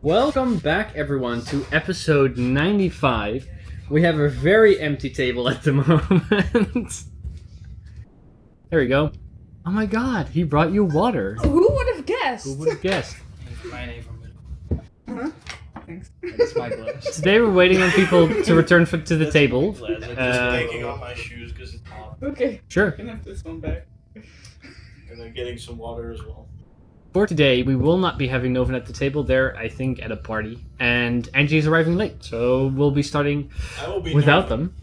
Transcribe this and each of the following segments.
Welcome back, everyone, to episode 95. We have a very empty table at the moment. There we go. Oh my god, he brought you water. Who would have guessed? Who would have guessed? Uh-huh. Thanks. It's my glass. Today we're waiting on people to return to the table. I'm just taking off my shoes because it's hot. Okay. Sure. Can I have this one back? And I'm getting some water as well. For today, we will not be having Novan at the table. They're, I think, at a party. And Angie's arriving late, so we'll be starting without them.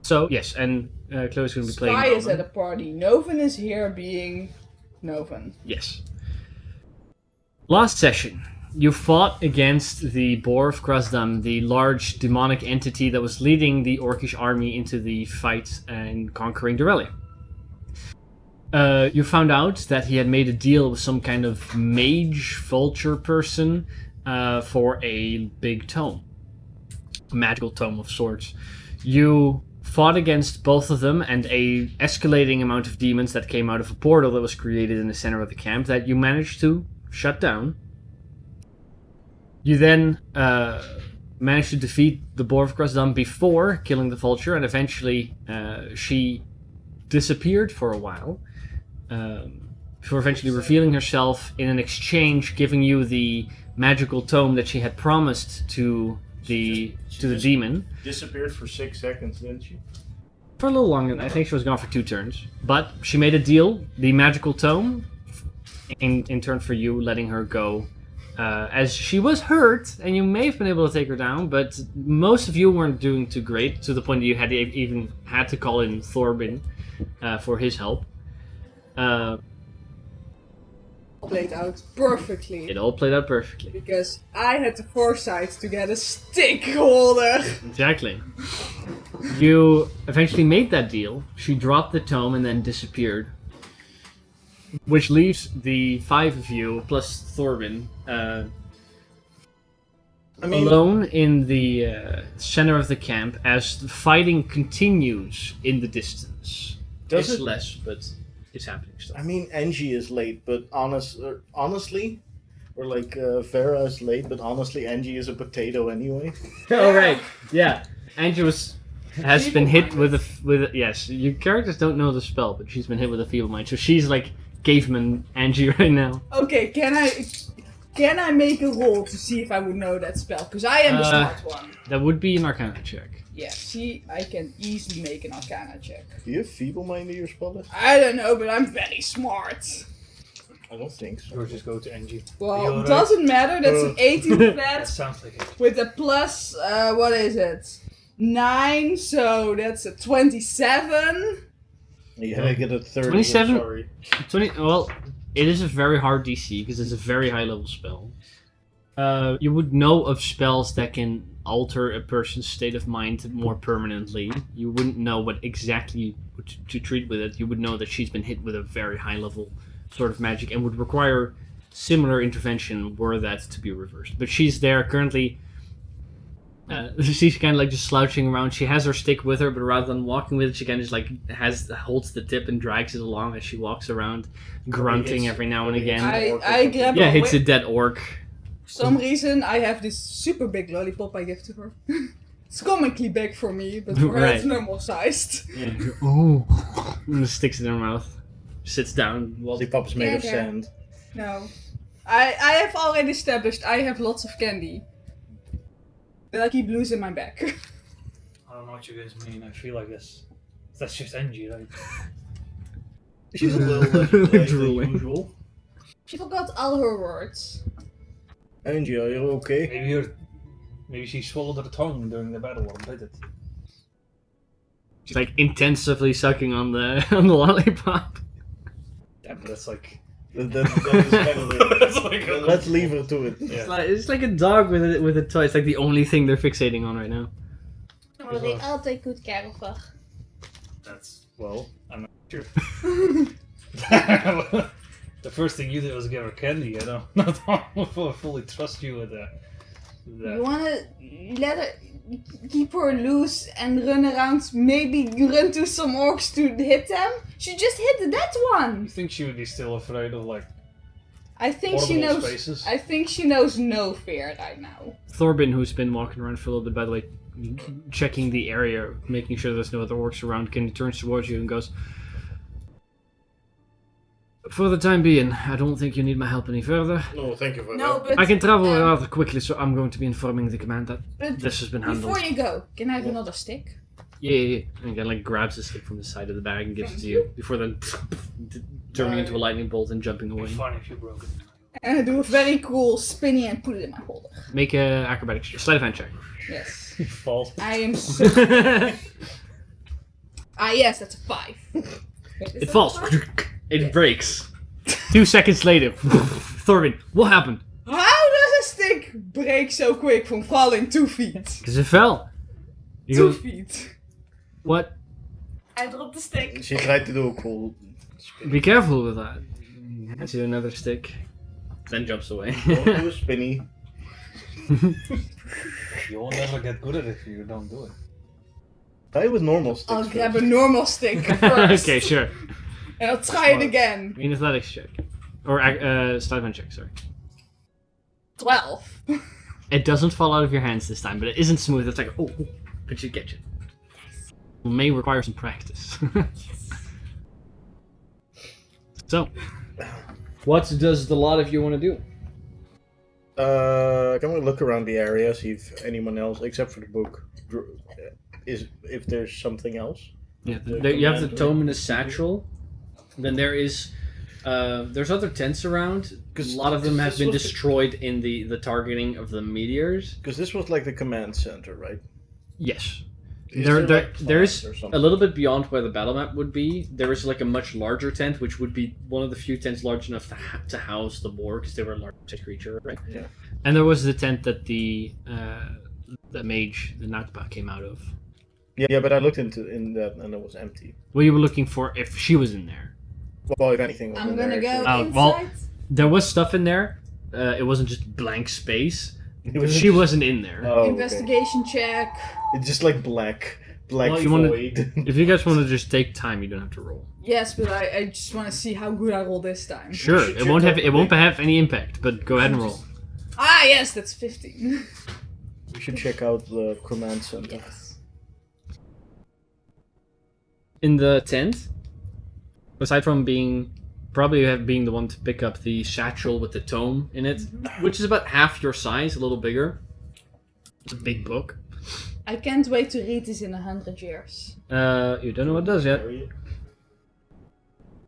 So, yes, and Chloe's going to be playing Spy is Novan. at a party. Novan is here being Novan. Yes. Last session, you fought against the Boar of Krasdam, the large demonic entity that was leading the Orcish army into the fight and conquering Dorellia. You found out that he had made a deal with some kind of mage vulture person for a big tome. A magical tome of sorts. You fought against both of them and a escalating amount of demons that came out of a portal that was created in the center of the camp that you managed to shut down. You then managed to defeat the Boar of Krasdam before killing the vulture, and eventually she disappeared for a while. Before eventually revealing herself in an exchange, giving you the magical tome that she had promised to the demon. Disappeared for 6 seconds, didn't she? For a little longer. I think she was gone for 2 turns. But she made a deal, the magical tome, in turn for you letting her go. As she was hurt, and you may have been able to take her down, but most of you weren't doing too great, to the point that you had even had to call in Thorbin for his help. Played out perfectly. It all played out perfectly. Because I had the foresight to get a stick holder. Exactly. You eventually made that deal. She dropped the tome and then disappeared. Which leaves the 5 of you, plus Thorbin, alone in the center of the camp as the fighting continues in the distance. It's less, but it's happening still. I mean, Angie is late, but honestly, or like Vera is late, but honestly, Angie is a potato anyway. Oh right, yeah. Angie has been hit with a yes. Your characters don't know the spell, but she's been hit with a feeble mind, so she's like caveman Angie right now. Okay, can I make a roll to see if I would know that spell? Because I am the smart one. That would be an Arcana check. Yeah, see, I can easily make an Arcana check. Do you have feeble mind in your spell list? I don't know, but I'm very smart. I don't think so. Or just go to NG. Well, doesn't matter, that's an 18 flat. Sounds like it. With a plus, what is it? 9, so that's a 27. You had to get a 30. 27? Sorry. 20. Well, it is a very hard DC because it's a very high level spell. You would know of spells that can alter a person's state of mind more permanently. You wouldn't know what exactly to treat with it. You would know that she's been hit with a very high level sort of magic and would require similar intervention were that to be reversed. But she's there currently. She's kind of like just slouching around. She has her stick with her, but rather than walking with it, she kind of just like holds the tip and drags it along as she walks around, grunting every now and again. I grab Yeah, a hits whip. a dead orc. For some reason, I have this super big lollipop I give to her. It's comically big for me, but for her it's Right. normal sized. Yeah. Oh, and sticks it in her mouth. Sits down. Lollipop is made of Yeah. sand. No. I have already established I have lots of candy. That I keep loose in my bag. I don't know what you guys mean. I feel like that's just NG, right? She's a little less polite than Drooling. usual. She forgot all her words. Angie, are you okay? Maybe she swallowed her tongue during the battle or bit it. She's like intensively sucking on the lollipop. Damn, that's like. That is kind of That's like a- Let's leave her to it. Yeah. It's like a dog with a toy. It's like the only thing they're fixating on right now. Oh, they altijd goed care of her. That's I'm not sure. The first thing you did was give her candy. I don't fully trust you with that. You wanna let her keep her loose and run around, maybe run to some orcs to hit them? She just hit that one! You think she would be still afraid of like I think she Portable knows. spaces. I think she knows no fear right now. Thorbin, who's been walking around for a little bit, by the way, checking the area, making sure there's no other orcs around, Kenny turns towards you and goes, "For the time being, I don't think you need my help any further. No, thank you for No, that. but I can travel rather quickly, so I'm going to be informing the command that but this has been handled." before you go, can I have another stick? Yeah. And he like grabs a stick from the side of the bag and gives it to you, before then turning into a lightning bolt and jumping It'd be away. funny if you broke it. And I do a very cool spinny and put it in my holder. Make a acrobatics sleight of hand check. Yes. You fall. I am so. Yes, that's a 5. Wait, is It that falls. a 5? It breaks. 2 seconds later, Thorbin, what happened? How does a stick break so quick from falling 2 feet? Because it fell. You 2 go, feet. what? I dropped the stick. She tried to do a cool spin. Be careful with that. Hands you another stick. Then jumps away. Don't do a spinny. You will never get good at it if you don't do it. Try with normal sticks. I'll first. grab a normal stick first. Okay, sure. And I'll try it Smart. again. An athletics check. Or sleight of hand check, sorry. 12. It doesn't fall out of your hands this time, but it isn't smooth. It's like, oh, but you get you. It may require some practice. So, what does the lot of you want to do? Can we look around the area, see if anyone else, except for the book, if there's something else? Yeah, The you have the command tome and the satchel. Then there's other tents around. A lot of them have been This was- destroyed in the targeting of the meteors. Because this was like the command center, right? Yes. Is There like there's plants or a something? little bit beyond where the battle map would be. There is like a much larger tent, which would be one of the few tents large enough to house the boar, because they were a large creature, right? Yeah. And there was the tent that the mage, the Nakba, came out of. Yeah, but I looked in that and it was empty. Well, you were looking for if she was in there. Well, if anything was I'm in gonna there, go Oh, inside. well, there was stuff in there. It wasn't just blank space. It But was she wasn't in there. Oh, okay. Investigation check. It's just like black Well, you wanna- void. If you guys want to just take time, you don't have to roll. Yes, but I just want to see how good I roll this time. Sure, should it won't check have out any impact, but go ahead and roll. Ah, yes, that's 15. We should check out the command center. Yes. In the tent, aside from being the one to pick up the satchel with the tome in it, which is about half your size, a little bigger. It's a big book. I can't wait to read this in 100 years. You don't know what it does yet.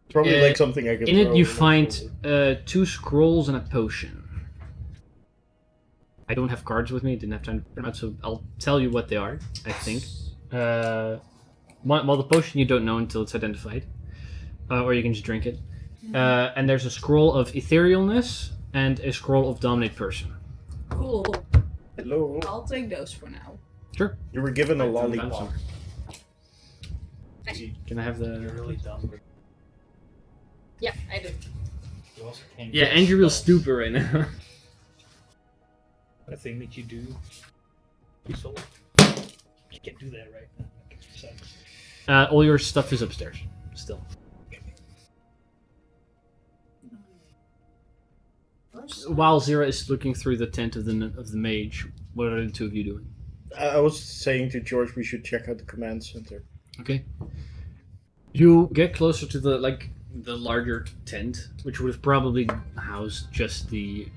Probably like something I could. In it, throw you my find shoulder. 2 scrolls and a potion. I don't have cards with me, didn't have time to print them out, so I'll tell you what they are, I think. Well, the potion you don't know until it's identified. Or you can just drink it. And there's a scroll of etherealness and a scroll of dominate person. Cool. Hello. I'll take those for now. Sure. You were given a Found lollipop. some. Can I have You're the... really dumb. Yeah, I do. You also can't Yeah, get and you're real spells. stupid right now. A thing that you do. So you can't do that right now. Okay, so- All your stuff is upstairs, still. While Zira is looking through the tent of the mage, what are the two of you doing? I was saying to George we should check out the command center. Okay. You get closer to the larger tent, which would have probably housed just the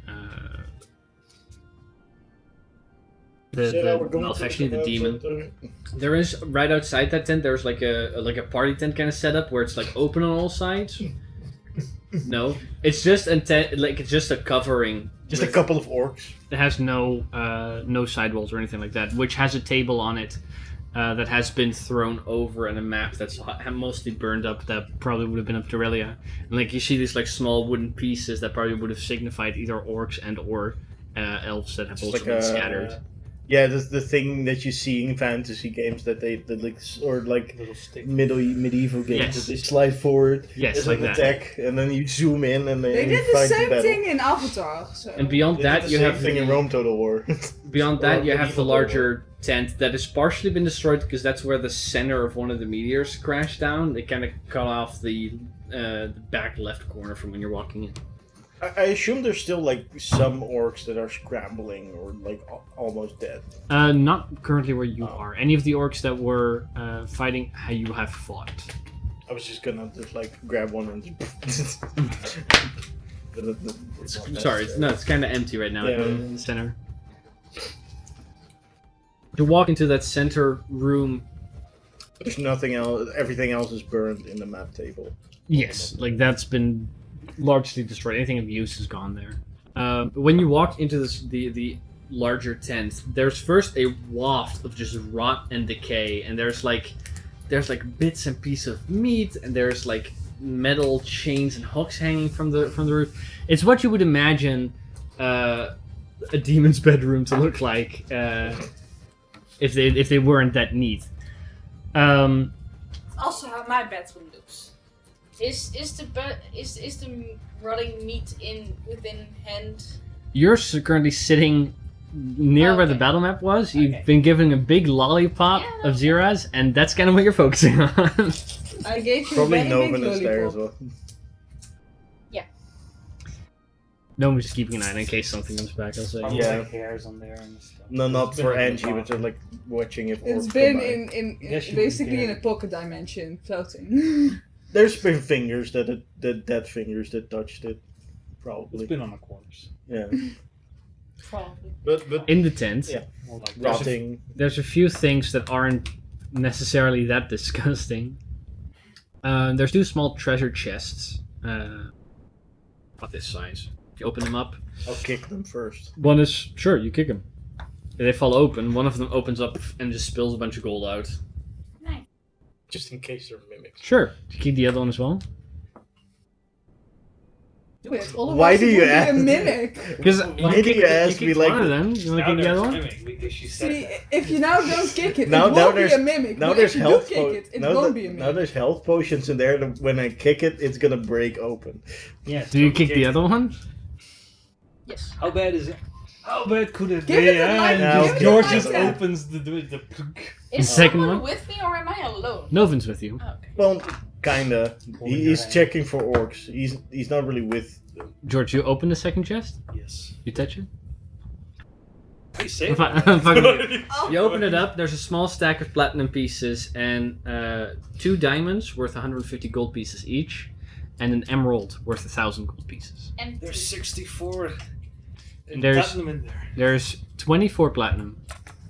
actually the demon. There is right outside that tent. There's like a party tent kind of setup where it's like open on all sides. No, it's just a tent. Like it's just a covering. Just a couple of orcs. It has no sidewalls or anything like that, which has a table on it that has been thrown over and a map that's mostly burned up that probably would have been up to Aurelia. And like you see these like small wooden pieces that probably would have signified either orcs and or elves that have Just also like been a scattered. Yeah, the thing that you see in fantasy games that like Little stick. medieval games. Yes. That they slide forward. Yes, there's like an that. attack, and then you zoom in, and then They you did the fight same battle. thing in Avatar. So. And beyond They that, did the you same have thing in Rome Total War. Beyond that, you have the Medieval larger tent that has partially been destroyed because that's where the center of one of the meteors crashed down. They kind of cut off the back left corner from when you're walking in. I assume there's still like some orcs that are scrambling or like almost dead. Not currently where you Oh. are. Any of the orcs that were fighting, how you have fought. I was just gonna just like grab one and. But it's not Sorry, necessary. it's kind of empty right now Yeah. in the center. To walk into that center room, There's nothing else. Everything else is burned in the map table. yes, like that's been largely destroyed. Anything of use is gone there. When you walk into the larger tent, there's first a waft of just rot and decay, and there's like bits and pieces of meat, and there's like metal chains and hooks hanging from the roof. It's what you would imagine a demon's bedroom to look like if they weren't that neat. Also, how my bedroom looks. Is the rotting meat within hand? You're currently sitting near where the Okay. battle map was. You've Okay. been given a big lollipop Yeah, of that's Ziraz, and that's kind of what you're focusing on. I gave you Probably a very big Novan is there as lollipop. well. No one's just keeping an eye on in case something comes back, I'll say. Probably Yeah. like hairs on there and stuff. No, not It's been for like a Angie, while. but just like watching if It's orcs been come by. in Yes, you basically in can. a pocket dimension, floating. There's been fingers that dead fingers that touched it, probably. It's been on the corners. Yeah, Probably. but In the tent, Yeah. More like rotting. there's a few things that aren't necessarily that disgusting. There's two small treasure chests, about this size. If you open them up, I'll kick them first. one is sure you kick them. They fall open. One of them opens up and just spills a bunch of gold out. Nice. Just in case they're mimics. Sure, you keep the other one as well. Wait, otherwise Why it do you would be ask? a mimic? Because Why do you ask me like? one of them. You want to Now keep the other there's one? mimic because she said See, that. if you now don't kick it, Now it won't be there's- a mimic. Now but there's if you do health. kick it Now, won't be a now mimic. there's health potions in there. That when I kick it, it's gonna break open. Yeah, Do you so kick the other one? Yes. How bad is it? How bad could it Give be? it a light- give it a George light just tap. opens the Is second someone one? with me or am I alone? Novin's with you. Oh, okay. Well, kinda. Holding your He's hand. checking for orcs. He's not really with. George, you open the second chest? Yes. You touch it? Hey, say it. I'm fucking with you. Oh. You open it up, there's a small stack of platinum pieces and 2 diamonds worth 150 gold pieces each, and an emerald worth 1,000 gold pieces. And There's 64 and There's- platinum in there. There's 24 platinum,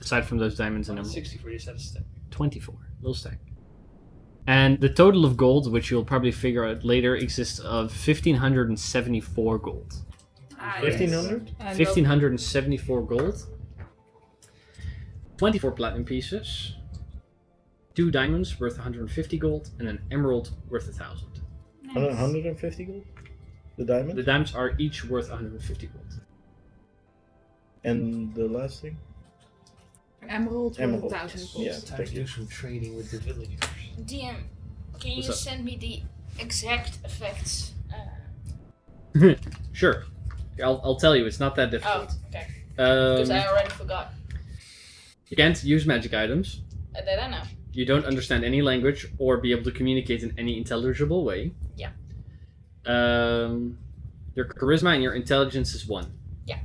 aside from those diamonds and emeralds. 64, you said a step. 24, little stack. And the total of gold, which you'll probably figure out later, exists of 1,574 gold. Ah, 1500. And 1,574 gold. 24 platinum pieces. 2 diamonds worth 150 gold, and an emerald worth 1,000. Nice. 150 gold. The diamond. The diamonds are each worth 150 gold. And the last thing. Emerald for Emerald. 1,000 gold. Yeah. It's time thank to you. do some trading with the villagers. DM, can you What's up? send me the exact effects? Sure. I'll tell you, it's not that Oh, difficult. okay. Because I Um, already forgot. you can't use magic items. That I know. You don't understand any language or be able to communicate in any intelligible way. Yeah. Your charisma and your intelligence is 1. Yeah.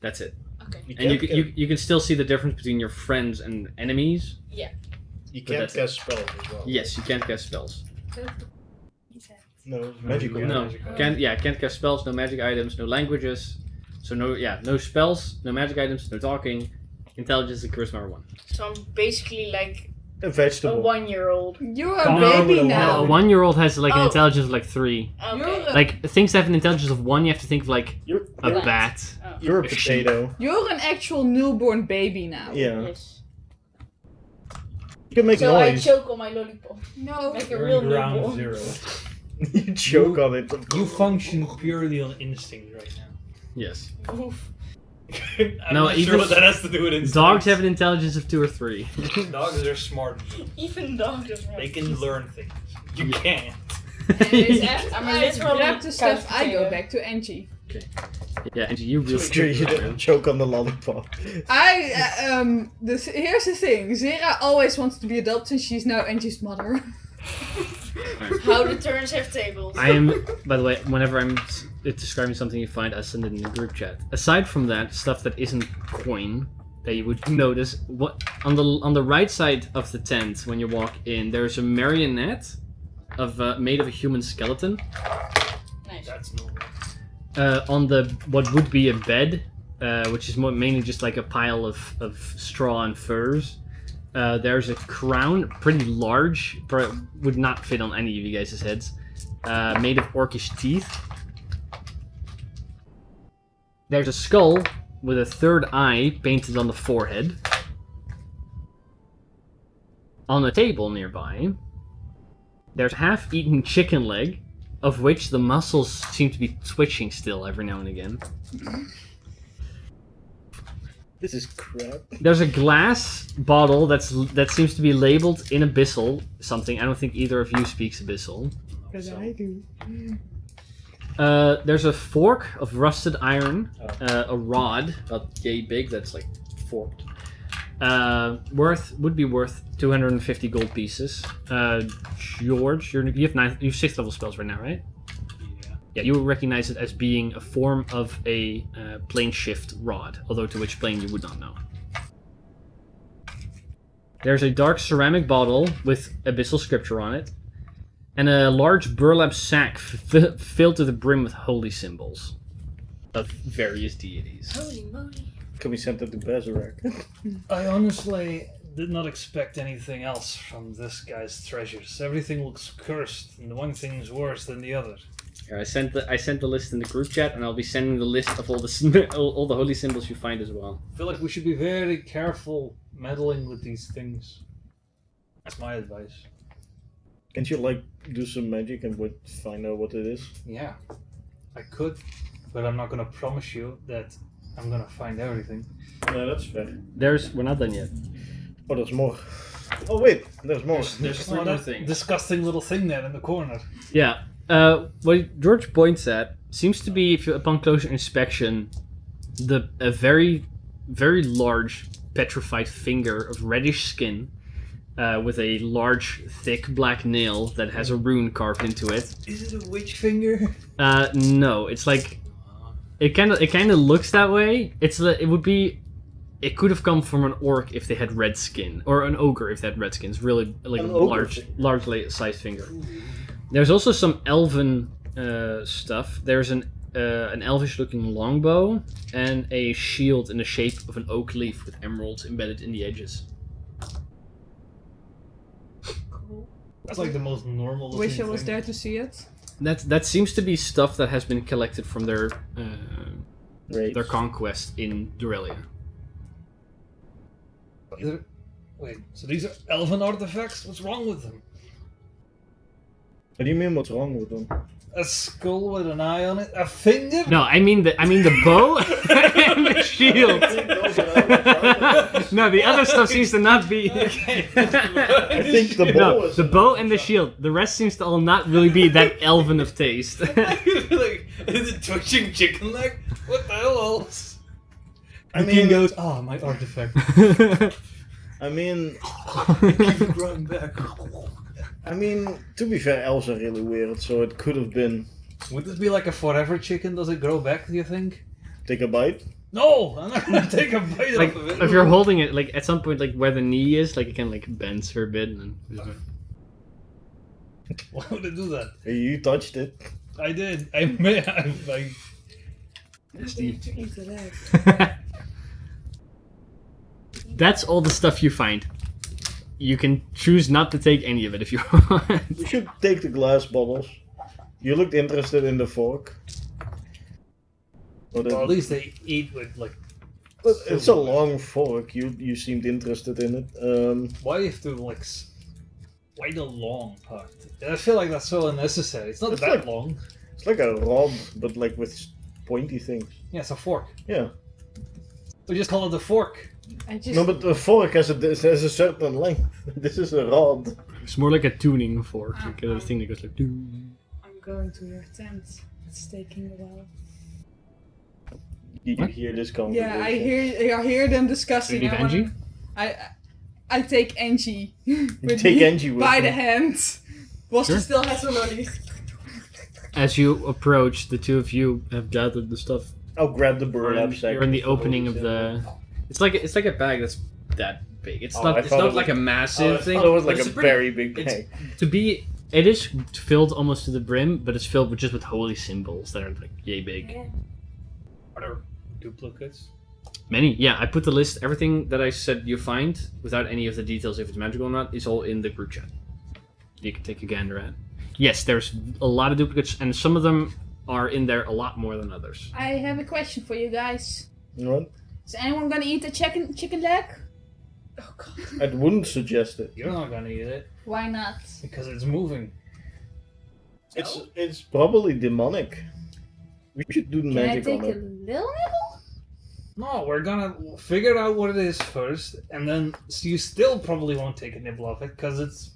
That's it. Okay. And you can still see the difference between your friends and enemies. You but can't that's cast spells as well. Yes, you can't cast spells. No, it's magical. Yeah. No, magic items. can't cast spells. No magic items. No languages. So no spells. No magic items. No talking. Intelligence and charisma are 1. So I'm basically like A a vegetable. 1-year-old. You're a Come on baby with a now. No, a 1-year-old has like an Oh. intelligence of like 3. Okay. You're a- Like things that have an intelligence of 1, you have to think of like You're a Plant. bat. Oh. you're a A sheep. potato. You're an actual newborn baby now. Yeah. Yes. You can make So noise. I choke on my lollipop. No. Like a You're real in ground newborn. zero. You choke on it. You function purely on instinct right now. Yes. Oof. I'm No, not even sure what that has to do with instinct. Dogs have an intelligence of 2 or 3. Dogs are smart. Even dogs are They can learn things. You can't. I'm a literal Grab the stuff, I go potato. back to Angie. Yeah, and you Make sure you really. don't choke on the lollipop. Here's the thing. Zera always wanted to be adopted. She's now Angie's mother. How the turns have tables. I am, by the way, whenever I'm describing something you find, I send it in the group chat. Aside from that, stuff that isn't coin that you would notice, what on the right side of the tent when you walk in, there's a marionette of made of a human skeleton. Nice. That's normal. On the what would be a bed, which is mainly just like a pile of straw and furs. There's a crown, pretty large, but would not fit on any of you guys' heads, made of orcish teeth. There's a skull with a third eye painted on the forehead. On a table nearby, there's a half-eaten chicken leg, of which the muscles seem to be twitching still every now and again. This is crap. There's a glass bottle that seems to be labeled in Abyssal something. I don't think either of you speaks Abyssal. Because I do. There's a fork of rusted iron, a rod about yay big that's like forked. Would be worth 250 gold pieces. George, you have 6th level spells right now, right? Yeah, you will recognize it as being a form of a plane shift rod, although to which plane you would not know. There's a dark ceramic bottle with abyssal scripture on it, and a large burlap sack filled to the brim with holy symbols of various deities. Holy moly. Can we send it to Berserk? I honestly did not expect anything else from this guy's treasures. Everything looks cursed, and one thing's worse than the other. I sent the list in the group chat, and I'll be sending the list of all the all the holy symbols you find as well. I feel like we should be very careful meddling with these things. That's my advice. Can't you like do some magic and find out what it is? Yeah, I could, but I'm not gonna promise you that I'm gonna find everything. No, that's fair. We're not done yet. Oh, there's more. Oh wait, there's more. There's three Oh, more that things. disgusting little thing there in the corner. Yeah. What George points at seems to be, upon closer inspection, a very, very large petrified finger of reddish skin, with a large, thick black nail that has a rune carved into it. Is it a witch finger? No, it's like it kind of looks that way. It could have come from an orc if they had red skin, or an ogre if they had red skin. It's really like a large sized finger. There's also some elven stuff. There's an elvish-looking longbow and a shield in the shape of an oak leaf with emeralds embedded in the edges. That's like the most normal looking Wish I was thing. there to see it. That seems to be stuff that has been collected from their conquest in Durelia. Wait, so these are elven artifacts? What's wrong with them? What do you mean? What's wrong with them? A skull with an eye on it? A finger? No, I mean the bow and the shield. No, the other stuff seems to not be. I think the bow No, is the bow and the shield. The rest seems to all not really be that elven of taste. Like, is it twitching chicken leg? What the hell else? I The king mean, goes, oh, my artifact. I mean, Keep growing back. I mean, to be fair, elves are really weird, so it could have been Would this be like a forever chicken? Does it grow back, do you think? take a bite. No! I'm not gonna take a bite Like off of it. if you're holding it, like at some point, like where the knee is, like it can like bends for a bit and then. Why would it do that? You touched it. I did. I may have. To eat the leg. That's all the stuff you find. You can choose not to take any of it if you want. You should take the glass bottles. You looked interested in the fork. But Or at least they eat with like. it's a long fork. You seemed interested in it. Why do you have to like? Why the long part? I feel like that's so unnecessary. It's not It's that like- long. It's like a rod, but like with pointy things. Yeah, it's a fork. Yeah. We just call it a fork. I just No, but the fork has a certain length. This is a rod. It's more like a tuning fork, like a thing that goes like. Doo. I'm going to your tent. It's taking a while. Did you What? hear this conversation? Yeah, I hear them discussing. Did you leave I wanna- Angie? I take Angie with take me Angie with by you. the hand. Boster Sure. still has a lolly. As you approach, the two of you have gathered the stuff. I'll grab the You're burlap in, sack. you're in the with opening holy of the. It's like a bag that's that big. It's Oh, not. I It's thought not it like a was- massive thing. Oh, it was but like it's a pretty- very big it's- bag. To be, it is filled almost to the brim, but it's filled with just with holy symbols that are like yay big. Yeah. Are there duplicates? Many, yeah. I put the list. Everything that I said you find, without any of the details if it's magical or not, is all in the group chat. You can take a gander at. Yes, there's a lot of duplicates, and some of them are in there a lot more than others. I have a question for you guys. What? Is anyone gonna eat a chicken leg? Oh god. I wouldn't suggest it. You're not gonna eat it Why not? because it's moving. It's probably demonic. We should do Can I magic take on a it. little nibble? No, we're gonna figure out what it is first, and then you still probably won't take a nibble of it because it's.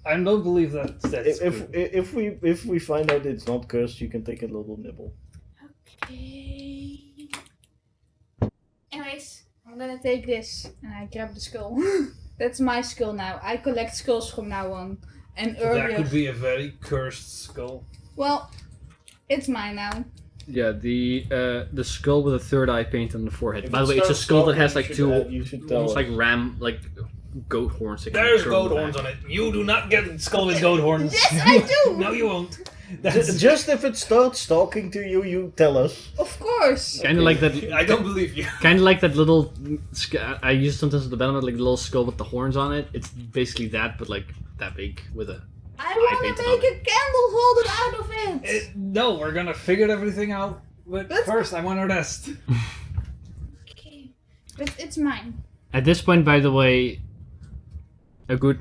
I don't believe that's If we find out it's not cursed, you can take a little nibble. Okay. Anyways, I'm gonna take this and I grab the skull. That's my skull now. I collect skulls from now on. And that earlier. could be a very cursed skull. Well, it's mine now. Yeah, the skull with a third eye painted on the forehead. If By the it way, it's a starts skull that talking, has you like should two, you should tell almost us. like goat horns. that can There's curl goat back. horns on it. You do not get a skull with goat horns. Yes, I do! No, you won't. That's, Just if it starts talking to you, you tell us. Of course. Kind of like that. I don't believe you. Kind of like that little. I use sometimes at the bottom, like the little skull with the horns on it. It's basically that, but like that big with a. I want painted to on make a candle holder out of it. No, we're gonna figure everything out. But But- first, I want to rest. Okay. But it's mine. At this point, by the way, a good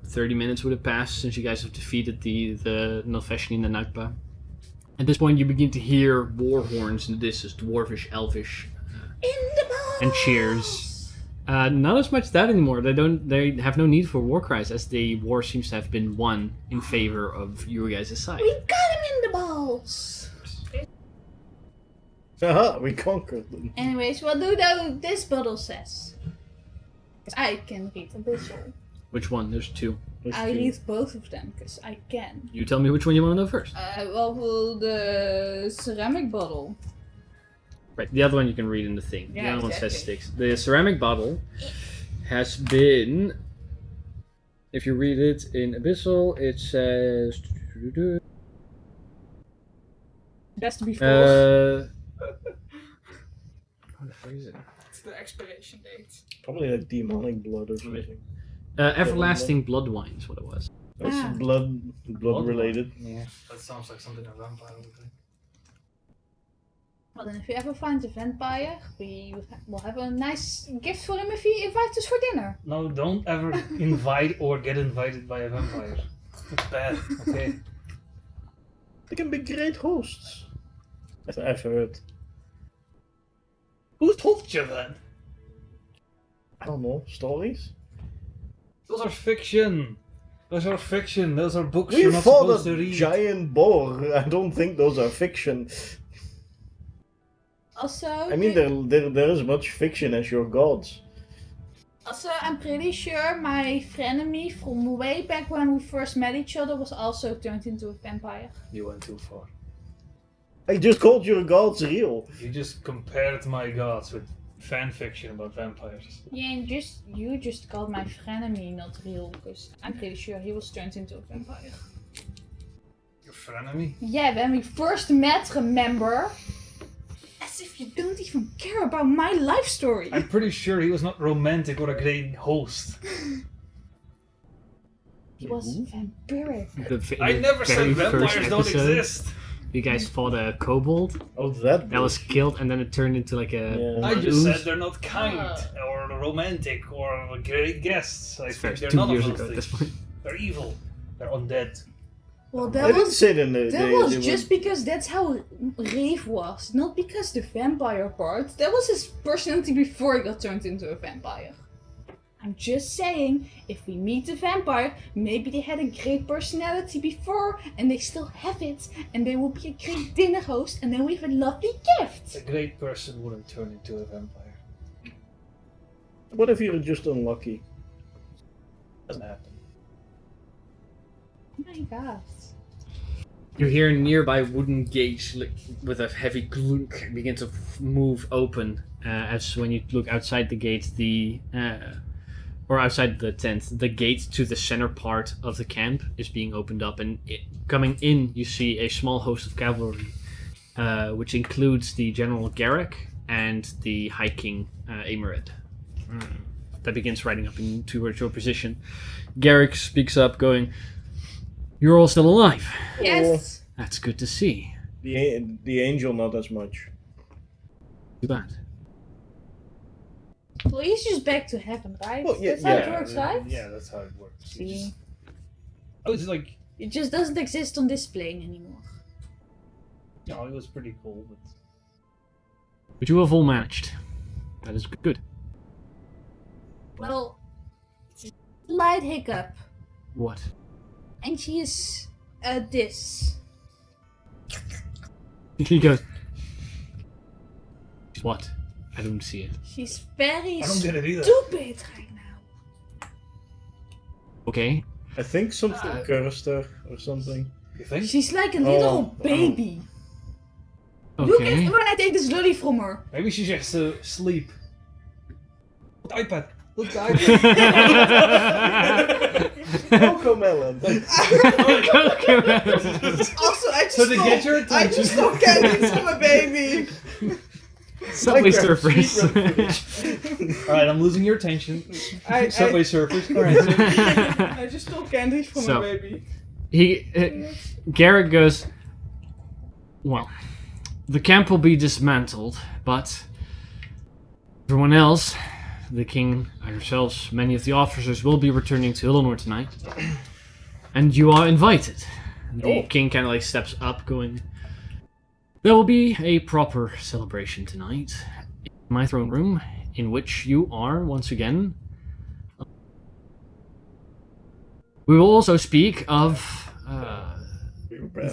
30 minutes would have passed since you guys have defeated the Nilfeshnyi and the Nagpa. At this point, you begin to hear war horns in the distance, dwarvish, elvish, In the balls. and cheers. Not as much that anymore. They have no need for war cries, as the war seems to have been won in favor of your guys' side. We got him in the balls. Haha, we conquered them. Anyways, what do this bottle says? 'Cause I can read a visual. Which one? There's two. I read both of them because I can. You tell me which one you want to know first. Well, the ceramic bottle. Right, the other one you can read in the thing. The Yeah, other one says exactly. sticks. The ceramic bottle has been. If you read it in Abyssal, it says. Best to be full. What the fuck is it? It's the expiration date. Probably like demonic blood or something. Everlasting blood wine is what it was. That's Ah. blood related. Yeah, that sounds like something a vampire would do. Well, then if you ever find a vampire, we will have a nice gift for him if he invites us for dinner. No, don't ever invite or get invited by a vampire. It's bad, okay? They can be great hosts. I've heard. Who told you that? I don't know, stories? Those are fiction. Those are fiction. Those are books We you're not fought supposed to a read. giant boar. I don't think those are fiction. Also, I mean, there is much fiction as your gods. also, I'm pretty sure my frenemy from way back when we first met each other was also turned into a vampire. You went too far. I just called your gods real. You just compared my gods with fan fiction about vampires. Yeah, and you just called my frenemy not real because I'm pretty sure he was turned into a vampire. Your frenemy? Yeah, when we first met, remember? As if you don't even care about my life story. I'm pretty sure he was not romantic or a great host. He was vampiric. I never said very first vampires don't episode, exist. You guys fought a kobold Oh, that that was killed, and then it turned into like a. Yeah. I just ooze. said they're not kind or romantic or great guests. I It's fair. think they're 2 none years of ago those at this things. point. They're evil. They're undead. Well, I that didn't was say that that was just because that's how Rave was, not because the vampire part. That was his personality before he got turned into a vampire. I'm just saying, if we meet a vampire, maybe they had a great personality before, and they still have it, and they will be a great dinner host, and then we have a lovely A gift. great person wouldn't turn into a vampire. What if you're just unlucky? Doesn't happen. Oh my god. You hear a nearby wooden gate with a heavy clunk begin to move open as when you look outside the gate, or outside the tent, the gate to the center part of the camp is being opened up, and coming in, you see a small host of cavalry, which includes the General Garrick and the High King Amorid. That begins riding up towards your position. Garrick speaks up, going, "You're all still alive. Yes. That's good to see. The angel, not as much. Too bad." Well, he's just back to heaven, right? Well, yeah, That's how it works, right? Yeah, that's how it works. See, I was like, it just doesn't exist on this plane anymore. no, it was pretty cool, but But you have all managed. That is good. Well, slight hiccup, What? and she is this. He goes, "What? I don't see it." She's very I don't get it either. stupid right now. Okay. I think something cursed her or something. You think? She's like a little baby. Look at Okay. when I take this lolly from her. Maybe she just sleep. Look at the iPad. Look at the iPad. Cocomelon. Also, I just So to get your I attention. just stole candies from a baby. Subway Minecraft Surfers. Alright, I'm losing your attention. Subway Surfers. Alright. I just stole candies from So- a baby. Garrett goes, "Well, the camp will be dismantled, but everyone else, the king, ourselves, many of the officers will be returning to Illinois tonight, and you are invited." The king kind of like steps up, going, "There will be a proper celebration tonight in my throne room, in which you are once again. We will also speak of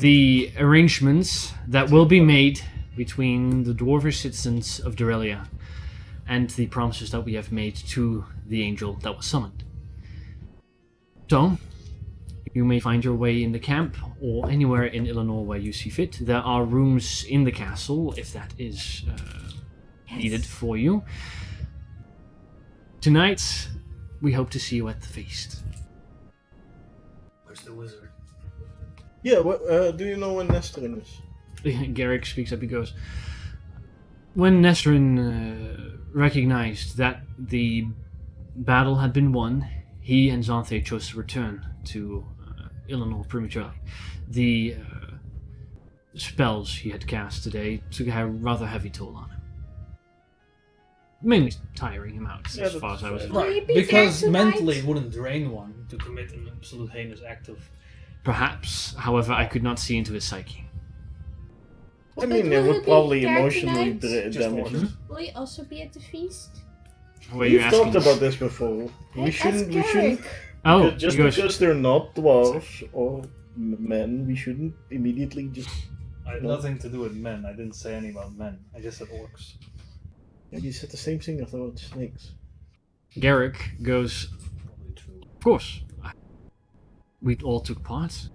the arrangements that will be made between the dwarvish citizens of Dorelia and the promises that we have made to the angel that was summoned. So, you may find your way in the camp or anywhere in Illinois where you see fit. There are rooms in the castle if that is needed for you. Tonight, we hope to see you at the feast." Where's the wizard? Yeah, do you know when Nestorin is? Garrick speaks up. He goes, "When Nestorin recognized that the battle had been won, he and Xanthe chose to return to Illinois prematurely. The spells he had cast today took a rather heavy toll on him. Mainly tiring him out, Yeah, as far as that's I was fair. aware. Will you be Because there tonight? mentally it wouldn't drain one to commit an absolute heinous act of. Perhaps, however, I could not see into his psyche." I mean, But it will would you be probably there emotionally tonight? damage him. Will you also be at the feast? What are you We've talked asking? about this before. We shouldn't. Oh, Just he goes, because they're not dwarves or men, we shouldn't immediately just. I had No. nothing to do with men. I didn't say anything about men. I just said orcs. Yeah, you said the same thing about snakes. Garrick goes, Probably true. "Of course. We all took part.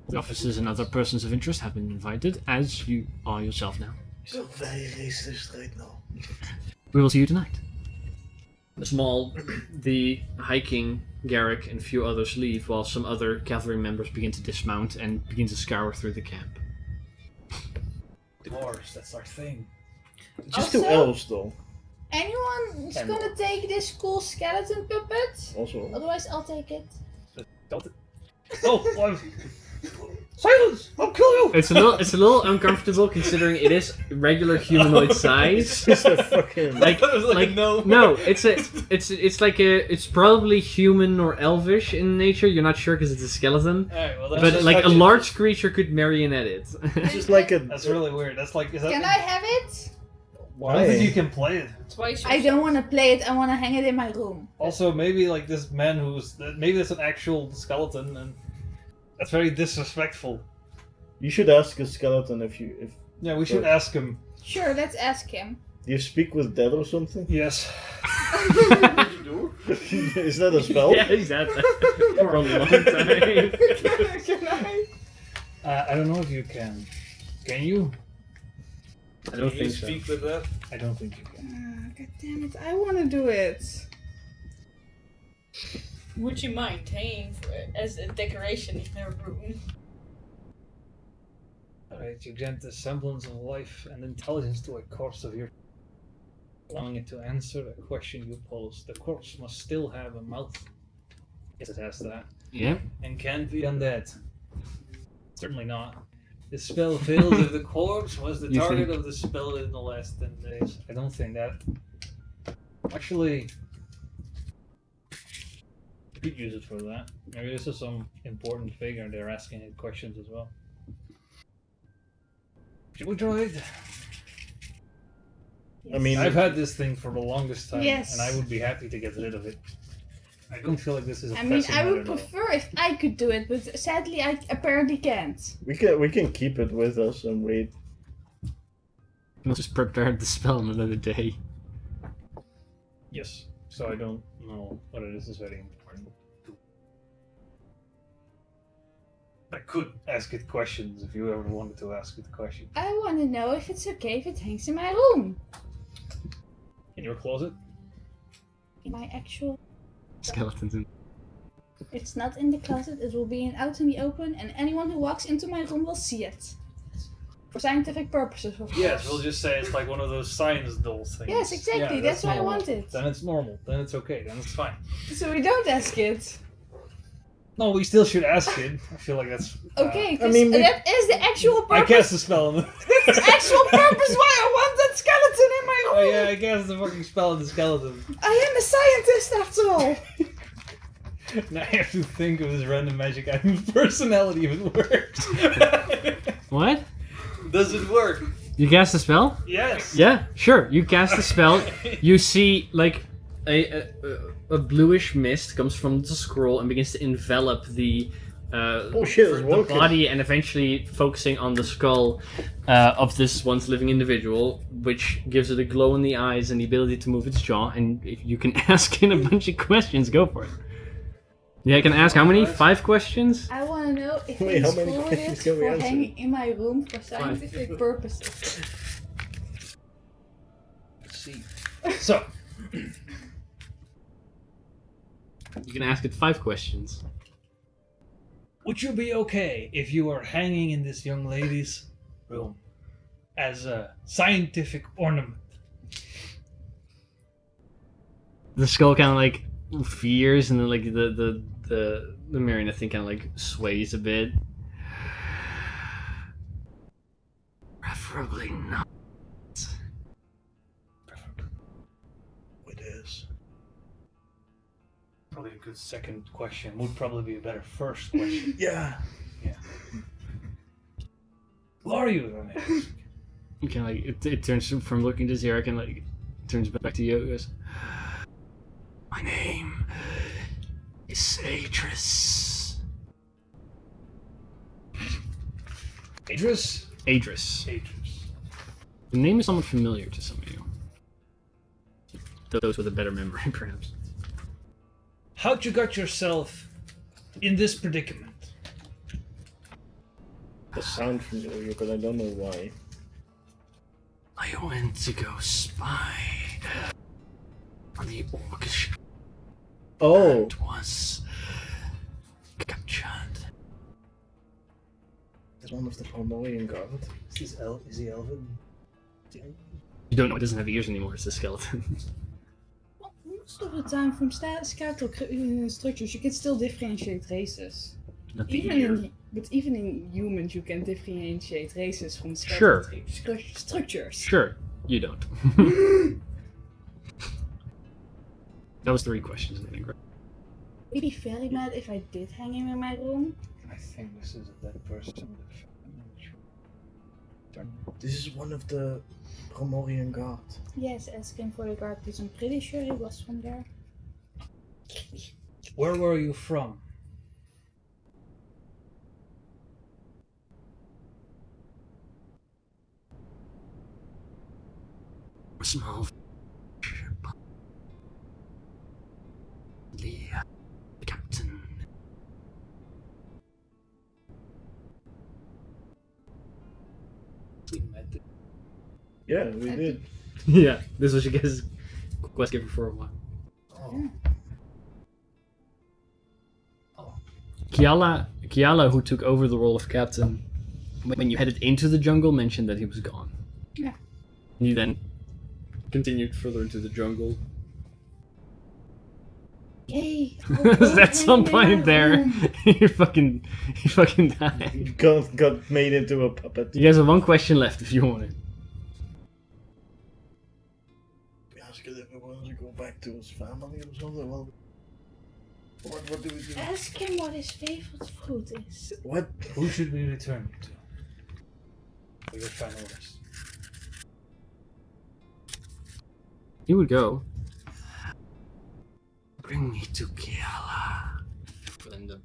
The officers and other persons of interest have been invited, as you are yourself now. So very racist right now. We will see you tonight." The High King, Garrick, and a few others leave, while some other cavalry members begin to dismount and begin to scour through the camp. Dwarves, that's our thing. Just Also- two elves, though. Anyone is And gonna take this cool skeleton puppet? Also. Otherwise, I'll take it. Oh, what? Silence! I'll kill you! It's a little uncomfortable considering it is regular humanoid size. It's a fucking. Like, no, it's probably human or elvish in nature. You're not sure because it's a skeleton. Alright, well, But like a large creature could marionette it. It's just like a. That's really weird. That's like, is that? Can I have it? I don't think you can play it. Twice. I don't want to play it. I want to hang it in my room. Also, maybe like this man maybe that's an actual skeleton, and that's very disrespectful. You should ask a skeleton if. Yeah, we should ask him. Sure, let's ask him. Do you speak with dead or something? Yes. Is that a spell? Yeah, exactly. For a long time. Can I? I don't know if you can. Can you? I don't Can you think so. speak with that? I don't think you can. God damn it! I want to do it. Would you mind hanging as a decoration in her room? Alright, you grant the semblance of life and intelligence to a corpse of your allowing it to answer a question you pose. The corpse must still have a mouth. Yes, it has that. Yeah. And can't be undead. Certainly not. The spell fails if the corpse was the You target think- of the spell in the last 10 days. I don't think that. Actually, you could use it for that. Maybe this is some important figure they're asking it questions as well. Should we try it? I mean, I've had this thing for the longest time, Yes. and I would be happy to get rid of it. I don't feel like this is a I mean, pressing I would matter, though. prefer if I could do it, but sadly, I apparently can't. we can keep it with us and wait. We'll just prepare the spell in another day. Yes, so I don't know whether this is very important. I could ask it questions if you ever wanted to ask it questions. I want to know if it's okay if it hangs in my room. In your closet? In my actual... Skeletons in. It's not in the closet, it will be out in the open, and anyone who walks into my room will see it. For scientific purposes, of course. Yes, we'll just say it's like one of those science doll things. Yes, exactly, Yeah, that's what I normal. wanted. Then it's normal, then it's okay, then it's fine. So we don't ask it. No, we still should ask it. I feel like that's... Okay, 'cause I mean, we- that is the actual I purpose. cast the spell on the... That's the actual purpose why I want that skeleton in my Oh room. yeah, I cast the fucking spell on the skeleton. I am a scientist after all. Now I have to think of this random magic item's personality if it works. What? Does it work? You cast the spell? Yes. Yeah, sure. You cast the spell. You see, like, a bluish mist comes from the scroll and begins to envelop the Oh shit, it's the working. body, and eventually focusing on the skull of this once living individual, which gives it a glow in the eyes and the ability to move its jaw. And if you can ask it a bunch of questions, go for it. Yeah, I can ask how many? 5 questions? I want to know if Wait, it's how many recorded questions can we for answer? hanging in my room for scientific purposes. Let's see. So, You can ask it 5 questions. would you be okay if you were hanging in this young lady's room as a scientific ornament? The skull kind of like veers, and then like the marionette thing kind of like sways a bit. Preferably not. It is. Probably a good second question. Would probably be a better first question. Yeah. Who are you, then? You can like it turns from looking to Zero, and like turns back to you. It goes, my name is Adris. Adris? Adris. Adris. The name is somewhat familiar to some of you. Those with a better memory, perhaps. How'd you got yourself in this predicament? That sounds familiar, but I don't know why. I went to go spy on the orchestra. Oh, And was captured. it's one of the Harmonian Guard. Is he elven? You don't know, it doesn't have ears anymore, it's a skeleton. Well, most of the time, from skeletal structures, you can still differentiate races. Not the Even ear. even in humans, you can differentiate races from Sure. skeletal structures. Sure, you don't. That was 3 questions, I think, right? I'd be very mad if I did hang him in my room. I think this is a dead person. This is one of the Harmonian Guard. Yes, ask him for the guard, because I'm pretty sure he was from there. Where were you from? Was small the captain. We met it. Yeah, we did. Yeah, this was your guys' quest giver for a while. Oh. Oh. Kiala, who took over the role of captain, when you headed into the jungle, mentioned that he was gone. Yeah. You then continued further into the jungle. Yay! At some point there, you fucking died. Got made into a puppet. You guys have one question left if you want it. We ask if he wants to go back to his family or something. Well, what do we do? Ask him what his favorite fruit is. What? Who should we return to? For your final rest. You would go. Bring me to Kiala. For then the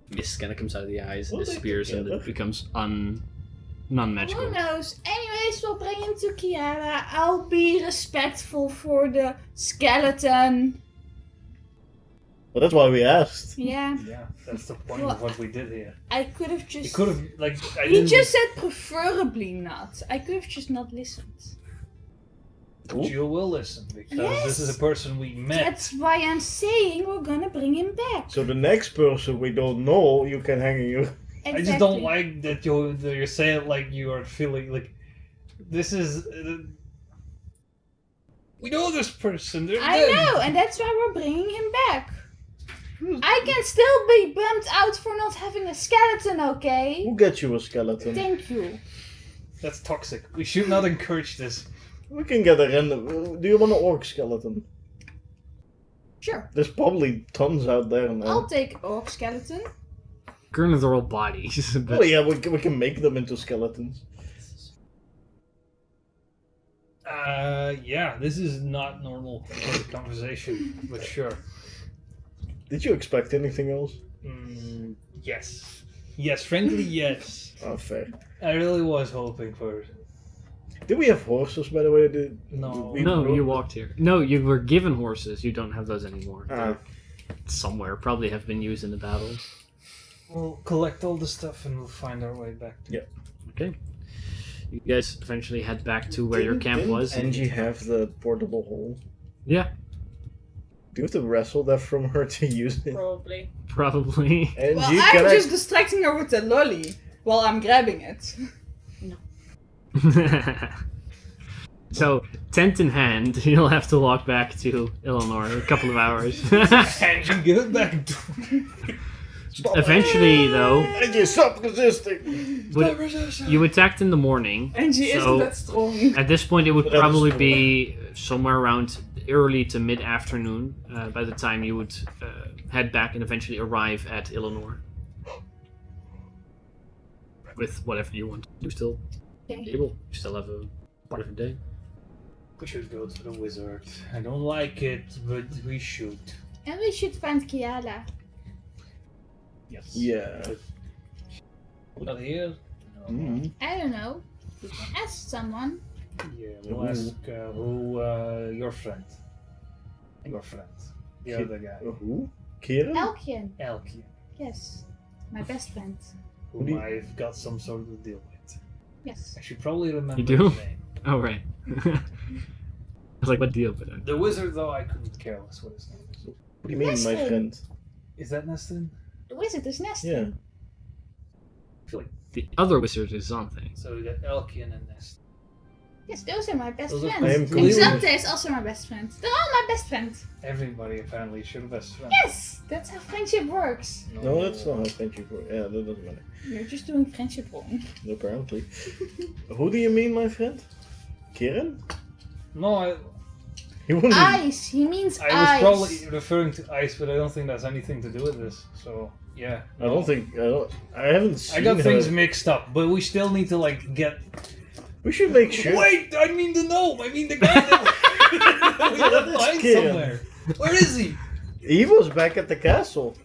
mist kind of comes out of the eyes and We'll take disappears and together. it becomes non-magical. Who knows? Anyways, we'll bring him to Kiara. I'll be respectful for the skeleton. Well, that's why we asked. Yeah, Yeah, that's the point Well, of what we did here. I could have You just. could have, like, I He didn't. just said preferably not. I could have just not listened. But you will listen because Yes. this is a person we met. That's why I'm saying we're gonna bring him back. So the next person we don't know, you can hang in your. I just don't like that you're saying like you are feeling like this is. We know this person. They're I dead. know, and that's why we're bringing him back. I can still be bummed out for not having a skeleton, okay? Who gets you a skeleton? Thank you. That's toxic. We should not encourage this. We can get a random. Do you want an orc skeleton? Sure. There's probably tons out there now. I'll take orc skeleton. Currently they're all bodies. But Oh yeah, we can make them into skeletons. Yeah, this is not normal for the conversation, but sure. Did you expect anything else? Yes. Yes, frankly, yes. Oh, fair. I really was hoping for it. Did we have horses, by the way? No. no, you walked here. No, you were given horses. You don't have those anymore. Ah. They're somewhere. Probably have been used in the battles. We'll collect all the stuff and we'll find our way back to it. Okay. You guys eventually head back to where your camp was. Angie have the portable hole? Yeah, Do you have to wrestle that from her to use it? Probably. probably. Angie, Well, can I'm I... just distracting her with the lolly while I'm grabbing it. So, tent in hand, you'll have to walk back to Illinois in a couple of hours. And you give it back to Eventually, though, Angie, stop resisting! you attacked in the morning. Angie So- isn't that strong. At this point, it would That is probably true. be somewhere around early to mid-afternoon by the time you would head back and eventually arrive at Illinois. With whatever you want to do still Okay. able. You still have a part of the day. We should go to the wizard. I don't like it, but we should. And we should find Kiala. Yes. Yeah. Not here? No. Mm. I don't know. We can ask someone. Yeah, we'll Ooh. ask your friend. Your friend. The other guy. Who? Kieran? Elkian. Elkie. Yes. My best friend. Who Whom do you- I've got some sort of deal with. Yes. I should probably remember You do? his name. Oh, right. I was like, what deal with it? The wizard, though, I couldn't care less what his name is. What do you mean, my Nestle. friend? Is that Nestin? The wizard is nesting. Yeah. I feel like The other wizard is something. so. We got Elkian and Nest. Yes, those are my best Those are- friends. I am And completely- Xante is also my best friend. They're all my best friends. Everybody apparently should have best friend. Yes! That's how friendship works. No, that's not how friendship works. Yeah, that doesn't matter. You're just doing friendship wrong. Apparently. Who do you mean, my friend? Kieran? No, He wouldn't. Ice! He means I was ice. probably referring to ice, but I don't think that's anything to do with this. So yeah, I don't think. I haven't seen I got her. things mixed up, but we still need to like get. We should make sure. Wait, I mean the gnome. I mean the guy that we gotta That's find Kieran. somewhere. Where is he? He was back at the castle.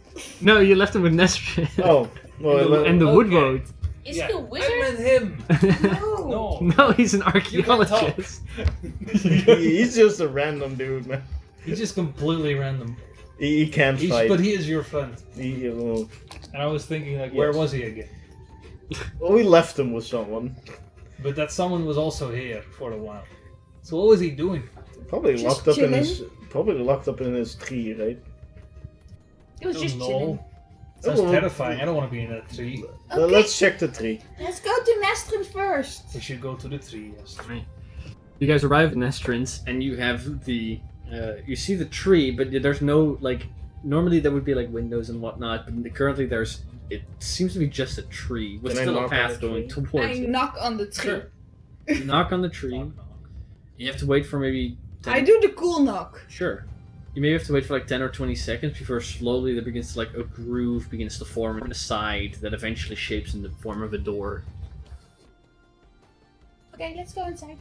No, you left him with Nestrin. Oh, well, and the okay. wood road. Is he a I wizard? meant him. No. No. No, he's an You can talk. archaeologist. He's just a random dude, man. He's just completely random. He can't fight. But he is your friend. Well, And I was thinking, like, where Yes. was he again? we left him with someone. But that someone was also here for a while. So what was he doing? Probably Just locked up in chilling. his. Probably locked up in his tree, right? It was just chilling. Sounds Oh, well, terrifying. I don't want to be in that tree. Okay. Let's check the tree. Let's go to Nestrin first. We should go to the tree, yes. You guys arrive in Nestrins, and you have the you see the tree, but there's no like. Normally there would be like windows and whatnot, but currently there's. It seems to be just a tree with Can I still a knock on path the going tree? towards I it. knock on the tree. Sure. You knock on the tree. Knock, knock. You have to wait for maybe. 10, I do the cool knock. Sure. You may have to wait for like 10 or 20 seconds before slowly there begins to like a groove begins to form on the side that eventually shapes in the form of a door. Okay, let's go inside.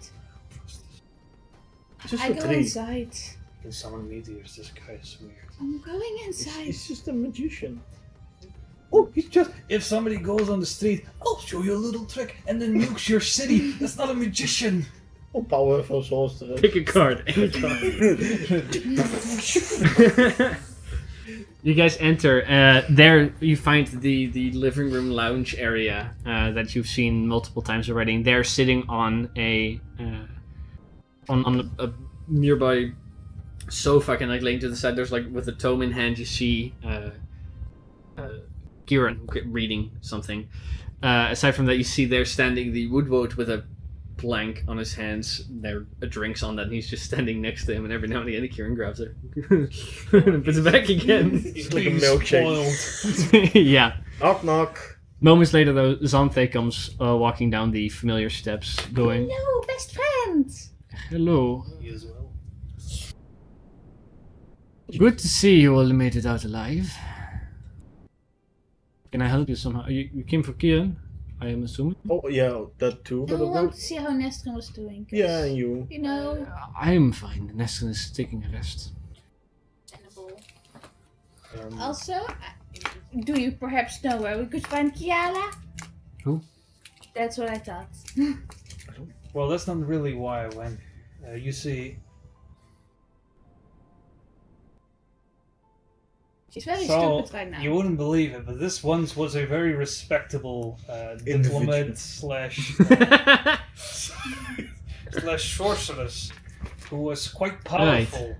Just I a go tree. inside. Can summon meteors? This guy is weird. I'm going inside. He's just a magician. Oh, he's just. If somebody goes on the street, I'll show you a little trick and then nukes your city. That's not a magician. Oh, powerful sorcerer. Pick a card, any card. You guys enter. There you find the living room lounge area that you've seen multiple times already. And they're sitting on a on a nearby sofa, kind of like laying to the side. There's like with a tome in hand, you see Kieran reading something. Aside from that, you see there standing the woodwort with a plank on his hands. There are drinks on that, and he's just standing next to him. And every now and again, Kieran grabs it, and puts it back again. It's like a milkshake. Yeah. Knock knock. Moments later, though, Xanthe comes walking down the familiar steps, going, No, best friends. "Hello. He as well. Good to see you all made it out alive. Can I help you somehow? You came for Kieran, I am assuming? Oh yeah, that too. I But want about to see how Nestrin was doing. 'cause, yeah, and you. You know, I'm fine. Neston is taking a rest. also, do you perhaps know where we could find Kiala? Who? That's what I thought. Well, that's not really why I went. You see, She's very so stupid right now. you wouldn't believe it, but this once was a very respectable diplomat slash slash sorceress who was quite powerful.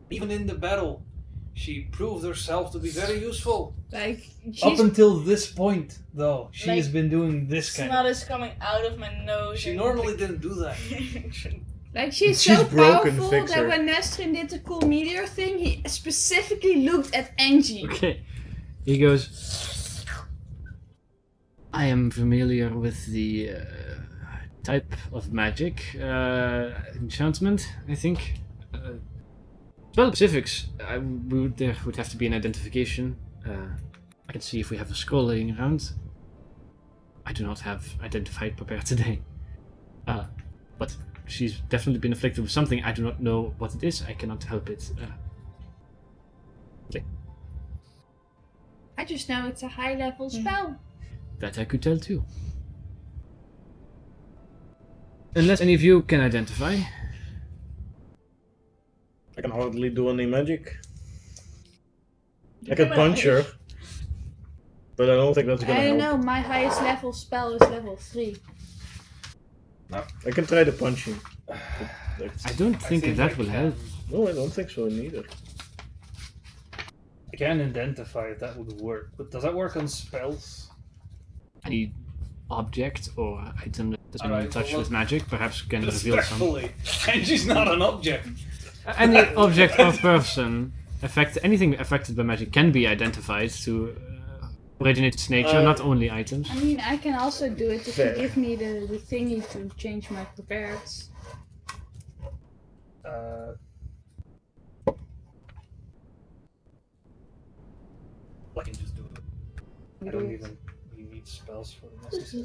Even in the battle, she proved herself to be very useful. Like, Up she's until this point, though, she has Like, been doing this kind Snot of. is coming out of my nose. She and- normally didn't do that. she's She's so broken, powerful fix that her. when Nestrin did the cool meteor thing, he specifically looked at Angie. Okay. He goes, I am familiar with the type of magic. Enchantment, I think. Spell specifics. There would have to be an identification. I can see if we have a scroll laying around. I do not have identified prepared today. But she's definitely been afflicted with something. I do not know what it is. I cannot help it. I just know it's a high level spell. That I could tell too. Unless any of you can identify. I can hardly do any magic. I can punch her, but I don't think that's gonna I don't help. know, my highest level spell is level 3. I can try the punching. But I don't think that I will can- help. no, I don't think so neither. I can identify if that would work, but does that work on spells? Any object or item that's been Alright, touched well, with magic perhaps can reveal some. Respectfully, and she's not an object. Any object or person anything affected by magic can be identified to originate its nature, not only items. I mean, I can also do it if Fair. you give me the thingy to change my prepareds. I can just do it. I don't even need spells for this.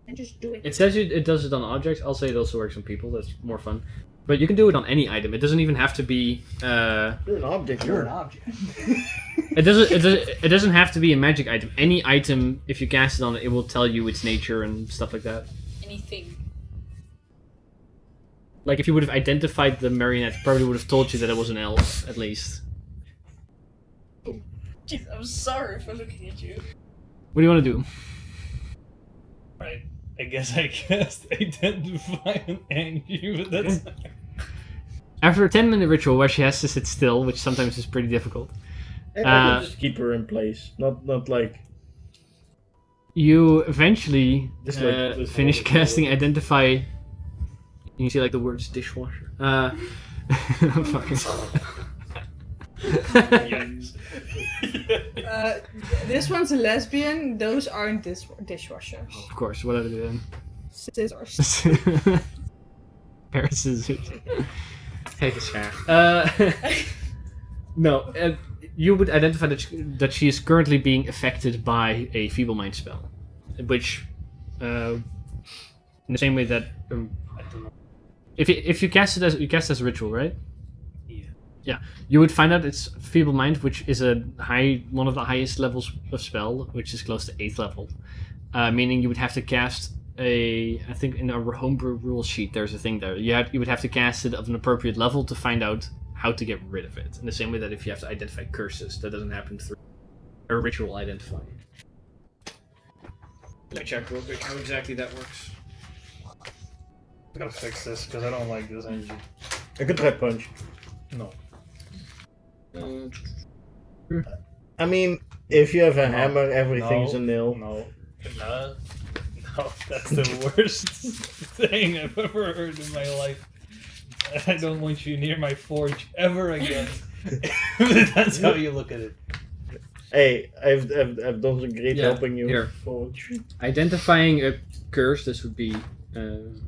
And just do it. It says it does it on objects. I'll say it also works on people. That's more fun. But you can do it on any item. It doesn't even have to be. You're an object. You're an object. It doesn't have to be a magic item. Any item, if you cast it on it, it will tell you its nature and stuff like that. Anything. Like if you would have identified the marionette, it probably would have told you that it was an elf, at least. Jeez, I'm sorry for looking at you. What do you want to do? Right. I guess I cast identify an Angie, but that's After a 10-minute ritual where she has to sit still, which sometimes is pretty difficult, I can just keep her in place. Not like. you eventually Just like this finish whole- casting identify. You see like the words dishwasher. Fucking. This one's a lesbian. Those aren't dishwashers. Of course, what are they then? Scissors. Pair of scissors. Take a shot. No, you would identify that she is currently being affected by a feeble mind spell, which, in the same way that I don't know. if you cast it as a ritual, right? Yeah. You would find out it's feeble mind, which is one of the highest levels of spell, which is close to 8th level, meaning you would have to cast I think in our homebrew rule sheet there's a thing there. You would have to cast it of an appropriate level to find out how to get rid of it. In the same way that if you have to identify curses, that doesn't happen through a ritual identifying. Let me check real quick how exactly that works. I gotta fix this because I don't like this engine. I could try punch. No. I mean, if you have a No. hammer, everything's No. a nail. No, that's the worst thing I've ever heard in my life. I don't want you near my forge ever again. That's how you look at it. Hey, I've done some great Yeah, helping you. here. Forge. Identifying a curse, this would be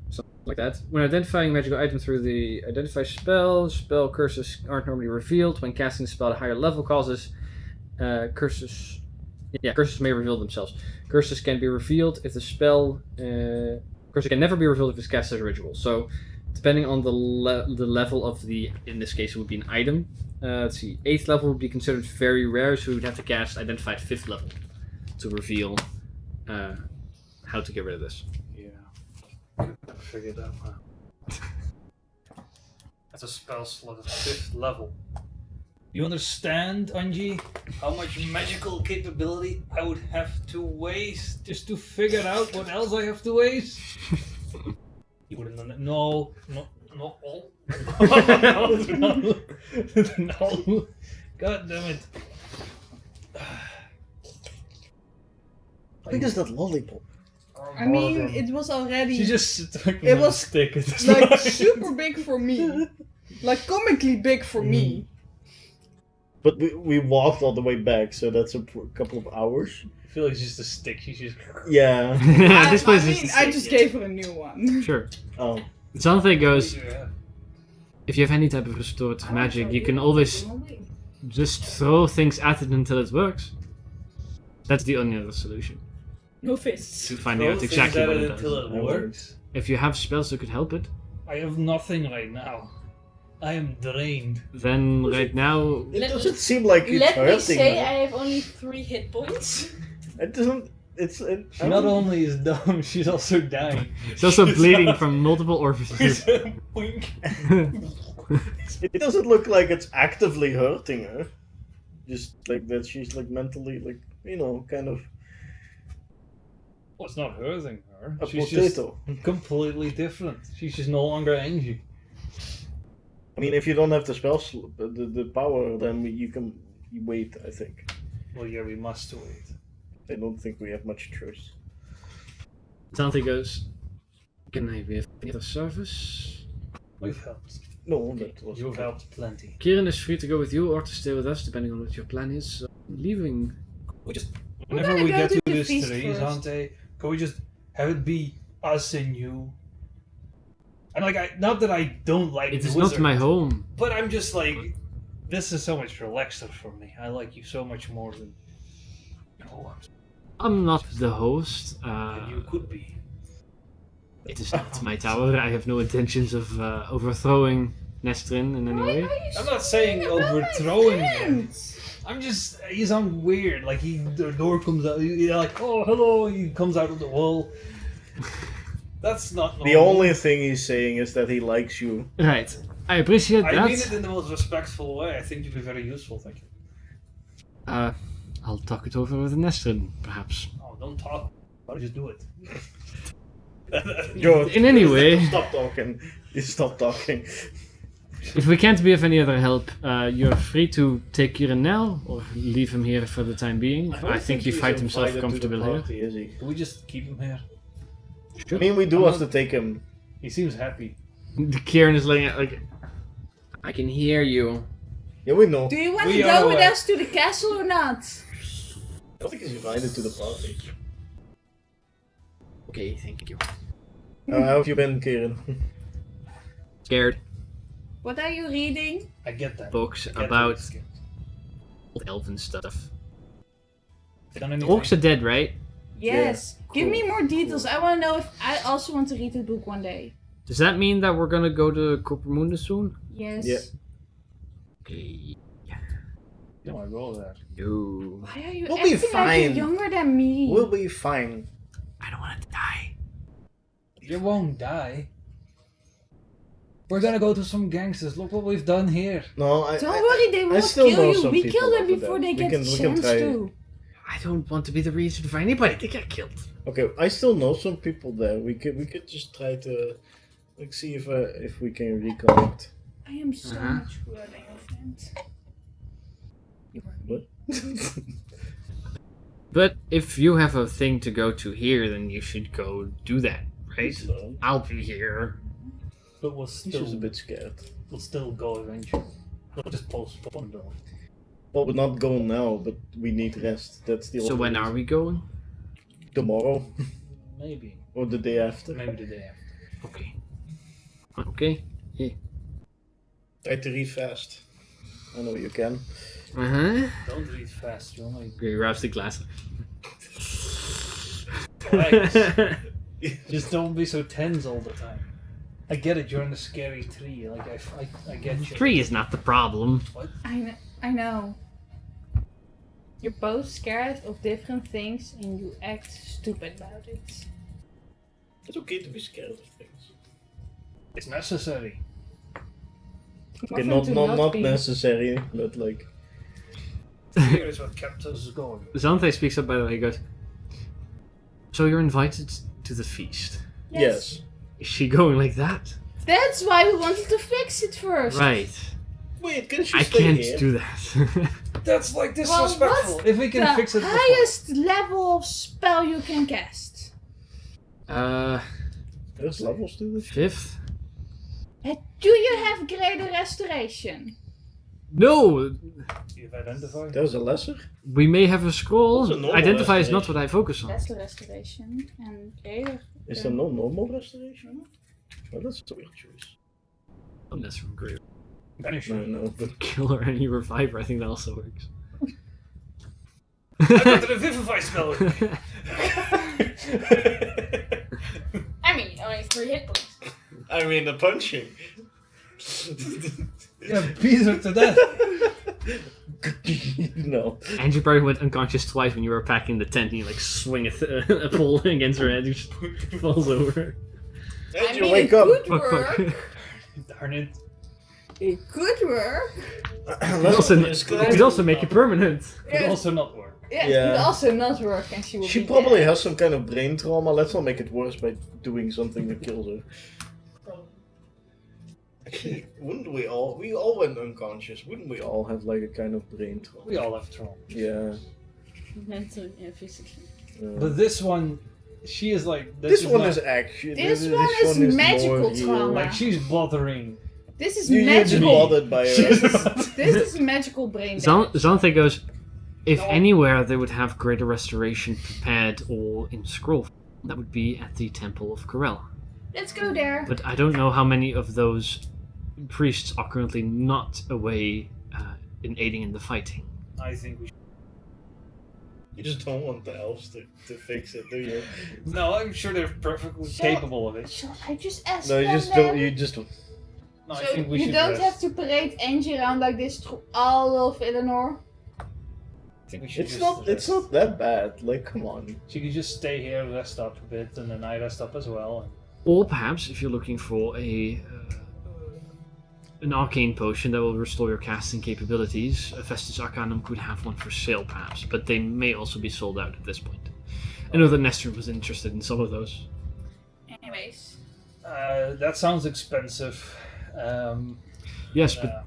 something like that. When identifying a magical item through the identify spell curses aren't normally revealed. When casting the spell at a higher level causes curses may reveal themselves. Curses can be revealed if the spell curses can never be revealed if it's cast as a ritual. So depending on the level of in this case it would be an item. Let's see, 8th level would be considered very rare, so we would have to cast identify at 5th level to reveal how to get rid of this. Yeah. I've figured that out. That's a spell slot at 5th level. You understand, Angie, how much magical capability I would have to waste just to figure out what else I have to waste? You wouldn't know that. No. No. God damn it. How big is that lollipop? I mean, it was already She just took It a was stick at this like point. super big for me. Like comically big for me. But we walked all the way back, so that's a couple of hours. I feel like it's just a stick. She's just. Yeah. This place is I just gave her a new one. sure. Oh. Something goes. Yeah. If you have any type of restorative magic, you can always just throw things at it until it works. That's the only other solution No fists. to finding out exactly what it until does. it works. If you have spells that could help it, I have nothing right now. I am drained. then right now It Let- doesn't seem like it's Let me hurting say her. I have only 3 hit points. It doesn't. It's. She not only is dumb, she's also dying. it's also bleeding from multiple orifices. Boink. It doesn't look like it's actively hurting her. Just like that, she's like mentally, like kind of Well, it's not hurting her. a She's potato. just completely different. She's just no longer Angie. I mean, if you don't have the the power, then you wait. I think. Well, yeah, we must wait. I don't think we have much choice. Something goes. Can I be of any other service? We've helped. No, that was. You've helped plenty. Kieran is free to go with you or to stay with us, depending on what your plan is. Leaving. We just. We're Whenever gonna we go get to to the this feast trees, first. aren't they? Can we just have it be us and you? And like, not that I don't like It the is wizard, not my home. but I'm just like, this is so much relaxer for me. I like you so much more than. Oh, I'm not the host. you could be. It is not my tower. I have no intentions of overthrowing Nestrin in any way. I'm not saying overthrowing him. I'm just, he sounds weird. Like the door comes out, you're like, oh hello, he comes out of the wall. That's not normal. The only thing he's saying is that he likes you. Right. I appreciate that. I mean it in the most respectful way. I think you'd be very useful, thank you. I'll talk it over with Nestrin, perhaps. Oh, don't talk. Just do it. George, In any way, stop talking. You stop talking. if we can't be of any other help, you're free to take Kieran now, or leave him here for the time being. I think he finds himself comfortable here. Is he? Can we just keep him here? I mean, we do have to take him. He seems happy. Kieran is like, I can hear you. Yeah, we know. Do you want We to are go with aware. us to the castle or not? I don't think he's invited to the party. Okay, thank you. How have you been, Kieran? Scared. What are you reading? I get that. Books I get about that. elven stuff. Done The anything? orcs are dead, right? Yes. Give cool. me more details. I want to know if I also want to read the book one day. Does that mean that we're gonna go to Coppermoon soon? Yes. Yeah. Okay. You don't want to go there. No. Why are you We'll be acting like fine. you're younger than me? We'll be fine. I don't want to die. You won't die. We're gonna go to some gangsters. Look what we've done here. No, Don't worry, they won't still know kill you. some We people kill them over before there. they We get can- the we can chance try. to. I don't want to be the reason for anybody to get killed. Okay, I still know some people there. We could just try to like see if we can reconnect. I am so Uh-huh. much cooler than your friend. You are me. What? But if you have a thing to go to here, then you should go do that, right? So, I'll be here. But we'll she's just a still, bit scared. we'll still go eventually. We'll just postpone though. Well, we're not going now, but we need rest. That's the So only when reason. are we going? Tomorrow Maybe. or the day after. Maybe the day after. Okay. Okay. Try to read fast. I know you can. Uh-huh. Don't read fast, you only Okay, grabs the glass. relax. Just don't be so tense all the time. I get it, you're in a scary tree. Like, I get you. 3 is not the problem. I know. You're both scared of different things and you act stupid about it. It's okay to be scared of things. It's necessary. Okay, More fun to not be. necessary, but like. Fear is what kept us going. Zante speaks up by the way, he goes, so you're invited to the feast. Yes. Is she going like that? That's why we wanted to fix it first. Right. Wait, can she I stay can't here? do that. That's like Well, disrespectful. what's If we can the fix it before. highest level of spell you can cast? There's levels to this. 5th? Do you have greater restoration? No! You've identified. There's a lesser. We may have a What's a scroll. normal Identify is not restoration? what I focus on. That's the restoration. And greater. Is there no normal restoration? Well, that's a weird choice. Unless from great Banish No, you. no, but killer and you revive her, I think that also works. I got the revivify spell. I mean, only 3 hit points. I mean the punching. Yeah, beat her to death. No. Andrew probably went unconscious twice when you were packing the tent and you like swing a pole against her head and she just falls over. Did I you mean, wake it up? could Fuck, work. fuck. Darn it. It could work. Let's Could also make it permanent. Could also not work. Yeah, Yeah. it could also not work and she will She be probably dead. has some kind of brain trauma. Let's not make it worse by doing something that kills her. Actually, wouldn't we all? We all went unconscious. Wouldn't we all have like a kind of brain trauma? We all have trauma. Yeah. Mentally and physically. But this one, she is like. This one not- is actually. This one is magical more real. trauma. Like, she's bothering. This is You're just magical. bothered by her. This is magical brain damage. Zanthe goes, if No. anywhere they would have greater restoration prepared or in scroll, that would be at the Temple of Corel. Let's go there. But I don't know how many of those priests are currently not away in aiding in the fighting. I think we should. You just don't want the elves to fix it, do you? No, I'm sure they're perfectly So- capable of it. Shall I just ask No, you them just then? don't. You just. No, I So think we you should don't rest. have to parade Angie around like this through all of Illinois. I think we should It's just not. It's rest. not that bad. Like, come on. She could just stay here, rest up a bit, and then I rest up as well. Or perhaps, if you're looking for an arcane potion that will restore your casting capabilities, Festus Arcanum could have one for sale, perhaps, but they may also be sold out at this point. I know that Nestor was interested in some of those. Anyways. That sounds expensive. Yes, but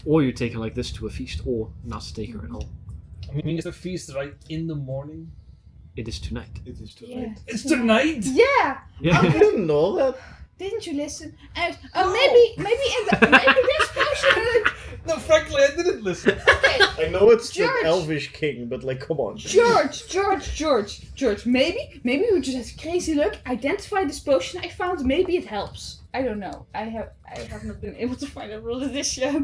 or you take her like this to a feast, or not take her at all. I mean, is the feast right in the morning? It is tonight. It is too Yeah. late. It's tonight! Yeah! Yeah. You didn't know that. Didn't you listen? Maybe this potion. No, frankly, I didn't listen. Okay, I know it's the George. elvish king, but like, come on. George. Maybe we just have crazy luck. Identify this potion I found. Maybe it helps. I don't know. I have not been able to find out what it is yet.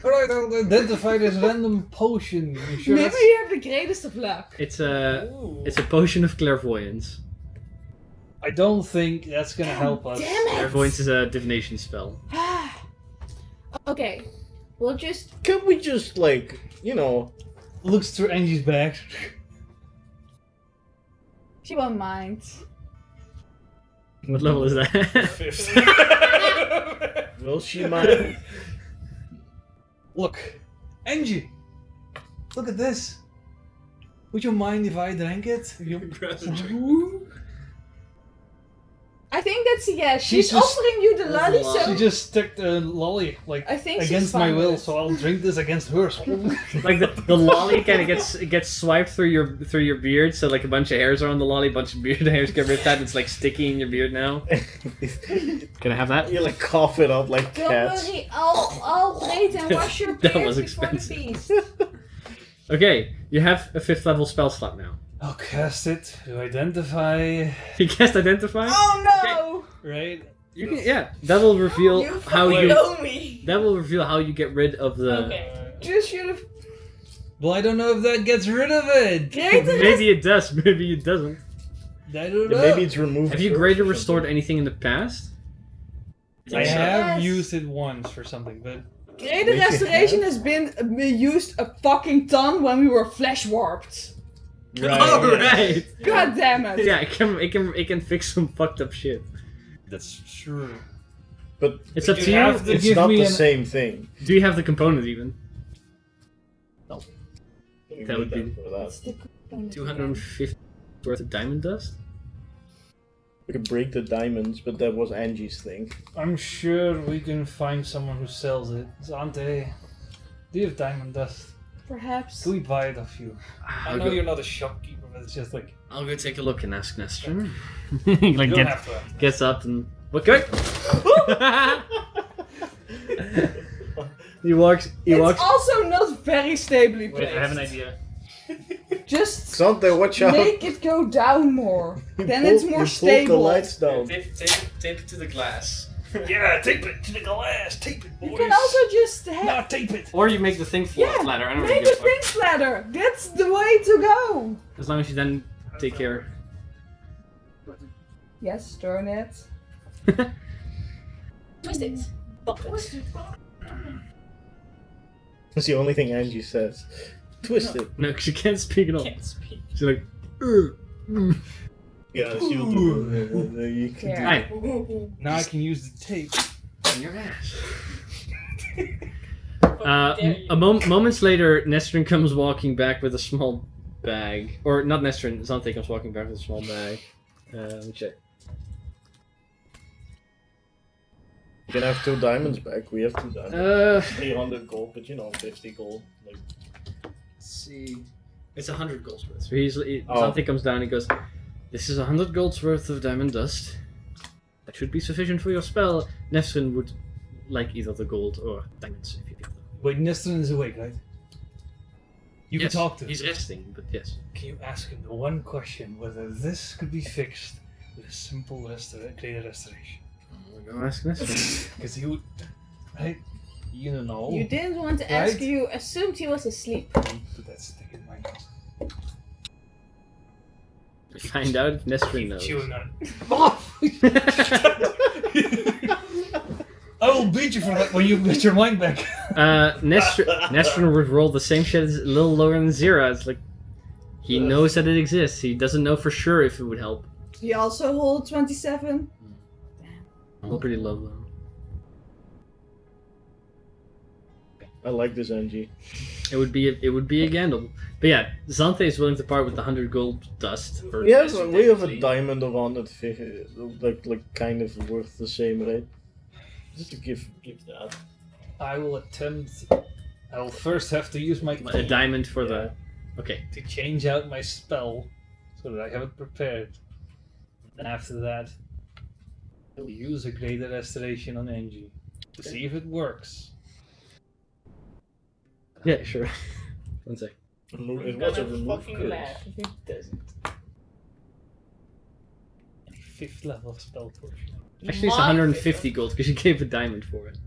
Alright, I'll identify this random potion. You sure Maybe that's... you have the greatest of luck. It's a potion of clairvoyance. I don't think that's gonna help us. Damn it! Clairvoyance is a divination spell. Okay, we'll just. Can we just like, Looks through Angie's bag. She won't mind. What level is that? Fifth. Will she mind? Look, Angie! Look at this! Would you mind if I drank it? I think that's a yes. She's just- offering you the lolly, That's a lot. so She just stuck the lolly, like, I think she's against my fine will, with it. so I'll drink this against hers. Like the lolly kind of gets swiped through your beard, so like a bunch of hairs are on the lolly, a bunch of beard hairs get ripped out. It's like sticky in your beard now. Can I have that? You like cough it up like don't cats. worry. I'll wait and wash your That beard was before the expensive. feast. Okay, you have a 5th level spell slot now. I'll cast it to identify. You cast identify. Oh Right? You can, yeah, that will no! reveal You how fucking you. know me. That will reveal how you get rid of the. Okay. Just should have. Well, I don't know if that gets rid of it. Greater Maybe it does. Maybe it doesn't. I don't Yeah, know. maybe it's removed. Have you first greater or restored something. anything in the past? I have Yes. used it once for something, but Greater Maybe restoration it has been used a fucking ton when we were flesh warped. Right. Alright! God damn it. Yeah, it can fix some fucked up shit. that's true. But It's But up you to you. have to it's give not me the an- same thing. Do you have the component even? We That would need be- for that. It's the component 250 worth of diamond dust? We could break the diamonds, but that was Angie's thing. I'm sure we can find someone who sells it. Zante, do you have diamond dust? Perhaps. Can we buy it off you? I I'll know go, you're not a shopkeeper, but it's just like I'll go take a look and ask Nestor. you like don't get, have to. gets up and okay. he walks. It's also not very stably Wait, placed. I have an idea. Just Sante, watch out! make it go down more. You Then pulled- it's more you pulled stable. the lights down. Tape it to the glass. Yeah, tape it to the glass. Tape it, boys. You can also just have. Not tape it. Or you make the thing flat Yeah, flatter. I don't make really a give a thin splatter. That's the way to go. fuck. As long as you then take care. Yes, turn it. Twist it. Bump it. That's the only thing Angie says. Twist it. No, because you can't speak at all. Can't speak. She's like, Yeah, she'll do it. You can Yeah. hi, Now I can use the tape. on your ass. Fucking dare you. Moments later, Nestrin comes walking back with a small bag. Or not Nestrin, Zante comes walking back with a small bag. Let me check. You can have 2 diamonds back. We have 2 diamonds. 300 gold, but 50 gold. Like, Let's see. It's 100 golds worth. So Oh. Zante comes down and goes, "This is 100 golds worth of diamond dust. That should be sufficient for your spell." Nestrin would like either the gold or diamonds if you get them. Wait, Nestor is awake, right? You Yes, can talk to him. He's resting, but yes. Can you ask him the one question whether this could be fixed with a simple greater restoration? We'll go ask Nestrin. Because he would, right? You know. You didn't want to Right? ask. You assumed he was asleep. Put that stick in my nose. Find out if Nestrin Keep knows. chewing on it. I will beat you for that when you get your mind back. Nestrin would roll the same shit as a little lower than Zira. It's like he knows that it exists. He doesn't know for sure if it would help. You also hold 27. Well, pretty low though. I like this NG. It would be a gamble. But yeah, Zante is willing to part with the 100 gold dust. For We have a diamond of 150, like kind of worth the same, right? Just to give that. I will attempt. I will first have to use my a key diamond for the. Okay. to change out my spell so that I have it prepared. And after that, I'll use a greater restoration on Angie to see if it works. Yeah, sure. One sec. It was a remove fucking curse. laugh if it doesn't. 5th level spell torture. Actually, it's 150 gold because you gave a diamond for it.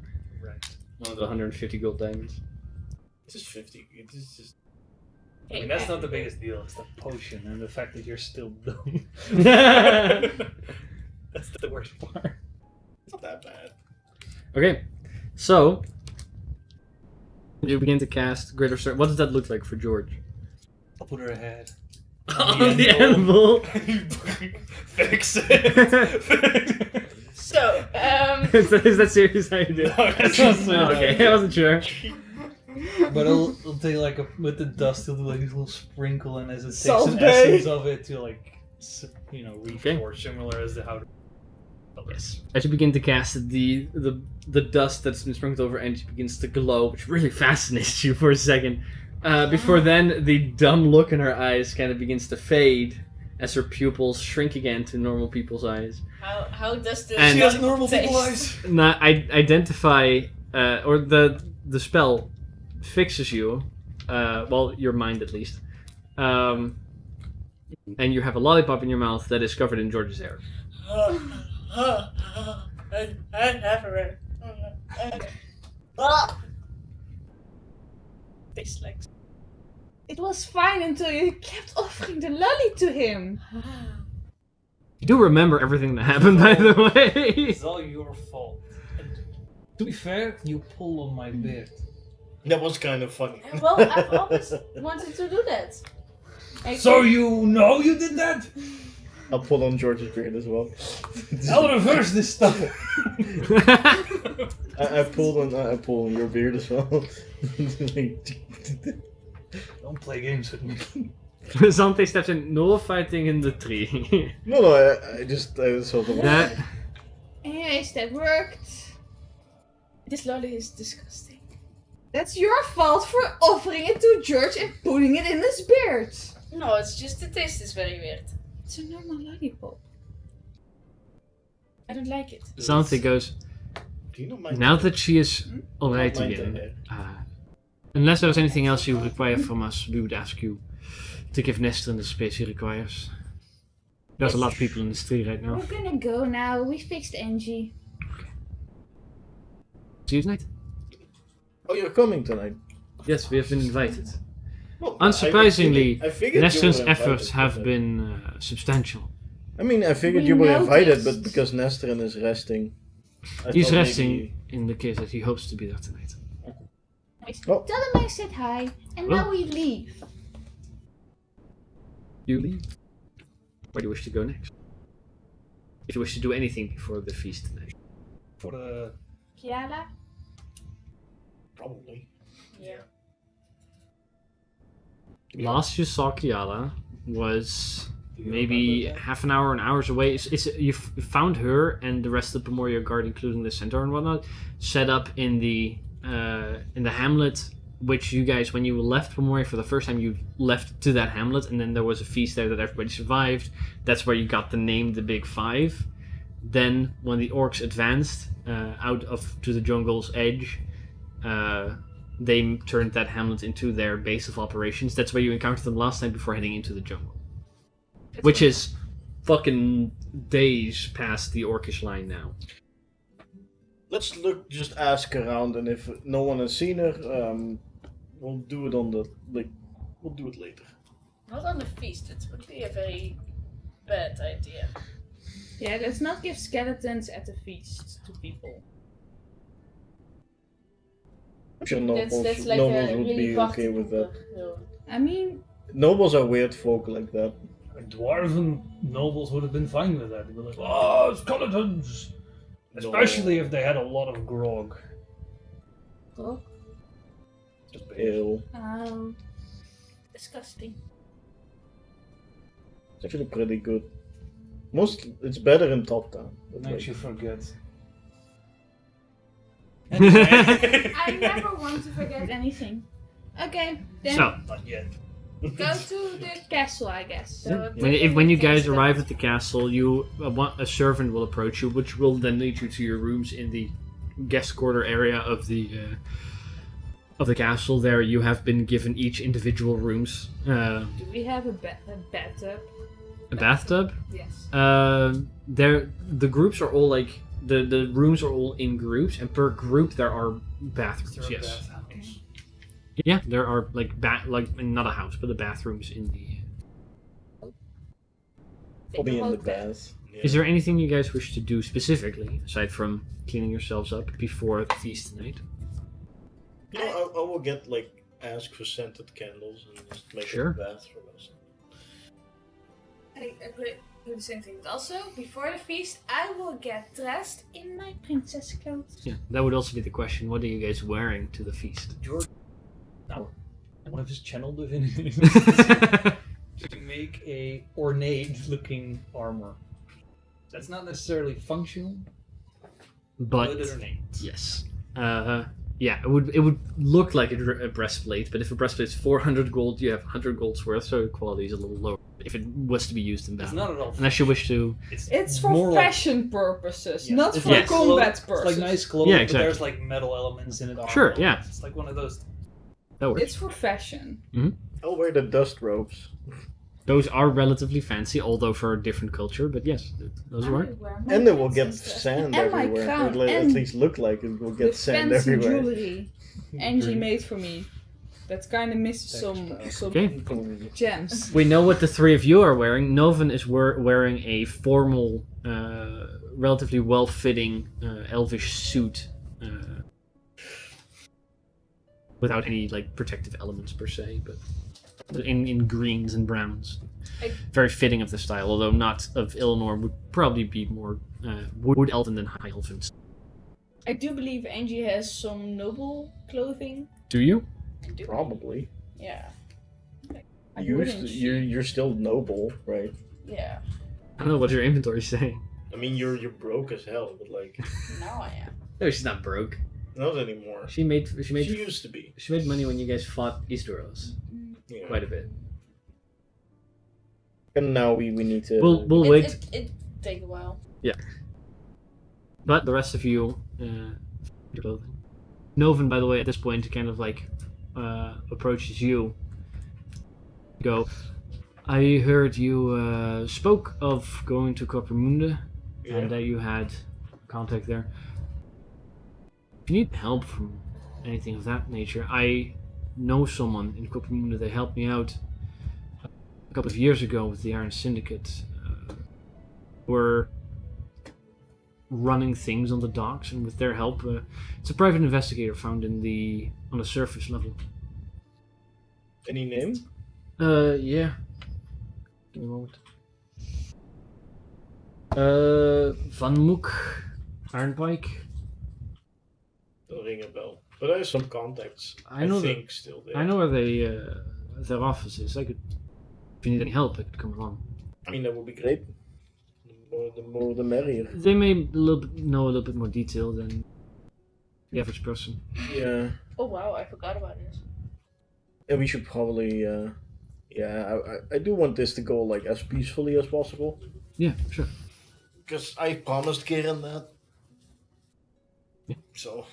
Right. One of the 150 gold diamonds. It's just 50. It is just. I mean, that's not the biggest deal. It's the potion and the fact that you're still dumb. Okay. That's the worst part. It's not that bad. So you begin to cast Greater Circle. What does that look like for George? I'll put her ahead. On the anvil. Fix it. So, Is that serious how you do it? That's Oh, okay, I wasn't sure. But I'll take like with the dust, he'll do like a little sprinkle, and as it takes Salt an Bay. essence of it to like, reinforce, similar as the how. Yes. As you begin to cast the dust that's been sprinkled over Angie begins to glow, which really fascinates you for a second. Before then, the dumb look in her eyes kind of begins to fade as her pupils shrink again to normal people's eyes. how does the And- She has normal taste? people eyes. Now, identify, or the spell fixes you, well, your mind at least, and you have a lollipop in your mouth that is covered in George's hair. Tastes like. It was fine until you kept offering the lolly to him. You do remember everything that happened, by the way. It's all your fault. And to be fair, you pull on my beard. That was kind of funny. Well, I've always wanted to do that. So you know you did that? I'll pull on George's beard as well. I'll reverse this stuff. I pulled on your beard as well. Don't play games with me. Zante steps in, no fighting in the tree. No, I sort of. That, Anyways, that worked. This lolly is disgusting. That's your fault for offering it to George and putting it in his beard. No, it's just the taste is very weird. It's a normal lollipop. I don't like it. Zante goes, Do you not mind? now that she is alright Not mind again, that, unless there's anything else you require from us, we would ask you to give Nestrin the space he requires. There's a lot of people in this tree right now. We're gonna go now. We fixed Angie. See you tonight. Oh, you're coming tonight. Yes, we have been invited. Well, Unsurprisingly, I figured you Nestrin's were efforts invited, have but- been substantial. I mean, I figured We you were invited, noticed. but because Nestrin is resting. I He's thought resting maybe- in the case that he hopes to be there tonight. Oh. Tell him I said hi, and now we leave. You leave. Where do you wish to go next? If you wish to do anything before the feast tonight. For the Kiala? Probably. Yeah. Last you saw Kiala was maybe half an hours away. You found her and the rest of the Pomoria Guard, including the centaur and whatnot, set up in the hamlet. Which you guys, when you left Pomoria for the first time, you left to that hamlet, and then there was a feast there that everybody survived. That's where you got the name the Big Five. Then, when the orcs advanced to the jungle's edge, they turned that hamlet into their base of operations. That's where you encountered them last time before heading into the jungle. Which is fucking days past the orcish line now. Let's just ask around, and if no one has seen her, we'll do it we'll do it later. Not on the feast. It would be a very bad idea. Yeah, let's not give skeletons at the feast to people. I'm sure nobles, That's like nobles a would really be okay with that. I mean, Nobles are weird folk like that. Dwarven nobles would have been fine with that. They'd be like, oh, skeletons! Especially if they had a lot of grog. oh, Just Ew. Disgusting. It's actually pretty good. It's better in Top Down. but, like, Makes you forget. I never want to forget anything. Okay, then So, Not yet. go to the castle, I guess. So when you guys arrive at the castle, a servant will approach you, which will then lead you to your rooms in the guest quarter area of the castle. There, you have been given each individual rooms. Do we have a bathtub? A bathtub. Yes. The groups are all like the rooms are all in groups, and per group there are bathrooms. Yes. Bathhouse. Yeah, there are like not a house, but the bathrooms in the. Probably in the bath. Yeah. Is there anything you guys wish to do specifically aside from cleaning yourselves up before the feast tonight? You know, I will ask for scented candles and just make Sure. a bath for us. I do the same thing. Also, before the feast, I will get dressed in my princess clothes. Yeah, that would also be the question. What are you guys wearing to the feast? George. Now, one of his channel divinities to make a ornate-looking armor. That's not necessarily functional, But it ornate. yes, yeah, it would look like a breastplate. But if a breastplate is 400 gold, you have 100 gold's worth, so the quality is a little lower. If it was to be used in It's battle, not at all. unless you wish to. It's for more like- fashion purposes, Yeah, not it's for like combat It's purposes. like nice clothing, Yeah, but exactly. there's like metal elements in it. armor Sure, yeah. elements. It's like one of those. That works. It's for fashion. I'll wear the dust robes. Those are relatively fancy, although for a different culture. But yes, those work. And they will get sand And my everywhere. crown, Or at and least look like it will The get sand fancy everywhere. jewelry Angie made for me. That kind of misses some Okay. gems. We know what the three of you are wearing. Novan is wearing a formal, relatively well-fitting elvish suit, without any protective elements per se, but in greens and browns. Very fitting of the style, although not of Eleanor. Would probably be more wood elven than high elven. I do believe Angie has some noble clothing. Do you? I do. Probably. Yeah. You're still noble, right? Yeah. I don't know what your inventory is saying. I mean, you're broke as hell, but Now I am. No, she's not broke. not anymore. She made She used to be. she made money when you guys fought Easteros. Yeah. Quite a bit. And now we need to. We'll wait. It take a while. But the rest of you, your clothing. Novan, by the way, at this point, kind of approaches you. Go. I heard you spoke of going to Coppermunde, and that you had contact there. If you need help from anything of that nature, I know someone in Coppermunde. They helped me out a couple of years ago with the Iron Syndicate. We're running things on the docks, and with their help, it's a private investigator found on the surface level. Any name? Yeah. Give me a moment. Van Moek, Ironpike. Don't ring a bell. But I have some contacts. I know think still there. I know where they their office is. I could, if you need any help, I could come along. I mean, that would be great. The more the merrier. They may know a little bit more detail than the average person. Yeah. Oh wow, I forgot about this. And we should probably. I do want this to go as peacefully as possible. Yeah, sure. Because I promised Kieran that. Yeah. So.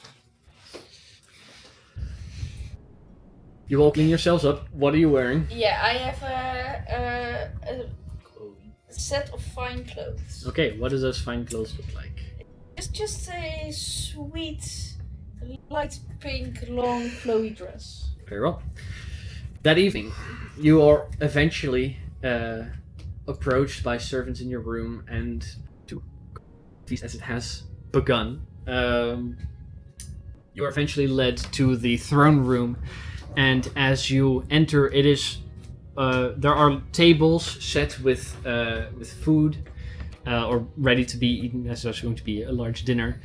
You all clean yourselves up. What are you wearing? Yeah, I have a set of fine clothes. Okay, what does those fine clothes look like? It's just a sweet, light pink, long, flowy dress. Very well. That evening, you are eventually approached by servants in your room and to feast as it has begun. You are eventually led to the throne room, and as you enter, it is there are tables set with food or ready to be eaten, as there's going to be a large dinner.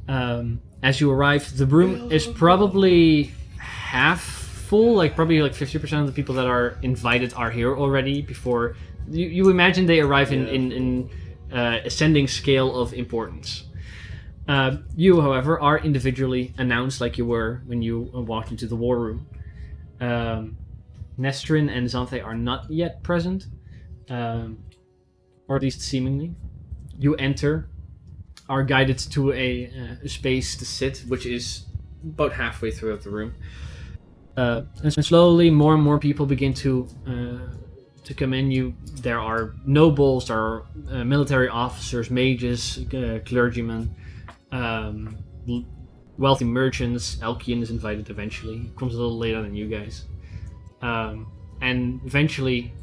As you arrive, the room is probably half full, like probably like 50% of the people that are invited are here already. Before you imagine they arrive in ascending scale of importance. You, however, are individually announced like you were when you walked into the war room. Nestrin and Xanthe are not yet present, or at least seemingly. You enter, are guided to a space to sit, which is about halfway throughout the room. And slowly, more and more people begin to come in. There are nobles, there are military officers, mages, clergymen, wealthy merchants. Elkian is invited eventually. He comes a little later than you guys. And eventually,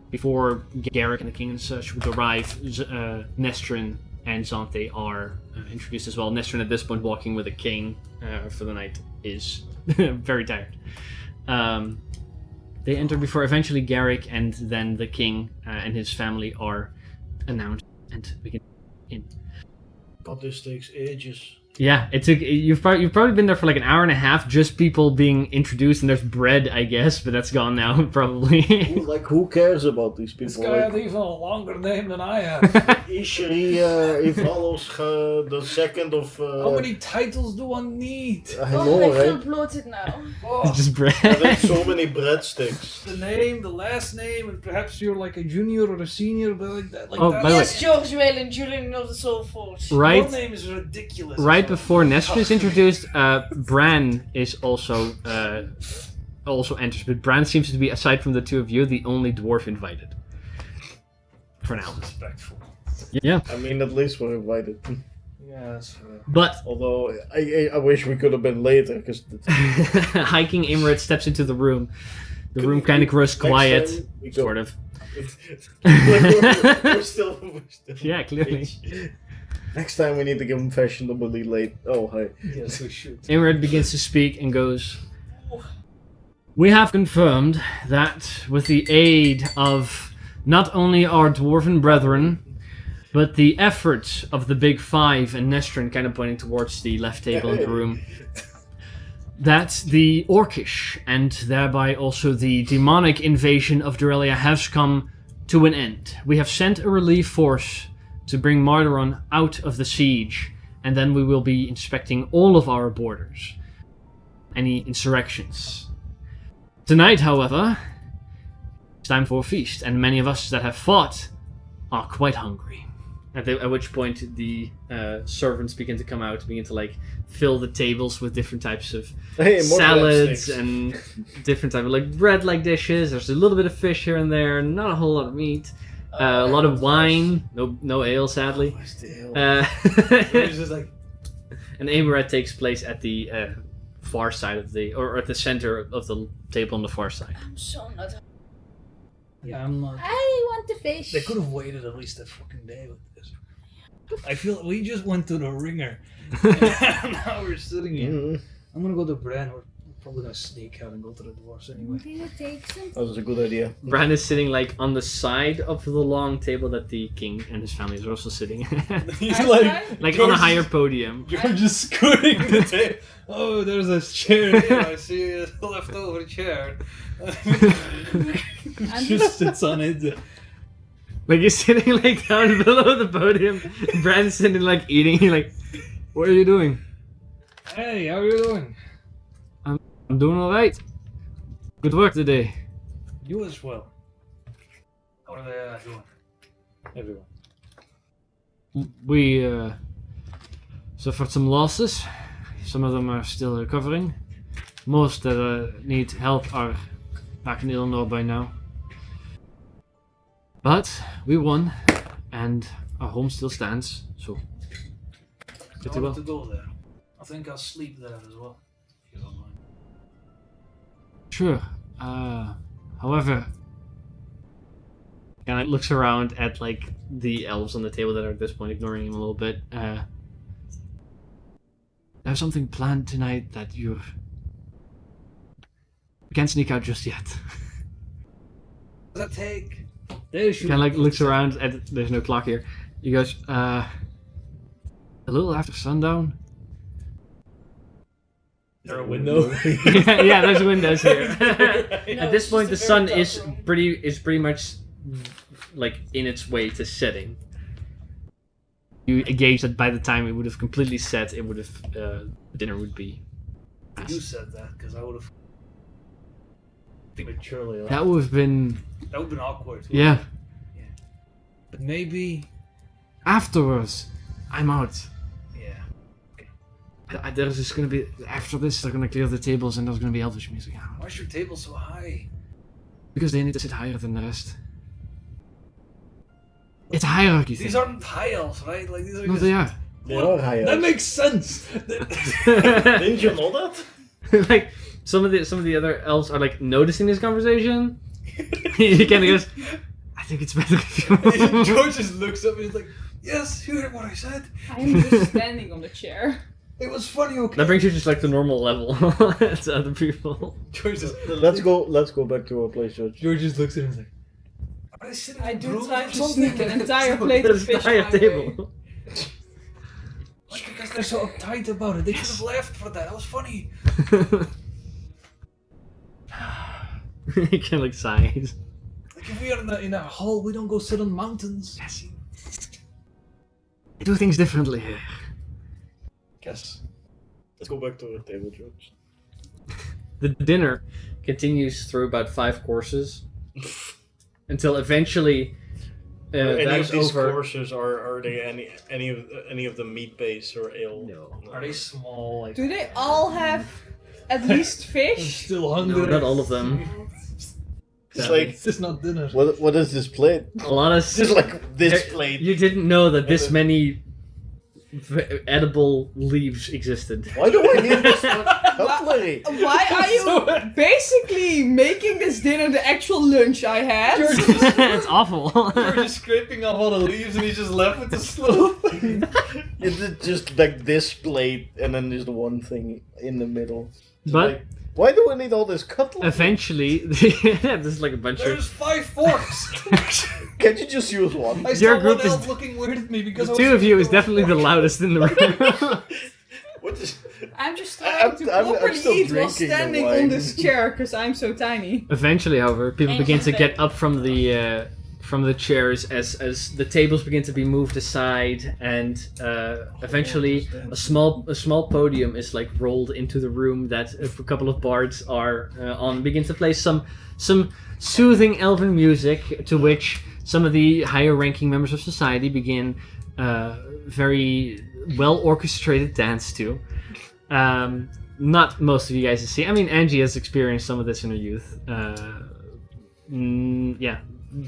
before Garrick and the king and such would arrive, Nestrin and Xanthe are introduced as well. Nestrin at this point walking with a cane for the night is very tired. They enter before eventually Garrick and then the king and his family are announced and begin in. God, this takes ages. Yeah, it took. You've probably been there for like an hour and a half, just people being introduced, and there's bread, I guess, but that's gone now, probably. Who cares about these people? This guy had even a longer name than I have. Ishri Ivalos the second of... How many titles do one need? I Oh, know, I feel right? bloated now. Oh, It's just bread. There's so many breadsticks. the name, the last name, and perhaps you're like a junior or a senior, but like that. Like Oh, that. by the way- Yes, George Wayland, Julian of the Soul Forge. Right. Your name is ridiculous. Right before Nestrin is introduced, Bran is also enters, but Bran seems to be, aside from the two of you, the only dwarf invited. For now. Respectful. Yeah. I mean, at least we're invited. Yeah, that's fair. But Although, I wish we could have been later, because... hiking Imrit steps into the room. The room kind of grows quiet, sort of. we're still... Yeah, clearly. Next time we need to give him fashionably late. Oh, hi. Yes, we should. Imrit begins to speak and goes, "We have confirmed that with the aid of not only our dwarven brethren, but the efforts of the Big Five," and Nestrin kind of pointing towards the left table in the room, "that the Orcish and thereby also the demonic invasion of Dorelia has come to an end. We have sent a relief force to bring Mardoron out of the siege, and then we will be inspecting all of our borders. Any insurrections. Tonight, however, it's time for a feast, and many of us that have fought are quite hungry." At which point the servants begin to come out, begin to like fill the tables with different types of Hey, more salads breadsticks. and different type of like bread-like dishes. There's a little bit of fish here and there, not a whole lot of meat. A lot of wine, no ale, sadly. Where's the hell? It's just like, And Amaret takes place at the far side of or at the center of the table on the far side. I'm so not. yeah, I'm not. I want the fish. They could have waited at least a fucking day with this. I feel we just went to the ringer. Now we're sitting here. Mhm. I'm gonna go to Bran. We're probably gonna sneak out and go to the dwarves anyway. I'm gonna take some. That was a good idea. Bran is sitting like on the side of the long table that the king and his family are also sitting He's I'm like, fine. like on a higher podium. you're just scooting the table. Oh, there's a chair here. I see a leftover chair. Just sits on it. Like you're sitting like down below the podium. Bran's sitting like eating. You're like, "What are you doing?" Hey, how are you doing? "I'm doing all right. Good work today." You as well. How are they doing? Everyone. We suffered some losses. Some of them are still recovering. Most that need help are back in Illinois by now. But we won, and our home still stands. So, I pretty want well. to go there. I think I'll sleep there as well. If you don't mind. Sure. However, kind of looks around at like the elves on the table that are at this point ignoring him a little bit. There's something planned tonight that we can't sneak out just yet. What does that take? Kind of like looks around at. There's no clock here. He goes, a little after sundown. Is there a window? Yeah, there's windows here. No, At this it's point, the just a very sun is dark room. pretty much like in its way to setting. You gauge that by the time it would have completely set, it would have dinner would be. You said that because I would have prematurely. Left. That would have been That would have been awkward. yeah. But maybe. Afterwards, I'm out. Yeah. There's just gonna be after this. They're gonna clear the tables and there's gonna be Elvish music. Why is your table so high? Because they need to sit higher than the rest. It's a hierarchy thing. These aren't high elves, right? Like these are. No, just... they are. They are high That elves. makes sense. Didn't you know that? Like some of the other elves are like noticing this conversation. He kind of goes, "I think it's better if you." George just looks up and he's like, "Yes, you heard what I said. I am just standing on the chair. It was funny, okay?" That brings you just like the normal level to other people. George just, Let's go back to our place, George. George just looks at him and is like, "Are they sitting in I a do room try or to something?" sneak an entire plate of There's the fish entire my way. table. Like, because they're so uptight about it. They should have left for that. That was funny. He kind of like sighs. Like, if we are in a hall, we don't go sit on mountains. Yes. They do things differently here. Guess. Let's go back to our table, George. The dinner continues through about 5 courses until eventually Any that of is these over. courses are they any of the meat base or ale? No. Are they small? Like, Do they all have at least I'm fish? still hungry. No, not all of them. It's like It's not dinner. what is this plate? A lot of Just like this plate. You didn't know that this many edible leaves existed. Why do I need this much cutlery? Why are you basically making this dinner the actual lunch I had? It's awful. George is scraping off all the leaves and he's just left with the slope. You did just like this plate and then there's the one thing in the middle. It's But like, why do I need all this cutlery? eventually, there's like a bunch There's of 5 forks. Can't you just use one? I Your saw one group is- elf looking weird at me because I was two of you is sitting definitely the loudest in the room. What is? I'm just trying to I'm properly still eat while drinking the standing wine. on this chair because I'm so tiny. Eventually, however, people And begin to something. get up from the chairs as the tables begin to be moved aside, and eventually a small podium is like rolled into the room that a couple of bards are on. Begin to play some soothing elven music, to which some of the higher-ranking members of society begin very well orchestrated dance to. Not most of you guys have seen. I mean, Angie has experienced some of this in her youth. Yeah.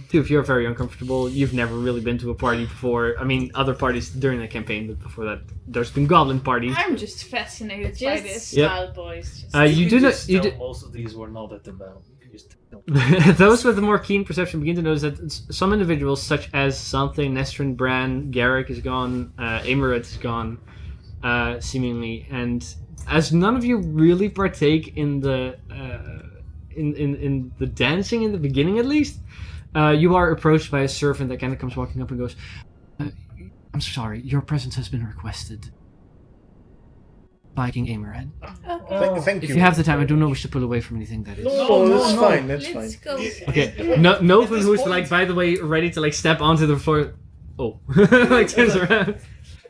Two of you are very uncomfortable. You've never really been to a party before. I mean, other parties during the campaign, but before that, there's been goblin parties. I'm just fascinated by Just this. Yep. Scout boys. Just You do not. You do, most of these were not at the battle. You can just tell. those with a more keen perception begin to notice that some individuals, such as Sante, Nestrin, Bran, Garrick is gone, Amoret is gone, seemingly, and as none of you really partake in the in the dancing in the beginning, at least, you are approached by a servant that kind of comes walking up and goes, "I'm sorry, your presence has been requested by King Amoret. Thank you. If you have the time, I do not wish to pull away from anything that is." No, that's fine. That's Let's fine. go. Okay, no, Novin, this who's point- like, by the way, ready to like step onto the floor. Oh, like turns around.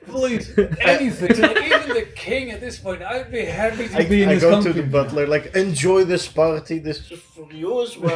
Please, anything. Like, even the king at this point, I'd be happy to be in I his go company. to the butler, like, enjoy this party. This is for you as well.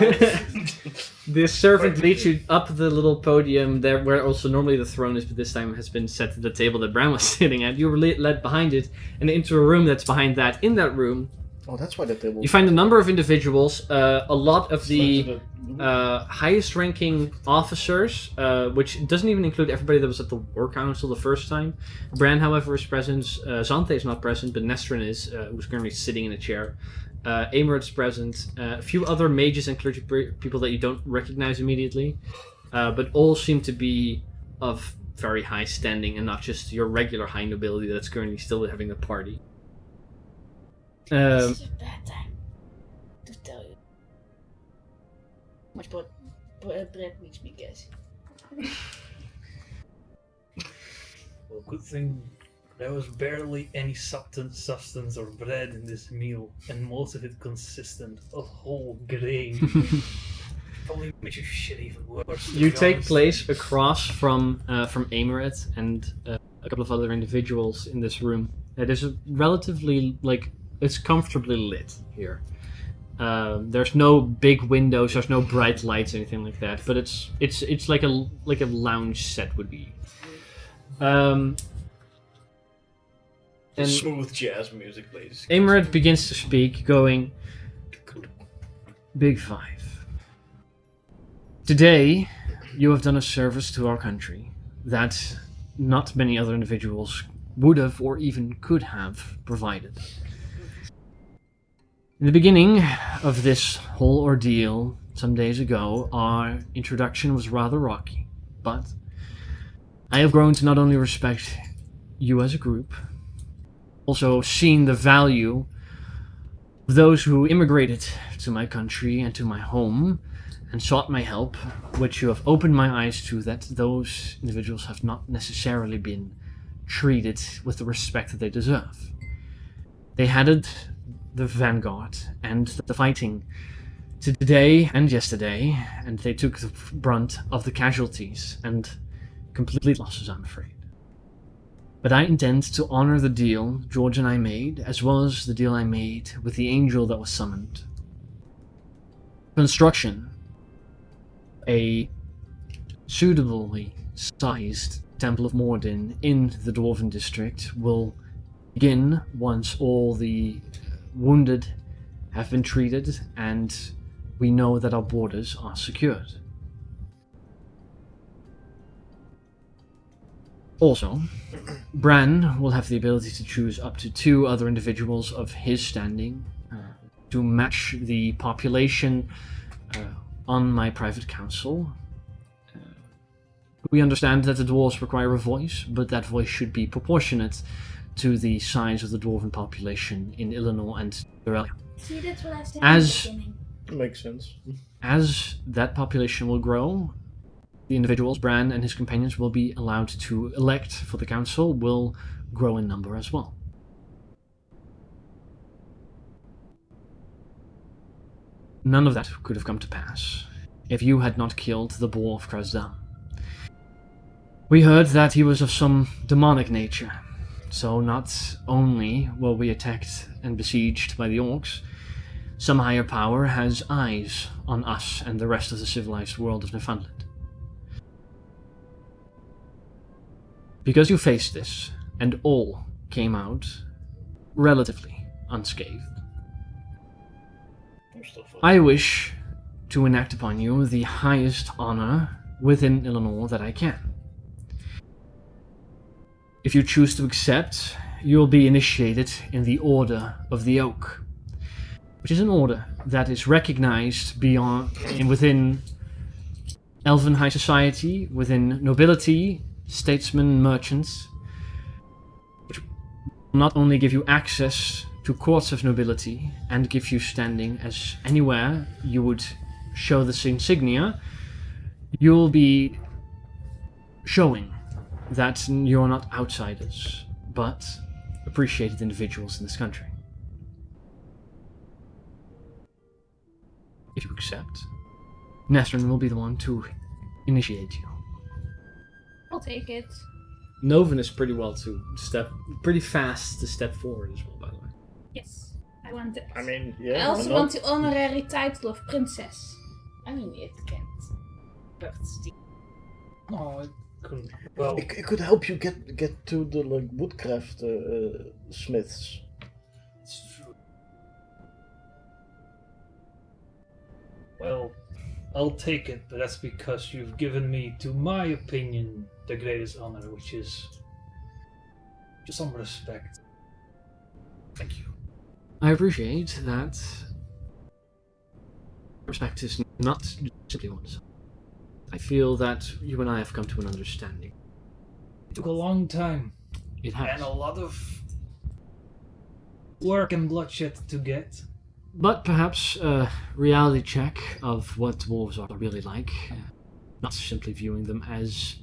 The servant leads you up the little podium there, where also normally the throne is, but this time has been set to the table that Bran was sitting at. You were led behind it and into a room that's behind that. In that room, Oh, that's why the table. you find a number of individuals. A lot of the highest-ranking officers, which doesn't even include everybody that was at the War Council the first time. Bran, however, is present. Zante is not present, but Nestrin is, who's currently sitting in a chair. Amoret's present. A few other mages and clergy people that you don't recognize immediately. but all seem to be of very high standing and not just your regular high nobility that's currently still having a party. This is a bad time to tell you. Much bread makes me guess. Well, good thing there was barely any substance or bread in this meal, and most of it consisted of whole grain. Probably makes your shit even worse. to You be take honest. place across from Amaret and a couple of other individuals in this room. It is a relatively it's comfortably lit here. There's no big windows, there's no bright lights, anything like that. But it's like a lounge set would be. And Smooth jazz music, please. Amaret begins to speak, going, Big Five. Today, you have done a service to our country that not many other individuals would have or even could have provided. In the beginning of this whole ordeal, some days ago, our introduction was rather rocky, but I have grown to not only respect you as a group, also seen the value of those who immigrated to my country and to my home and sought my help, which you have opened my eyes to, that those individuals have not necessarily been treated with the respect that they deserve. They headed the vanguard and the fighting today and yesterday, and they took the brunt of the casualties and complete losses, I'm afraid. But I intend to honor the deal George and I made, as well as the deal I made with the angel that was summoned. Construction. A suitably sized Temple of Mordin in the Dwarven District will begin once all the wounded have been treated and we know that our borders are secured. Also, Bran will have the ability to choose up to 2 other individuals of his standing to match the population on my private council. We understand that the dwarves require a voice, but that voice should be proportionate to the size of the dwarven population in Illinois and Australia. See, that's what I said As- in the beginning. Makes sense. As that population will grow, the individuals, Bran and his companions, will be allowed to elect for the council, will grow in number as well. None of that could have come to pass if you had not killed the boar of Krasdam. We heard that he was of some demonic nature, so not only were we attacked and besieged by the orcs, some higher power has eyes on us and the rest of the civilized world of Nufandlind. Because you faced this, and all came out relatively unscathed, I wish to enact upon you the highest honor within Illinois that I can. If you choose to accept, you will be initiated in the Order of the Oak, which is an order that is recognized within Elven high society, within nobility, statesmen, merchants, which will not only give you access to courts of nobility and give you standing as anywhere you would show this insignia, you will be showing that you're not outsiders, but appreciated individuals in this country. If you accept, Nestrin will be the one to initiate you. I'll take it. Novan is pretty fast to step forward as well, by the way. Yes, I want it. I mean, I yeah. also why want not? the honorary title of princess. I mean, it can't hurt Steve. Oh, it couldn't. Well, It could help you get to the woodcraft smiths. it's true. Well, I'll take it, but that's because you've given me, to my opinion, the greatest honor, which is just some respect. Thank you. I appreciate that. Respect is not simply one. I feel that you and I have come to an understanding. It took a long time It has. and a lot of work and bloodshed to get. But perhaps a reality check of what dwarves are really like, not simply viewing them as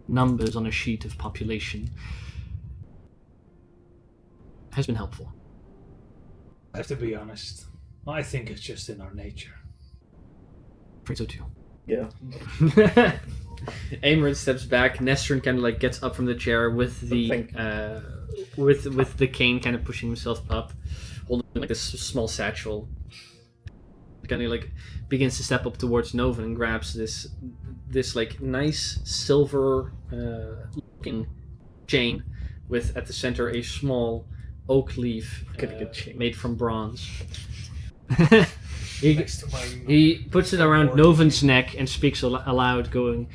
numbers on a sheet of population, has been helpful. I have to be honest. I think it's just in our nature. Afraid so too. Yeah. Aemrid steps back. Nestrin kind of like gets up from the chair with the with the cane kind of pushing himself up, holding like this small satchel. Kind of like begins to step up towards Nova and grabs this like nice silver looking chain with at the center a small oak leaf made from bronze. He puts it around Novan's neck and speaks aloud, going,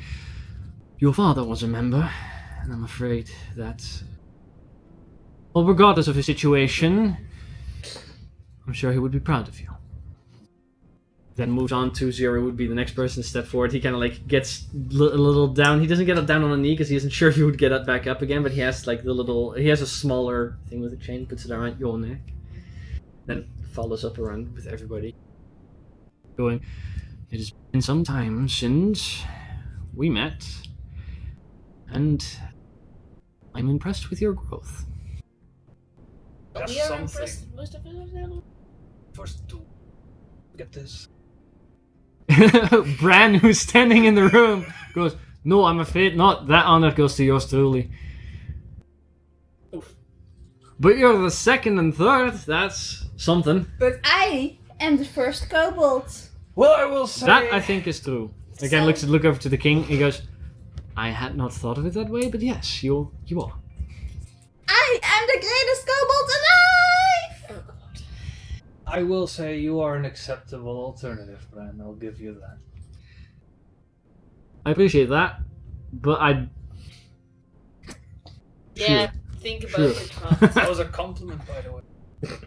"Your father was a member, and I'm afraid that, well, regardless of his situation, I'm sure he would be proud of you." Then moves on to Zero, would be the next person to step forward. He kind of like gets a little down. He doesn't get up down on a knee because he isn't sure if he would get up back up again, but he has like he has a smaller thing with a chain, puts it around your neck, then follows up around with everybody, going, "It has been some time since we met, and I'm impressed with your growth." That's We are something. impressed. Most of us are there. First to get this. Bran, who's standing in the room, goes, "No, I'm afraid not. That honor goes to yours truly. But you're the second and third. That's something." But I am the first kobold. Well, I will say That I think is true. Again, look over to the king. He goes, "I had not thought of it that way, but yes, you are." I am the greatest kobold alive! Oh god. I will say you are an acceptable alternative, Bran. I'll give you that. I appreciate that, but I. Yeah, think about Sure. it, Grant. That was a compliment, by the way.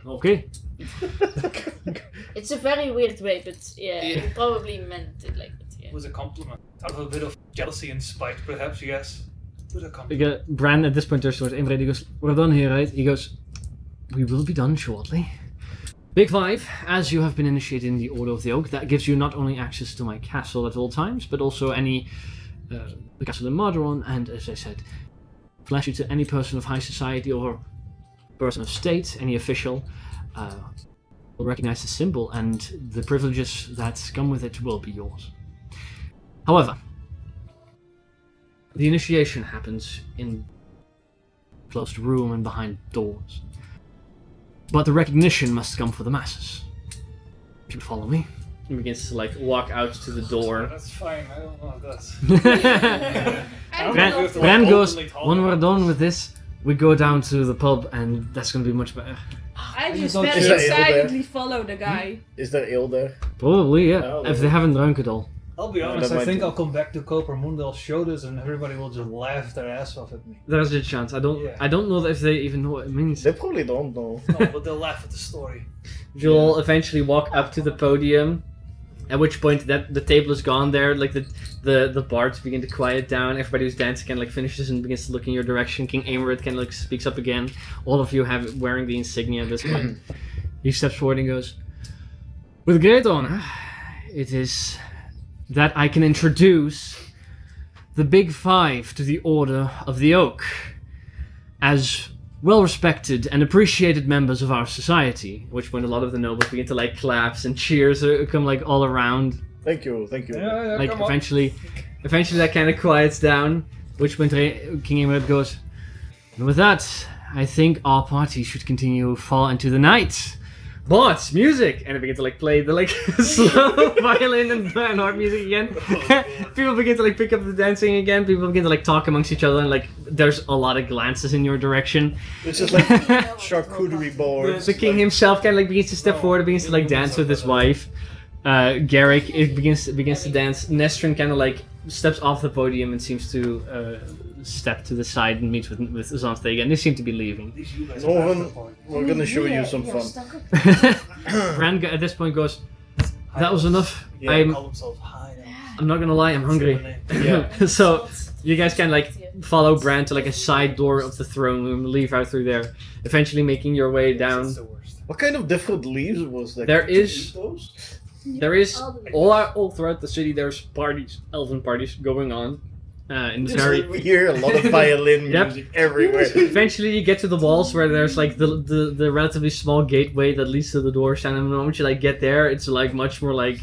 Okay. It's a very weird way, but yeah, you probably meant it like that. Yeah. It was a compliment. Out of a bit of jealousy and spite, perhaps, yes. But a compliment. Bran at this point turns towards Imre. He goes, "We're done here, right?" He goes, "We will be done shortly. Big Five, as you have been initiated in the Order of the Oak, that gives you not only access to my castle at all times, but also the castle in Marderon, and as I said, flash you to any person of high society or person of state, any official, will recognize the symbol, and the privileges that come with it will be yours. However, the initiation happens in a closed room and behind doors. But the recognition must come for the masses. If you follow me." He begins to like walk out to the door. That's fine, I don't know that. Bran goes, "When we're done with this, we go down to the pub and that's gonna be much better." I just don't very Is that ale there? excitedly follow the guy. Is there ale there? Probably, yeah. Oh, If they haven't drunk it all. I'll be Yeah, honest, that I might think be. I'll come back to Copper Moon, they'll show this and everybody will just laugh their ass off at me. There's a chance. I don't Yeah. know if they even know what it means. They probably don't know. No, but they'll laugh at the story. You'll eventually walk up to the podium, at which point that the table is gone there, like the bards begin to quiet down, everybody who's dancing kind of like finishes and begins to look in your direction. King Aemred kind of like speaks up again. All of you have wearing the insignia at this point. He steps forward and goes, "With great honor, it is that I can introduce the Big Five to the Order of the Oak as well-respected and appreciated members of our society." At which point a lot of the nobles begin to like claps and cheers come like all around. Thank you. Yeah, Like come on. eventually that kind of quiets down. At which point King Emerald goes, "And with that, I think our party should continue far into the night. But music!" And it begins to like play the like slow violin and harp music again. People begin to like pick up the dancing again. People begin to like talk amongst each other, and like there's a lot of glances in your direction. It's just like charcuterie boards. The king himself kind of like begins to step forward, and begins to like dance with his wife. Garrick begins to dance. Nestrin kind of like steps off the podium and seems to step to the side and meet with Xanthé again. They seem to be leaving. At least you guys Norman, laugh at the party. we're gonna show you some fun. Bran at this point goes, "That was enough. Yeah, I'm call himself high now. I'm not gonna lie, I'm hungry. Yeah. So you guys can like follow Bran to like a side door of the throne room, leave out through there, eventually making your way down. It's the worst. What kind of different leaves was that? There Could you is- eat those? There is all throughout the city. There's parties, elven parties going on. In this very. We hear a lot of violin Yep. music everywhere. Eventually, you get to the walls where there's like the relatively small gateway that leads to the doors, and the moment you like get there, it's like much more like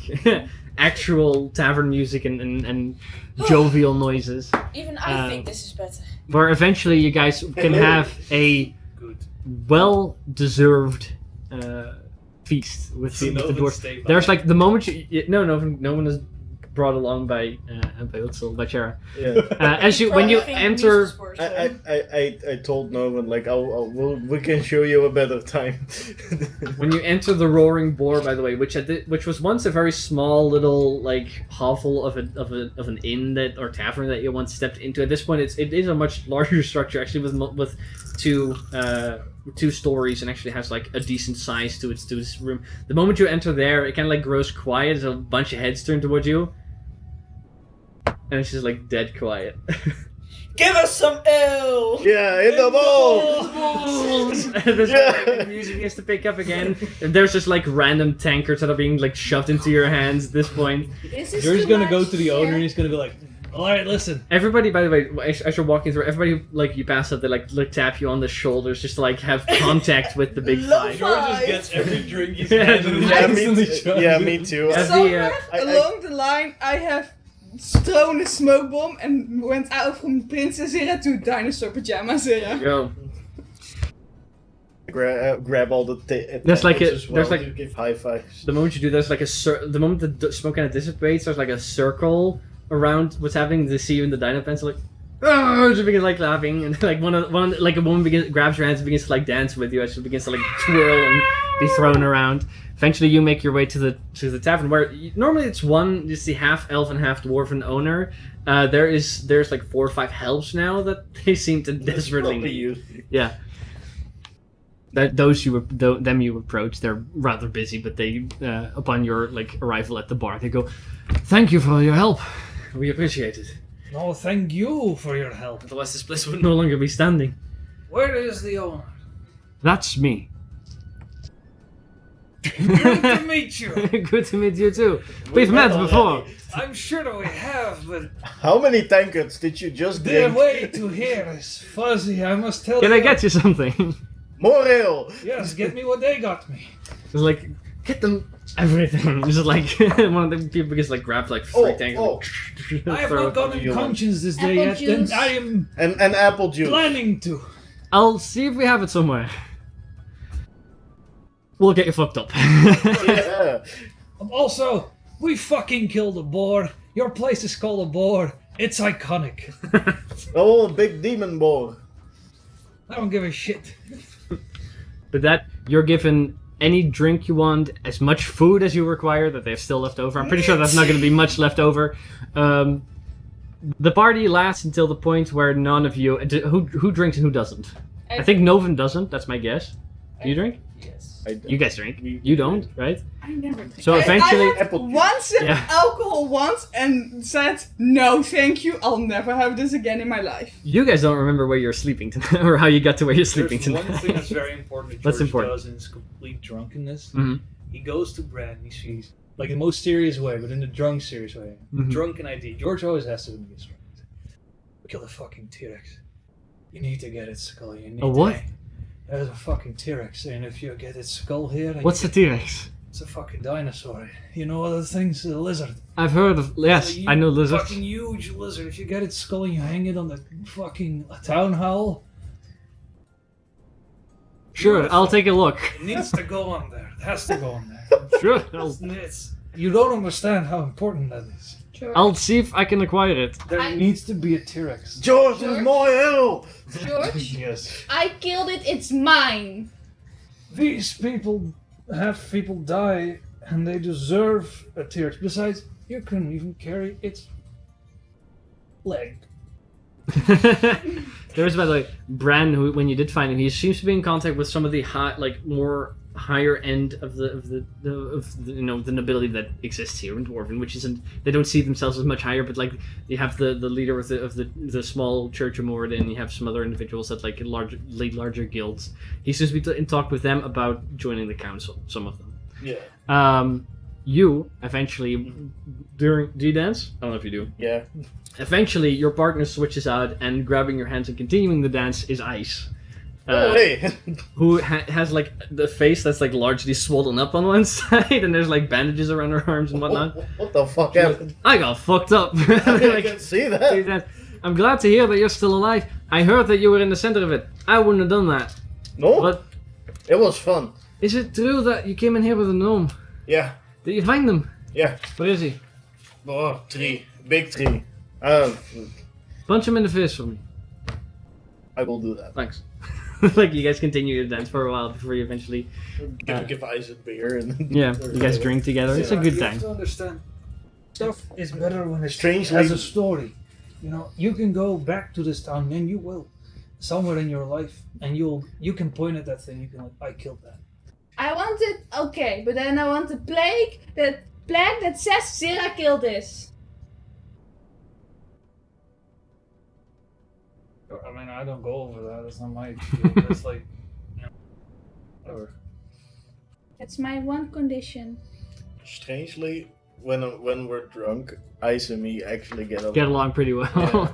actual tavern music and jovial noises. Even I think this is better. Where eventually you guys can have a Good. well-deserved feast with the dwarf. There's like the moment no one is brought along by Utsil, by Chera. Yeah. As you when you enter. I told Norman like we can show you a better time. When you enter the Roaring Boar, by the way, which was once a very small little like hovel of an inn that or tavern that you once stepped into. At this point, it is a much larger structure actually with two stories and actually has like a decent size to its room. The moment you enter there, it kind of like grows quiet. There's a bunch of heads turned towards you, and it's just like dead quiet. Give us some ale! Yeah, in the ball. There's like, music has to pick up again. And there's just like random tankards that are being like shoved into your hands at this point. This is George's too gonna much. go to the owner Yeah. and he's gonna be like, alright, listen. Everybody, by the way, as you're walking through, everybody like you pass up, they like tap you on the shoulders just to like have contact with the big five. George just gets every drink he's Yeah, had and he Yeah, instantly tries yeah, it. me too. As the, Somewhere I- along the line, I have thrown a smoke bomb and went out from Princess Era to Dinosaur Pajamas Era. Yo, Grab all the There's like tablets a- as well there's like- to give high fives. the moment you do this, like the moment the smoke kind of dissipates, there's like a circle around what's happening. They see you in the dino pencil, like, oh, she begins like laughing, and like like a woman grabs your hands and begins to like dance with you as she begins to like twirl and be thrown around. Eventually, you make your way to the tavern where normally it's the half elf and half dwarven owner. There's like 4 or 5 helps now that they seem to desperately need. Yeah. Them you approach, they're rather busy, but they upon your like arrival at the bar, they go, "Thank you for your help. We appreciate it. No, thank you for your help. Otherwise, this place would no longer be standing." Where is the owner? That's me. Good to meet you. Good to meet you too. We've met before. I'm sure that we have, but How many tankards did you just the drink? way to here is fuzzy, I must tell Can you. I get you something? More ale. Yes, get me what they got me. It's like, get them everything. It's just like one of the people gets like grabbed like Oh, freak tank. oh. I have Throw not it. gotten you. conscience this day Apple yet, juice. and I am And apple juice. planning to. I'll see if we have it somewhere. We'll get you fucked up. Yeah. Also, we fucking killed a boar. Your place is called a boar. It's iconic. Oh, big demon boar. I don't give a shit. But that you're given any drink you want, as much food as you require that they have still left over. I'm pretty sure that's not going to be much left over. The party lasts until the point where none of you who drinks and who doesn't. I think Novan doesn't. That's my guess. Do you drink? Yes. You guys drink. You don't, right? I never drink. So eventually, I had Apple juice. one sip Yeah. alcohol once and said, no, thank you, I'll never have this again in my life. you guys don't remember where you're sleeping tonight, or how you got to where you're sleeping There's one tonight. thing that's very important that What's George important? does in his complete drunkenness. Mhm. He goes to Brad and he sees, like in the most serious way, but in the drunk serious way. Mhm. Drunken ID. George always has to when he gets drunk. We killed a fucking T-Rex. You need to get its skull. You need A what? To... There's a fucking T-Rex, and if you get its skull here... What's the T-Rex? It's a fucking dinosaur. You know other things? A lizard. I've heard of. Yes, It's a I know lizards. Fucking huge lizard. If you get its skull and you hang it on the fucking town hall, Sure, I'll take a look. it needs to go on there. It has to go on there. Sure, You don't understand how important that is. I'll see if I can acquire it. There I- needs to be a T-Rex. George, there's more ale. George, Yes. I killed it, it's mine. These people have people die, and they deserve a T-Rex. Besides, you couldn't even carry its leg. There is, by the way, Bran, who, when you did find him, he seems to be in contact with some of the high, like more higher end of the the nobility that exists here in Dwarven, which isn't, they don't see themselves as much higher, but like you have the leader of the small Church of Moradin, you have some other individuals that like lead larger guilds. He seems to be in talk with them about joining the council. Some of them. Yeah. You eventually do you dance? I don't know if you do. Yeah. Eventually, your partner switches out, and grabbing your hands and continuing the dance is Ice. Hey. Who has like the face that's like largely swollen up on one side, and there's like bandages around her arms and whatnot. What the fuck happened? I got fucked up. I can see that. I'm glad to hear that you're still alive. I heard that you were in the center of it. I wouldn't have done that. No, But it was fun. is it true that you came in here with a gnome? Yeah. Did you find him? Yeah. Where is he? Oh, tree. Big tree. Punch him in the face for me. I will do that. Thanks. Like, you guys continue your dance for a while before you eventually... Give Ice a beer and Yeah, you guys drink together. It's a good You have time. to understand, stuff is better when it's Strangely- as a story. You know, you can go back to this town, and you will, somewhere in your life, and you can point at that thing. You can like, I killed that. I want it, okay, but then I want the plague that says Zira killed this. I mean, I don't go over that. That's not my field. That's like, you know, whatever. That's my one condition. Strangely, when we're drunk, Ice and me actually get along. Get along pretty well. Yeah.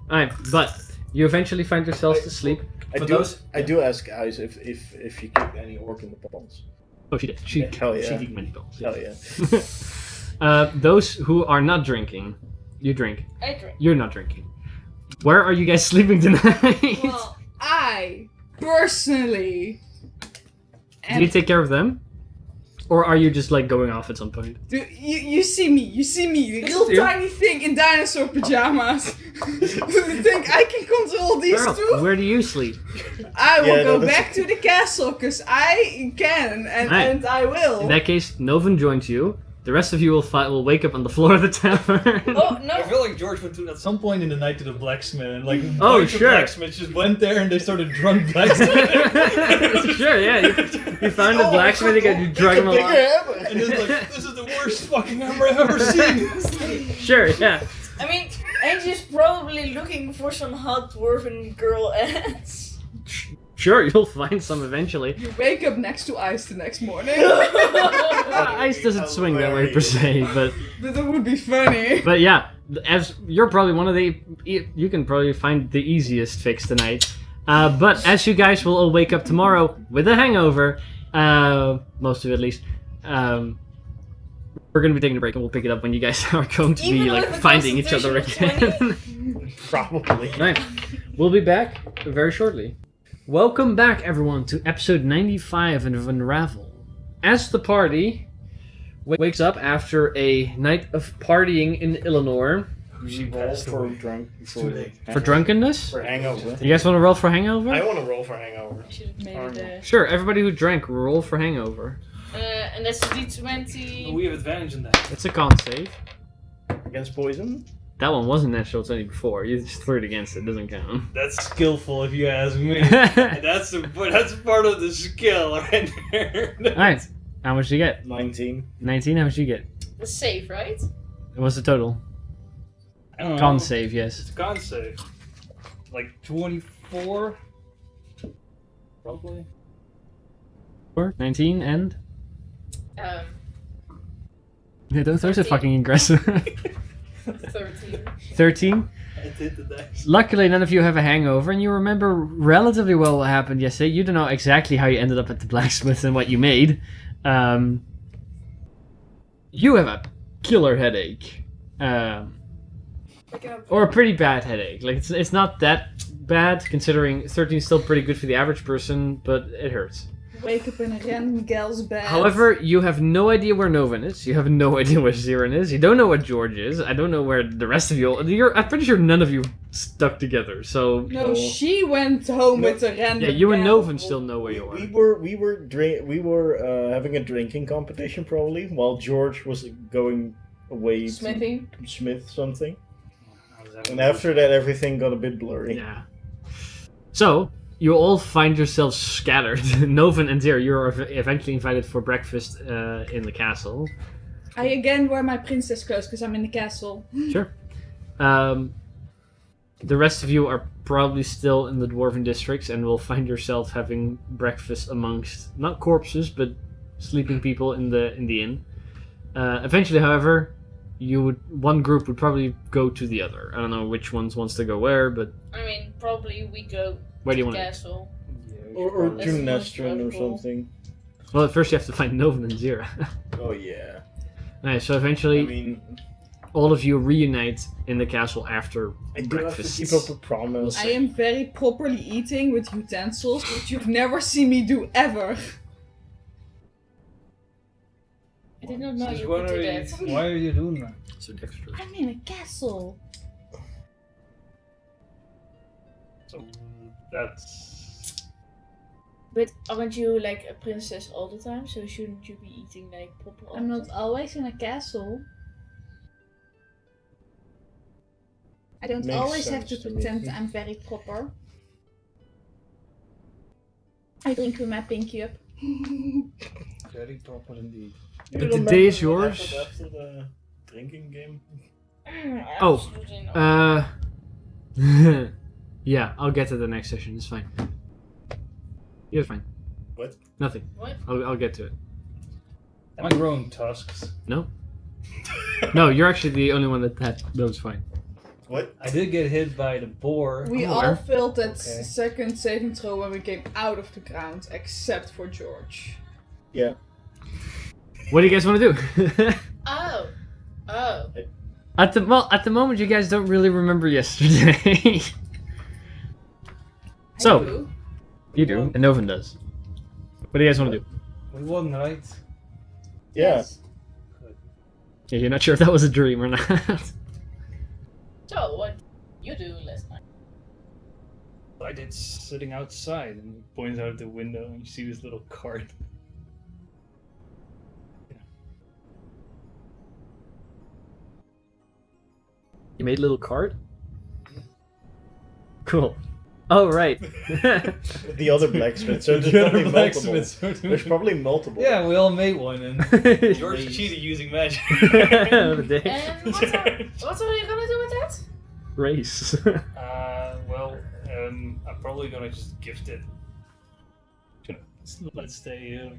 Alright, but you eventually find yourselves to sleep. I do ask Ice if she kicked any orc in the ponds. Oh, she did. She Hell yeah. She kicked many balls. Hell yeah. Those who are not drinking, you drink. I drink. You're not drinking. Where are you guys sleeping tonight? Well, I, personally... Do you take care of them? Or are you just like going off at some point? Dude, you see me, the real Yeah. tiny thing in dinosaur pajamas. You think I can control these Girl, two? where do you sleep? I will Yeah, go no, that's- back to the castle, because I can, Right. and I will. In that case, Novan joins you. The rest of you will wake up on the floor of the tavern. oh I no! feel like George went to at some point in the night to the blacksmith, and like a Oh, bunch of sure. blacksmiths just went there and they started drunk blacksmithing. Sure, yeah. You found a blacksmith, you drug him Bigger along. hammer. And it's like, this is the worst fucking hammer I've ever seen. Sure, yeah. I mean, Angie's probably looking for some hot dwarven girl ass. Sure, you'll find some eventually. You wake up next to Ice the next morning. Ice doesn't swing that way per se, but That would be funny. yeah, as you're probably one of the, you can probably find the easiest fix tonight. But as you guys will all wake up tomorrow with a hangover, most of it at least, we're gonna be taking a break and we'll pick it up when you guys are going to be Even like with a finding each other concentration of again. Probably. Right. We'll be back very shortly. Welcome back, everyone, to episode 95 of Unravel. As the party wakes up after a night of partying in Illinois We roll for drunk. for drunkenness, For hangover. you guys want to roll for hangover? I want to roll for hangover. I should have made it. Sure, everybody who drank, roll for hangover. And that's a D20. We have advantage in that. It's a con save. Against poison? That one wasn't natural 20 before. You just threw it against it. Doesn't count. That's skillful, if you ask me. Alright. That's part of the skill right there. How much did you get? 19. 19? How much did you get? The save, right? What's the total? I don't know. Con save, yes. It's a con save. Like 24? Probably. 19 and? Um, Yeah, those are 13. fucking aggressive. 13. 13? I did the dice. Luckily, none of you have a hangover, and you remember relatively well what happened yesterday. You don't know exactly how you ended up at the blacksmith and what you made. You have a killer headache. Or a pretty bad headache. Like, it's not that bad, considering 13 is still pretty good for the average person, but it hurts. Wake up in a random gal's bed. However, you have no idea where Novan is. You have no idea where Zirin is. You don't know what George is. I don't know where the rest of you... I'm pretty sure none of you stuck together, so... No, she went home with a random Yeah, you and gal. Novan still know where you are. We were having a drinking competition probably while George was going away Smithing. to smith something. And after that everything got a bit blurry. Yeah. So, you all find yourselves scattered. Novan and Zero, you're eventually invited for breakfast in the castle. I again wear my princess clothes because I'm in the castle. Sure. The rest of you are probably still in the dwarven districts and will find yourself having breakfast amongst not corpses but sleeping people in the inn. Eventually, however, one group would probably go to the other. I don't know which ones wants to go where, but I mean, probably we go where do you to want the to? castle. Or That's to the most Nestrin or logical. something. Well, at first you have to find Novan and Zira. Oh yeah. Alright, so eventually I mean, all of you reunite in the castle after I do have to breakfast. keep up a promise. I am very properly eating with utensils, which you've never seen me do ever. I did not know Since you when could do are that. why are you doing that? So dexterous. I'm in a castle. So that's But aren't you like a princess all the time? So shouldn't you be eating like proper? all I'm the not time? always in a castle. I don't Makes always have to sense to me. pretend I'm very proper. I drink with my pinky up. very proper indeed. You But the remember day is what yours. happened after the drinking game? Oh, Absolutely not. yeah, I'll get to the next session. It's fine. You're fine. What? Nothing. What? I'll get to it. Am I growing tusks? No, you're actually the only one that was fine. What? I did get hit by the boar. We I'm all aware. failed that Okay. second saving throw when we came out of the ground, except for George. Yeah. What do you guys want to do? Oh. Oh. At the moment, you guys don't really remember yesterday. So- I do. You do, and Novan does. What do you guys want to do? We won, right? Yeah. Yes. Yeah, you're not sure if that was a dream or not. So what you do last night? I did sitting outside and points out the window and you see this little cart. You made a little cart? Cool. Oh, right. The other blacksmith. So there's The other probably multiple. blacksmiths. There's probably multiple. Yeah, we all made one and George Please. cheated using magic. And what are you gonna do with that? Race. Well, I'm probably gonna just gift it. Let's stay here.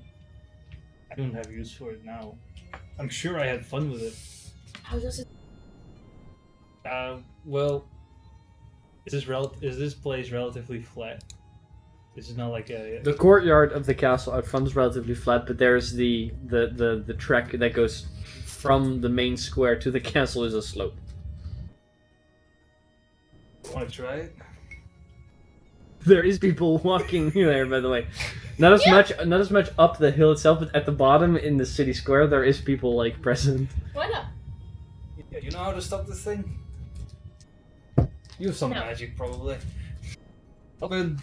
I don't have use for it now. I'm sure I had fun with it. How does it? Well, is this place relatively flat? This is not like a. The courtyard of the castle out front is relatively flat, but there's the track that goes from the main square to the castle is a slope. Want to try it? There is people walking there, by the way. Not as much up the hill itself, but at the bottom in the city square, there is people like present. Why not? Yeah, you know how to stop this thing? You have some No. magic, probably. Up in.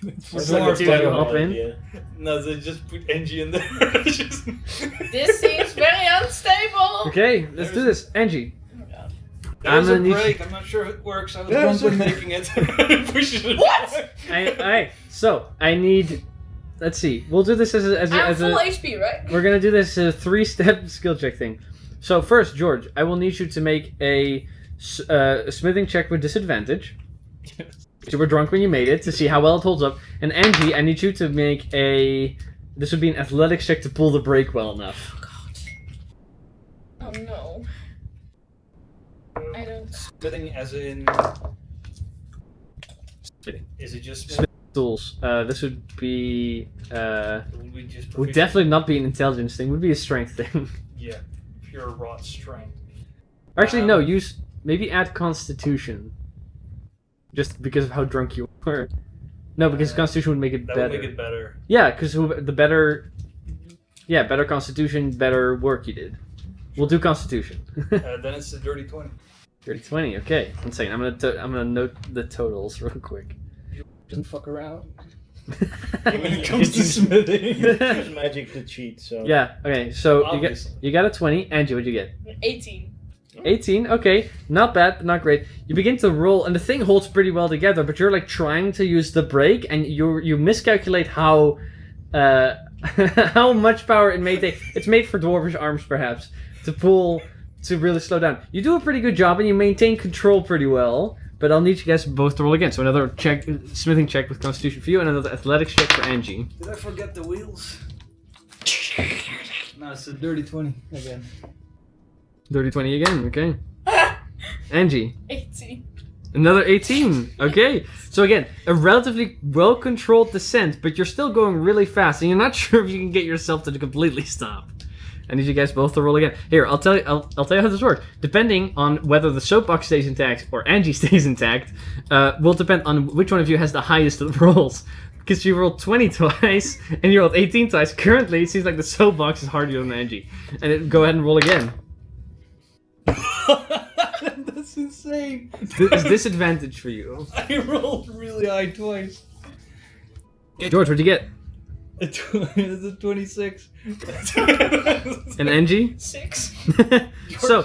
That's like a a two terrible hop in. idea. No, they just put Angie in there. Just- This seems very unstable. Okay, let's do this. Angie. Oh my God. There was I'm a gonna need- break. I'm not sure if it works. I was There was drunk when a- making it. Push it. What? So I need. Let's see. We'll do this as I'm a full HP, right? We're gonna do this as a 3-step skill check thing. So first, George, I will need you to make a smithing check with disadvantage. You were drunk when you made it to see how well it holds up. And Angie, I need you to make a. This would be an athletics check to pull the brake well enough. Oh no. I don't. Spitting as in. Spitting. Is it just Spit- Tools. This would be. Would we just Would definitely not be an intelligence thing. Would be a strength thing. Yeah, pure raw strength. Actually, no. Use maybe add Constitution. Just because of how drunk you were. No, because Constitution would make it That better. would make it better. Yeah, because the better. Yeah, better Constitution, better work you did. We'll do Constitution. Then it's a dirty 20. 30-20. Okay, one second. I'm gonna note the totals real quick. Doesn't fuck around. When it comes to smithing. Use magic to cheat, so. Yeah. Okay. So Obviously. you got a 20. Angie, what'd you get? 18. 18, okay. Not bad, but not great. You begin to roll, and the thing holds pretty well together, but you're like trying to use the brake, and you miscalculate how how much power it may take. It's made for dwarvish arms, perhaps, to pull, to really slow down. You do a pretty good job, and you maintain control pretty well, but I'll need you guys both to roll again. So another check, smithing check with Constitution for you, and another athletics check for Angie. Did I forget the wheels? No, it's a dirty 20 again. Dirty 20 again, okay. Angie. 18. Another 18. Okay. So again, a relatively well-controlled descent, but you're still going really fast, and you're not sure if you can get yourself to completely stop. I need you guys both to roll again. Here, I'll tell you how this works. Depending on whether the soapbox stays intact or Angie stays intact, will depend on which one of you has the highest of the rolls. Because you rolled 20 twice, and you rolled 18 twice. Currently, it seems like the soapbox is harder than Angie. And go ahead and roll again. That's insane. It's disadvantage for you. I rolled really high twice. George, what'd you get? It's a 26. And Angie? 6. So,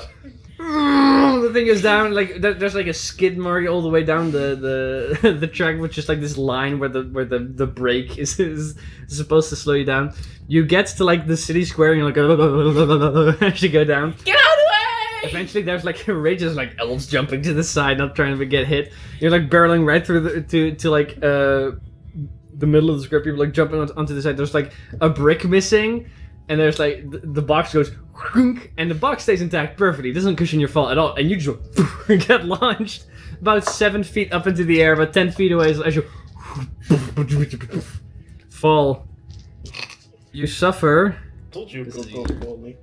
the thing is down, like, there's like a skid mark all the way down the track with just like this line where the brake is supposed to slow you down. You get to like the city square and you're like, as you go down. Get out of the way! Eventually there's like outrageous like elves jumping to the side, not trying to get hit. You're like barreling right through to like the middle of the square, people like jumping onto the side. There's like a brick missing, and there's like the box goes and the box stays intact perfectly. It doesn't cushion your fall at all, and you just get launched about 7 feet up into the air, about 10 feet away as you fall. You suffer Told you could go me.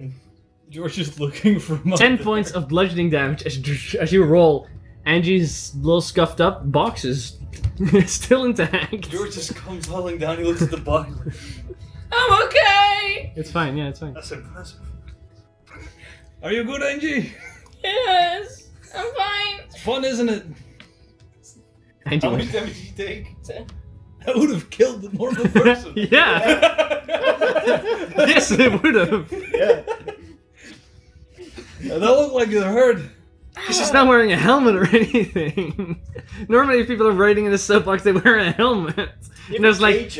George is looking for my 10 points of bludgeoning damage as you roll. Angie's a little scuffed up. Box is still intact. George just comes hauling down, he looks at the body. I'm okay! It's fine, yeah, it's fine. That's impressive. Are you good, Angie? Yes! I'm fine! It's fun, isn't it? Angie, How much went- damage did you take? I would have killed the normal person. yeah, yes, it would have. Yeah. That looked like it hurt. She's not wearing a helmet or anything. Normally, if people are riding in a soapbox, they wear a helmet. And there's like,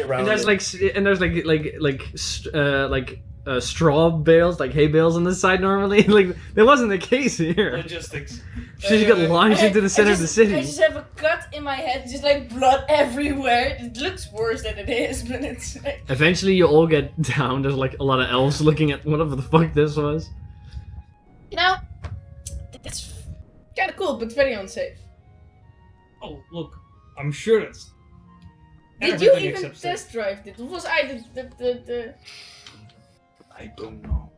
straw bales, like hay bales on the side. Normally, like that wasn't the case here. Logistics. She just got launched into the center of the I city. just have a cut in my head, just like blood everywhere. It looks worse than it is, but it's like... Eventually, you all get down. There's like a lot of elves looking at whatever the fuck this was. You know, that's kind of cool, but very unsafe. Oh, look. I'm sure it's... Did you everything even except safe. test drive it? Was I the... I don't know.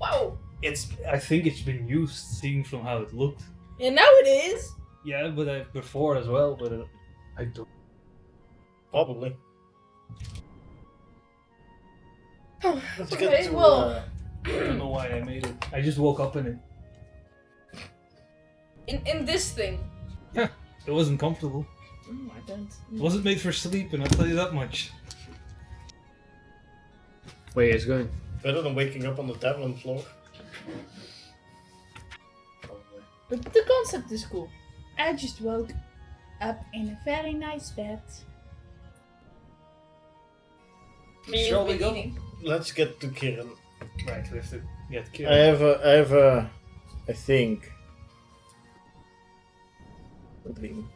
Wow! I think it's been used, seeing from how it looked. Yeah, now it is! Yeah, but before as well, but I don't... Probably. Let's Okay, get to, well... I don't know why I made it. I just woke up in it. In this thing. It wasn't comfortable. Oh, I don't... It wasn't made for sleeping, I'll tell you that much. Where are you guys going? better than waking up on the tavern floor. Probably. But the concept is cool. I just woke up in a very nice bed. Shall we go? Let's get to Kirin. Right, we have to get I killed. have a, I think, a dream.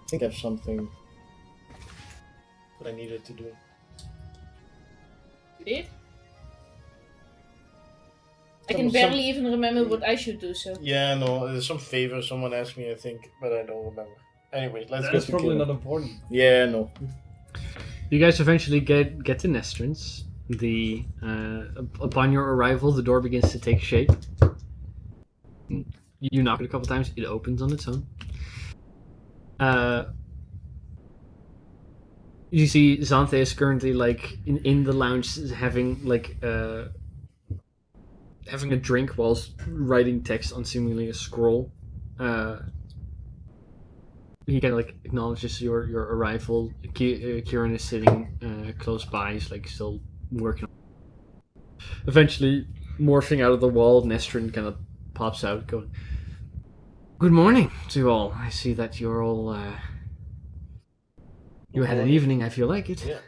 I think I have something that I needed to do. You did? I can barely even remember what I should do, so... Yeah, no, there's some favor someone asked me, I think, but I don't remember. Anyway, let's That's get to probably Kirin. not important. Yeah, no. You guys eventually get to Nestrance. The upon your arrival, the door begins to take shape. You knock it a couple times. It opens on its own. You see Xanthe is currently like in the lounge having like having a drink whilst writing text on seemingly a scroll. He kind of like acknowledges your arrival. Kieran is sitting close by. He's like still working. Eventually, morphing out of the wall, Nestrin kind of pops out, going, "Good morning to you all. I see that you're all, you had an evening, I feel like it. Yeah.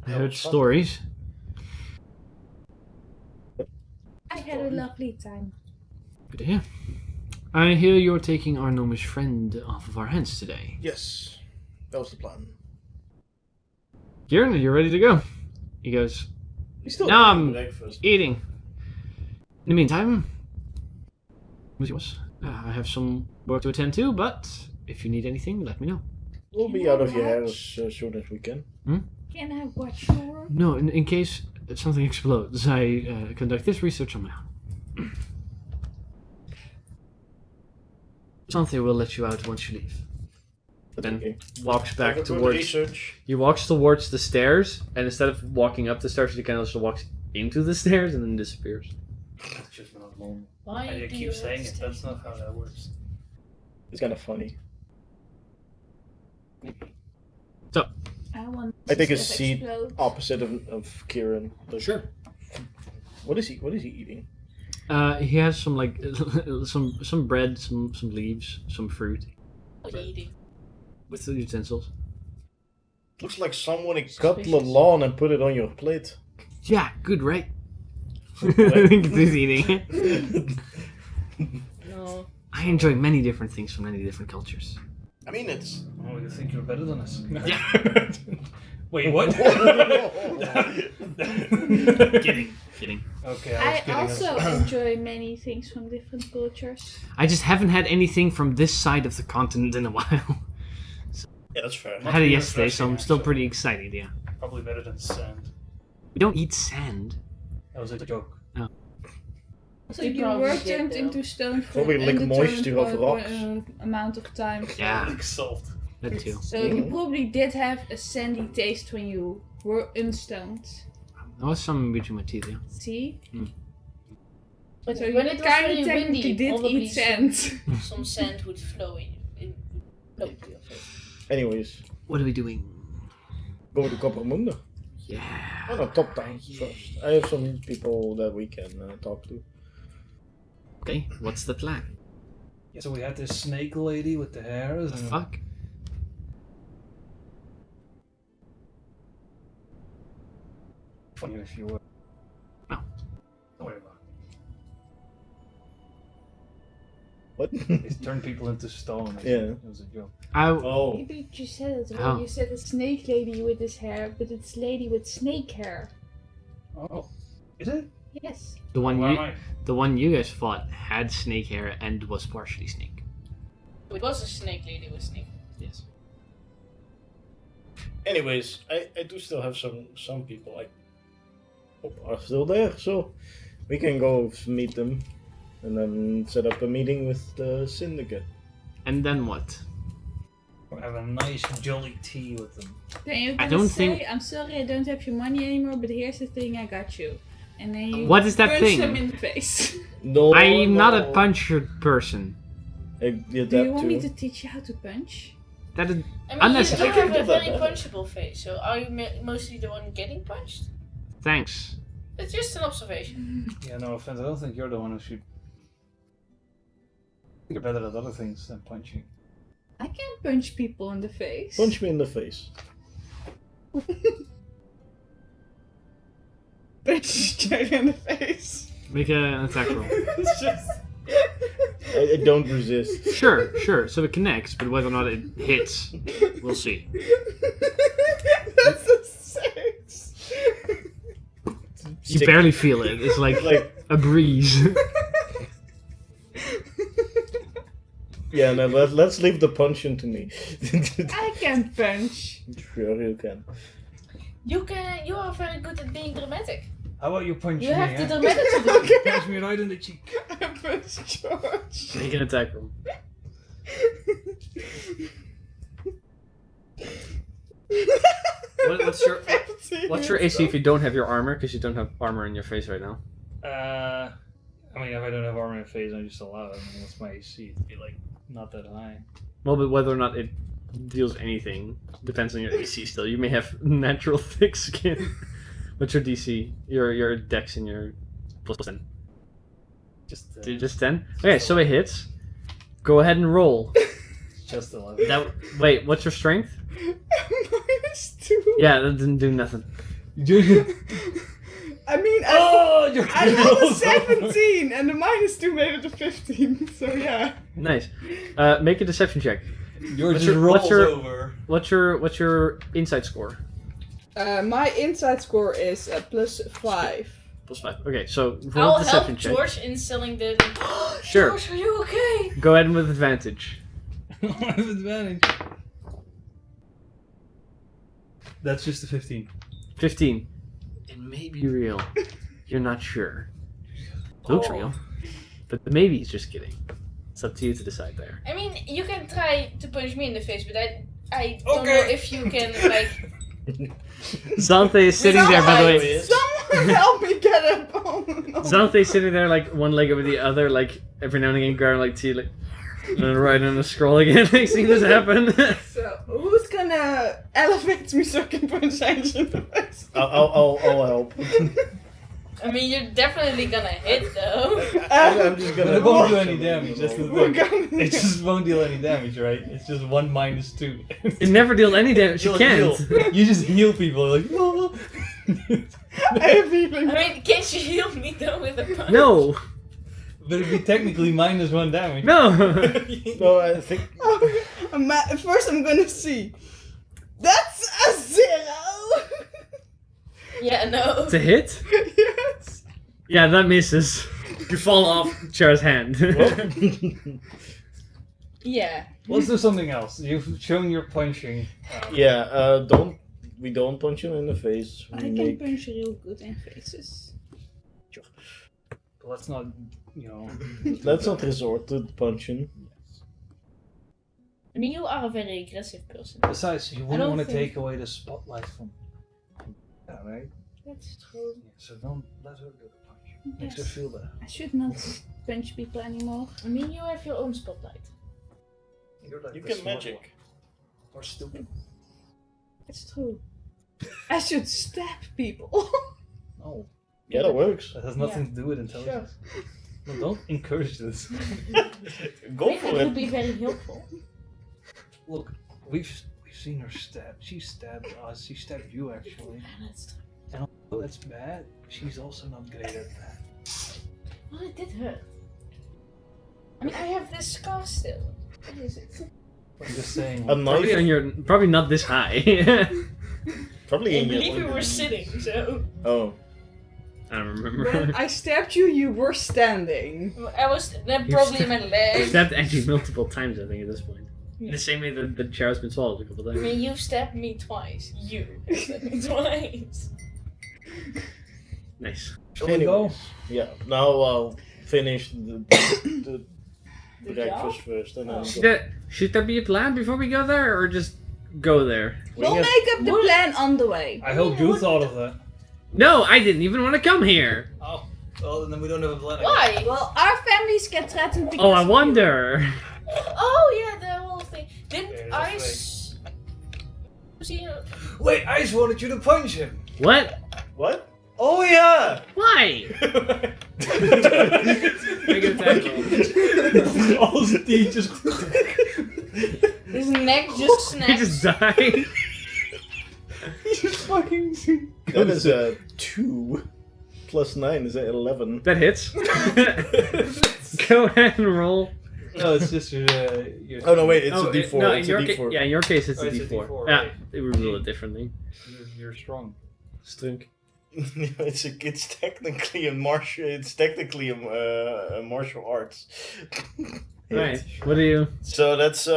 I heard stories." I had a lovely time. Good to hear. I hear you're taking our gnomish friend off of our hands today. Yes, that was the plan. Kieran, are you ready to go? He goes, He's still "No, eating I'm breakfast. eating. In the meantime, what's yours? I have some work to attend to, but if you need anything, let me know." We'll be out of your hair as soon as we can. Can I watch your work? No, in case something explodes, I conduct this research on my own. Something will let you out once you leave. Then Okay. walks back Have a good towards. research. He walks towards the stairs, and instead of walking up the stairs, he kind of just walks into the stairs and then disappears. That's just not normal. Why And you do keep you saying have it, that's not how that works. It's kind of funny. I want I take a stuff seat explode. opposite of Kieran. Like, Sure. What is he eating? He has some like some bread, some leaves, some fruit What are you eating? with the utensils. Looks like someone cut the lawn and put it on your plate. Yeah, good, right? I think he's eating it. No. I enjoy many different things from many different cultures. I mean, it's. Oh, you think you're better than us? Yeah. Wait, what? Kidding. Okay, I was I kidding. also enjoy many things from different cultures. I just haven't had anything from this side of the continent in a while. Yeah, that's fair. I had it be yesterday, so I'm refreshing, still actually. pretty excited. Yeah. Probably better than sand. We don't eat sand. That was a joke. So You your probably work did, turned though. into stone for Probably an lick indeterminate moisture off rocks. amount of time. Yeah, Like salt. that too. So you probably did have a sandy taste when you were unstoned. That was something between my teeth. Yeah. See? But So when you it was kind really of windy, technically did probably eat sand. some sand would flow in flow to your face. Anyways, What are we doing? go to Coppermundo. Yeah. Oh no, Top Town first. I have some people that we can talk to. Okay. What's the plan? Yeah, so we had this snake lady with the hair. The fuck? Funny if you were. No. Don't worry about What? it. It turned people into stone. Yeah. It was a joke. Oh. Maybe you said it How? wrong. You said a snake lady with this hair, but it's lady with snake hair. Oh. Is it? Yes. The one Where you, am I? the one you guys fought had snake hair and was partially snake. It was a snake lady with snake. Yes. Anyways, I do still have some people I hope are still there, so we can go meet them and then set up a meeting with the syndicate. And then what? We'll have a nice jolly tea with them. Then you're I gonna don't say, think- I'm sorry I don't have your money anymore, but here's the thing, I got you. And then you What is that punch thing? them in the face. No, I'm not a no. puncher person. Yeah, Do you that want me too. to teach you how to punch? That is I mean, you unnecessary. don't have a I very can do that. punchable face, so are you mostly the one getting punched? Thanks. It's just an observation. Yeah, no offense. I don't think you're the one who should. You're better at other things than punching. I can punch people in the face. Punch me in the face. Punch Jerry in the face. Make an attack roll. It's just... I don't resist. Sure. So it connects, but whether or not it hits, we'll see. That's a 6. You barely feel it. It's like Like, a breeze. yeah, no, let's leave the punching to me. I can punch. Sure, you can. You are very good at being dramatic. How about you punch You me? have the eh? dramatic to do. Punch me right in the cheek. I punch George. Make an attack roll. What's your AC if you don't have your armor? Because you don't have armor in your face right now. I mean, if I don't have armor in face, I just allow it. I mean, what's my AC? It'd be like not that high. Well, but whether or not it deals anything depends on your AC still. You may have natural thick skin. What's your DC? Your dex and your plus 10. Just 10? Okay, so it hits. Go ahead and roll. Just 11. Wait, what's your strength? -2. Yeah, that didn't do nothing. I mean, I rolled a 17, and the -2 made it a 15. So yeah. Nice. Make a deception check. Yours What's just your- rolls what's your- over. What's your insight score? My insight score is +5. +5. Okay, so roll I'll a deception help check. George in selling the. Sure. George, are you okay? Go ahead and with advantage. I have advantage. That's just a 15. 15. It may be real. You're not sure. Looks real. But maybe he's just kidding. It's up to you to decide there. I mean, you can try to punch me in the face, but I don't know Okay. if you can like. Zante is sitting there, by the way. Someone help me get up! Oh, no. Zante is sitting there like one leg over the other, like every now and again grabbing like tea, like and right on the scroll again. Like seeing this happen. So, who's gonna elevate me so I can punch Ange in the face? I'll help. I mean, you're definitely gonna hit though. I'm just But gonna. it won't do any damage. That's the We're thing. gonna. It just won't deal any damage, right? It's just 1 - 2. It never dealt any damage. You You'll can't. heal. You just heal people. Like, oh. I have healing. I mean, can't you heal me though with a punch? No. But it'd be technically -1 damage. No. No, I think. First, I'm gonna see. That's a 0! Yeah, no. To hit? Yes! Yeah, that misses. You fall off Chara's hand. Yeah. Let's do something else. You've shown your punching. Yeah, we don't punch him in the face. I We can make. punch real good in faces. Let's not, you know. Let's not resort to punching. I mean, you are a very aggressive person. Besides, you wouldn't don't want to think- take away the spotlight from. Yeah, right? That's true. Yeah, so don't let her do the punch. Makes her Yes. feel bad. I should not punch people anymore. I mean, you have your own spotlight. You're like You the can smart magic. one. Or stupid. It's true. I should stab people. No, Yeah, that works. that has nothing to do with intelligence. No, don't encourage this. Go Maybe for it would it. be very helpful. Look, we've seen her stab. She stabbed us. She stabbed you actually. Yeah, that's true. And although that's bad, she's also not great at that. Well, it did hurt. I mean, I have this scar still. What is it? I'm just saying. A Probably, knife. probably not this high. Probably I in believe we your. were sitting, so. Oh. I don't When remember. I stabbed you, you were standing. I was then probably in my I leg. stabbed Angie multiple times, I think, at this point. Yeah. The same way that the chair's been swallowed a couple I times. mean, you stabbed me twice. You stabbed me twice. Nice. Shall we go? Anyways, yeah. Now I'll finish the The breakfast job? first, and then Oh. go. Should there be a plan before we go there, or just go there? We'll Wing it. make up the What? plan on the way. I hope you thought of that. No, I didn't even want to come here. Oh, well, then we don't have a plan. Why? Well, our families get threatened because Oh, I of you. wonder. Oh yeah, the whole thing. Didn't There's I? a See, Wait, I just wanted you to punch him. What? What? Oh yeah. Why? Make an attack roll. All his teeth just. his neck just He snapped. just died. He just fucking. That is a 2 plus 9 is a 11. That hits. Go ahead and roll. No, it's just your. Oh no, wait, it's Oh, a D4. no, it's in a your D4. yeah, in your case it's Oh, a it's a D4. D4, Yeah, right. they would rule it differently. You're strong. Strunk. it's technically a martial. It's technically a martial arts. Right. What do you? So that's 8.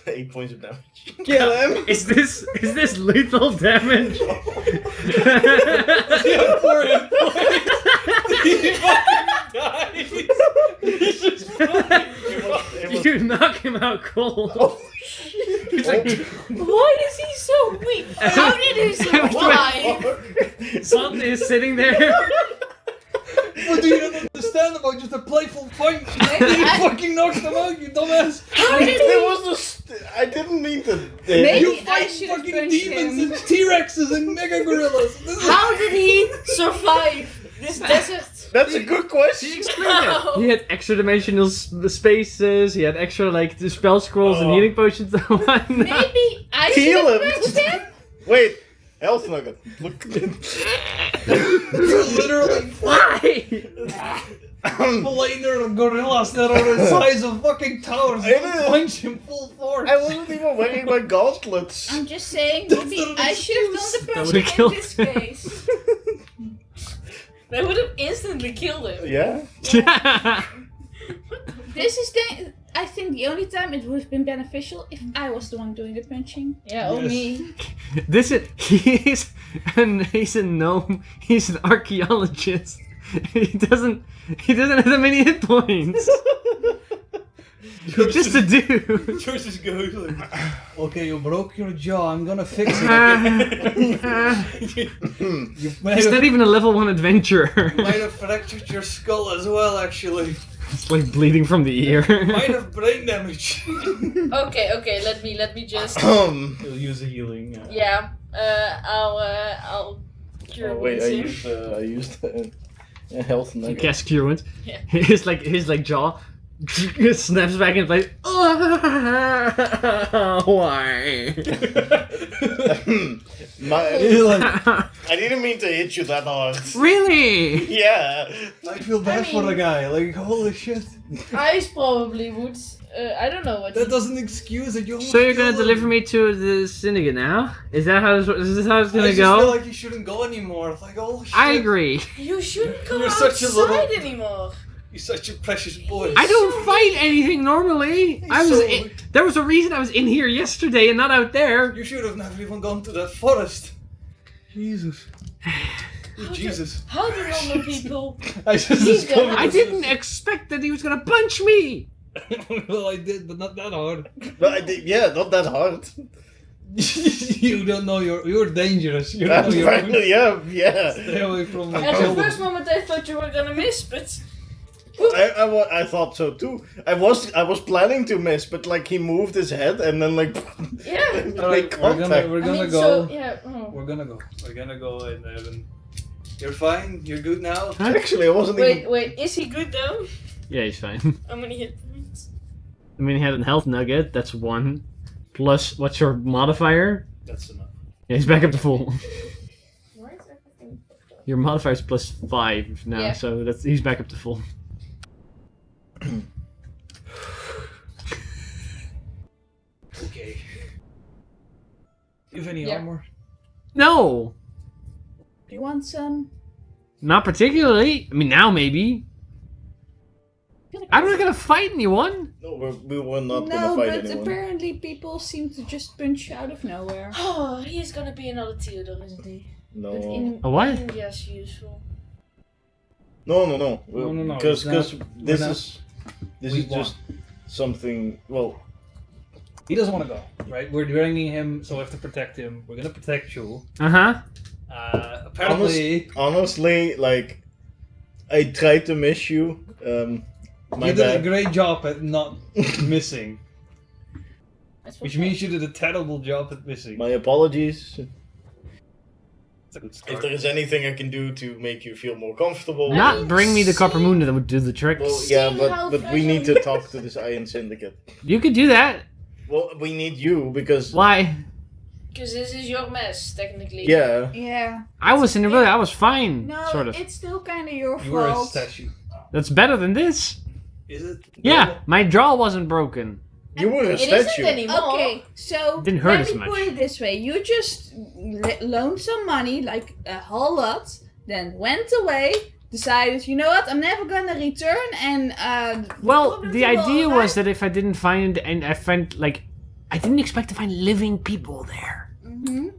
8 points of damage. Kill him. Is this lethal damage? Yeah, poor him. He fucking dies. He's just fucking. You knock him out cold. Oh, He's like, Why is he so weak? How did he survive? Something is sitting there. What do you not understand about just a playful punch? You fucking knocked him out, you dumbass. How did There he? was I didn't mean to. Maybe You I fight should have fucking punched demons him. and T-Rexes and mega gorillas. This is- How did he survive this desert? That's a good question. No. He had extra dimensional spaces. He had extra like the spell scrolls and Oh. healing potions. Maybe I should Heal have him. punched him? Wait, health nugget. Look. Literally Why? later gorillas that are the size of fucking towers. I know. Punch him full force. I wasn't even wearing my gauntlets. I'm just saying, maybe not an I should have done the That punching would've in killed this him. case. That would have instantly killed him. Yeah. This is I think the only time it would have been beneficial if I was the one doing the punching. Yeah, oh Yes. me. He's a gnome. He's an archaeologist. He doesn't have that many hit points. He's just a dude. George just goes like, okay, you broke your jaw, I'm gonna fix it. You might He's have, not even a level 1 adventurer. might have fractured your skull as well, actually. It's like bleeding from the ear. Might have brain damage. Okay, let me just. He'll use a healing. Yeah, I'll cure Oh, wait, wounds I him. used a health You nugget. cast cure wounds. Yeah. His jaw snaps back and like, why? I didn't mean to hit you that hard. Really? Yeah. I feel bad for the guy, like, holy shit. Ice probably would. I don't know what. That doesn't excuse it, you So you're gonna deliver me to the syndicate now? Is this how it's I gonna just go? feel like you shouldn't go anymore. Like, oh shit. I agree. You shouldn't go You're outside such a little- anymore. You're such a precious boy. I don't fight anything normally. There was a reason I was in here yesterday and not out there. You should have never even gone to that forest. Jesus. Jesus. How do normal people? I just He's gonna- I didn't expect that he was gonna punch me. Well, I did, but not that hard. But I did, yeah, not that hard. You don't know you're dangerous. You I'm don't know trying to, you're yeah. Stay away from my At the children. first moment, I thought you were gonna miss, but I thought so too. I was planning to miss, but like he moved his head and then like yeah. make Alright, contact. we're I gonna mean, go. so yeah. Oh. We're gonna go and you're fine. You're good now. Actually, I wasn't even. Wait, is he good though? Yeah, he's fine. How many hit points? I mean, he had a health nugget. That's 1. Plus, what's your modifier? That's enough. Yeah, he's back up to full. Why is everything fucked up? Your modifier is plus 5 now, Yeah. so he's back up to full. Okay. You have any Yeah. armor? No, You want some? not particularly. I mean, now maybe. I'm not gonna fight anyone. No, we were not No, gonna fight but anyone. apparently people seem to just punch out of nowhere. Oh, he's gonna be another Theodore, isn't he? No. But in A what? India's useful. No. No. Because it's this not- is this we is just something. Well, He doesn't want to go, right? We're bringing him, so we have to protect him. We're gonna protect you. Uh huh. Apparently, honestly, like I tried to miss you. My you did a bad. great job at not missing, That's which okay. means you did a terrible job at missing. My apologies. It's a good If start. there is anything I can do to make you feel more comfortable. Not bring me the copper moon that would do the trick. Well, yeah, See how but we need to fragile talk to this Iron Syndicate. You could do that. Well, we need you because Why? Because this is your mess, technically. yeah. Yeah. I was in the I was fine, No, sort of. it's still kind of your You were a fault. statue. That's better than this. Is it? Yeah, my jaw wasn't broken. You were a It isn't statue. anymore. Okay, so Didn't hurt let as me much. put it this way: you just loaned some money, like a whole lot, then went away. Decided, you know what? I'm never gonna return, and Well, problems the will idea arise. was that if I didn't find, and I found, like, I didn't expect to find living people there. Mhm.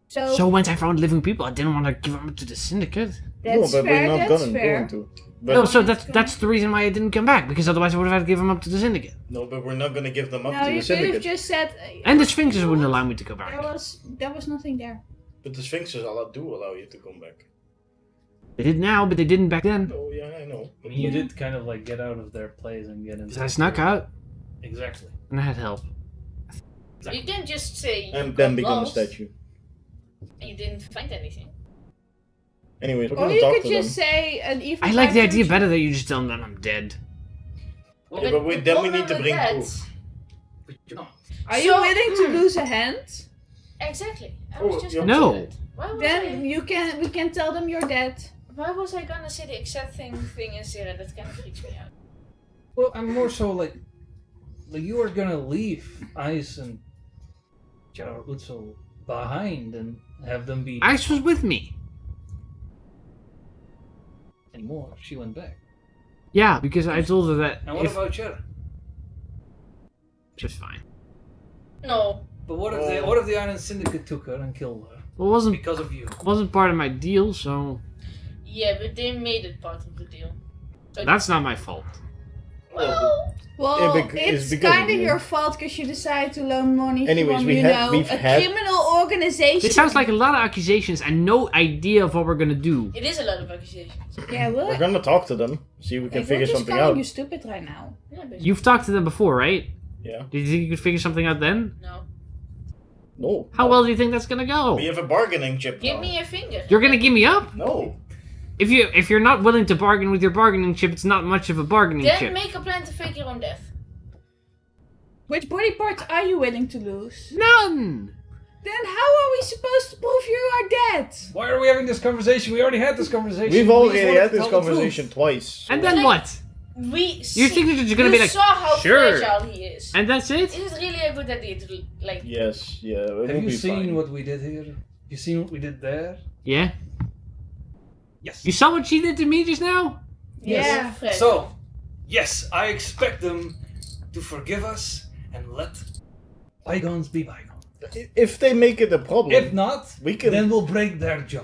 So once I found living people, I didn't want to give them to the syndicate. that's no, but fair. we're not That's going fair. to. But No, so that's the reason why I didn't come back, because otherwise I would have had to give them up to the syndicate. no, but we're not gonna give them up No, to you the could have syndicate. just said. And the Sphinxes wouldn't allow me to go There back. was nothing there. But the Sphinxes do allow you to come back. They did now, but they didn't back then. Oh yeah, I know. I mean, you did kind of like get out of their place and get into. Because I snuck out, Exactly. and I had help. You can just say you And then got become a lost statue. and you didn't find anything. Anyways, we're Or gonna you talk could to just them. say an evil I like guy the idea turned better that you just tell them that I'm dead. Yeah, but then we need to bring that, proof. But you know. Are you willing to lose a hand? Exactly. I was just yeah. gonna No. say that. Why was Then we can tell them you're dead. why was I gonna say the exact thing in Zero? That kind of freaks me out. Well, I'm more so like you are gonna leave Ice and Gerard Utzel behind and have them be Ice was with me. anymore. She went back. Yeah, because I told her that And what about Gerard? just fine. No. But what if the Iron Syndicate took her and killed her Well, it because of you? wasn't part of my deal, so Yeah, but they made it part of the deal. So that's not my fault. well, Well, Yeah, it's it's because of kind of you. your fault because you decided to loan money Anyways, from, we've a had- criminal organization. This sounds like a lot of accusations and no idea of what we're gonna do. it is a lot of accusations. Yeah, We're what? gonna talk to them, see if we can Like, figure we're just something calling out. you stupid right now. Yeah, basically. You've talked to them before, right? Yeah. Did you think you could figure something out then? No. No. How well do you think that's gonna go? We have a bargaining chip Give now. me a finger. You're gonna give me up? No. If you're not willing to bargain with your bargaining chip, it's not much of a bargaining Then chip. make a plan to fake your own death. Which body parts are you willing to lose? None. Then how are we supposed to prove you are dead? Why are we having this conversation? We already had this conversation. We've We already just wanted had to this tell the conversation truth. twice. And then Like- what? You think that you're gonna be like, saw how sure. fragile he is. And that's it? Is it really a good idea to like? Yes, yeah, it Have will you be seen fine. what we did here? You seen what we did there? Yeah. Yes. You saw what she did to me just now? Yeah. fragile. So, yes, I expect them to forgive us and let bygones be bygones. If they make it a problem, If not, we can. then we'll break their jaw.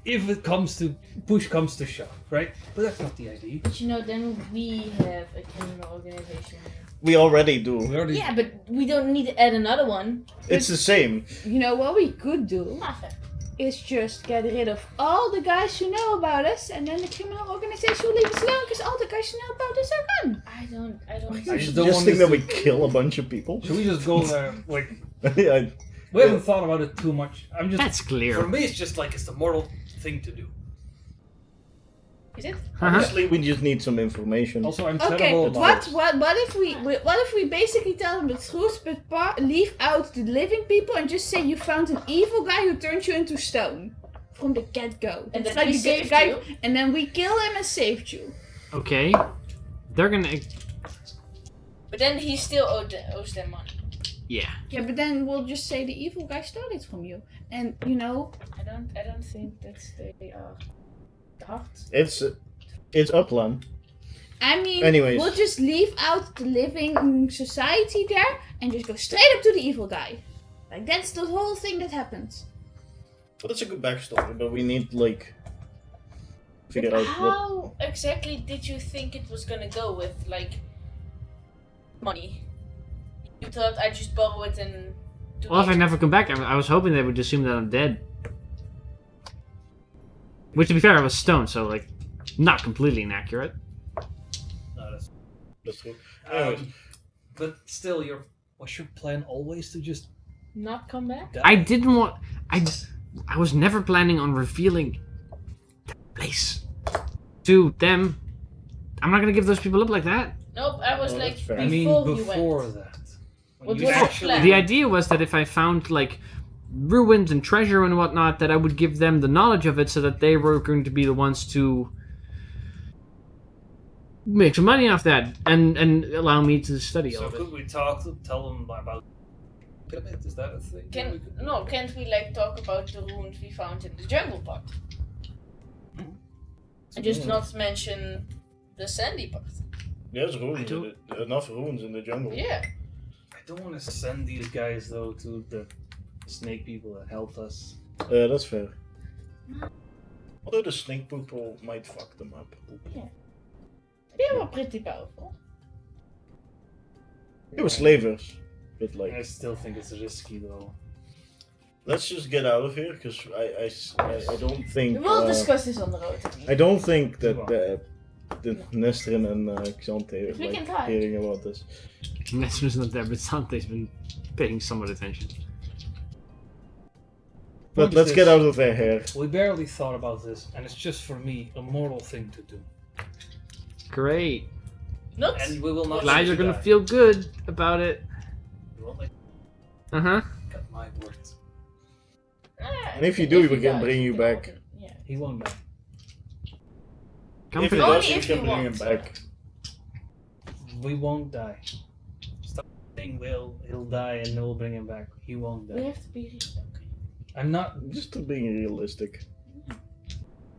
If it comes to push comes to shove, right? But that's not the idea. But you know, then we have a criminal organization. We already do. We already Yeah, but we don't need to add another one. It's the same. You know what we could do Nothing. is just get rid of all the guys who know about us, and then the criminal organization will leave us alone because all the guys who know about us are gone. I don't. I just You don't just want think this that we to- kill a bunch of people? Should we just go there? Like, Yeah, we haven't thought about it too much. I'm just. That's clear. For me, it's just like it's the moral thing to do. Is it? Uh-huh. honestly, we just need some information. Also, I'm Okay, terrible at what if we basically tell them the truth but leave out the living people and just say you found an evil guy who turned you into stone from the get-go. And It's then we the saved guy, you. and then we kill him and saved you. Okay. They're gonna. But then he still owes them money. Yeah. Yeah, but then we'll just say the evil guy stole it from you, and you know. I don't think that's they are. Hard. It's Upland. I mean, Anyways. we'll just leave out the living society there and just go straight up to the evil guy. Like, that's the whole thing that happens. Well, that's a good backstory, but we need, like, figure out what. How exactly did you think it was gonna go with like money? You thought I just borrow it and. Do Well, if I it? never come back, I was hoping they would assume that I'm dead. Which, to be fair, I was stoned, so, like, not completely inaccurate. No, That's true. Anyways, but still, was your plan always to just Not come back? die? I didn't want. I was never planning on revealing the place to them. I'm not gonna give those people up like that. Nope, I was Oh, like that's fair. I mean, before you before went. that. When What you was your actually plan? The idea was that if I found, like, ruins and treasure and whatnot, that I would give them the knowledge of it so that they were going to be the ones to make some money off that and allow me to study So all of it. could we tell them about pyramid? Is that a thing? Can't we like talk about the ruins we found in the jungle part? And just not mention the sandy part. there's I ruins. don't- Enough ruins in the jungle. Yeah. I don't want to send these guys though to the snake people that helped us. That's fair. Although the snake people might fuck them up. They were pretty powerful. They were slavers. But, like, I still think it's risky though. let's just get out of here, because I don't think... We will discuss this on the road. I don't think that the Nestrin and Xante We are can like, try. hearing about this. Nestor's not there, but Sante's been paying somewhat attention. But Point let's is get this. out of their hair. We barely thought about this, and it's just for me a moral thing to do. Great. Not. And we will not. Glad let you're you gonna die. feel good about it. We won't let Uh huh. you cut my words. And if you do, we can bring you back. Yeah. He won't die. Come If for he that. Only does, we if can you bring him want. back. We won't die. Stop saying he'll die and we'll bring him back. He won't We die. have to be. Okay. I'm not. Just to being realistic.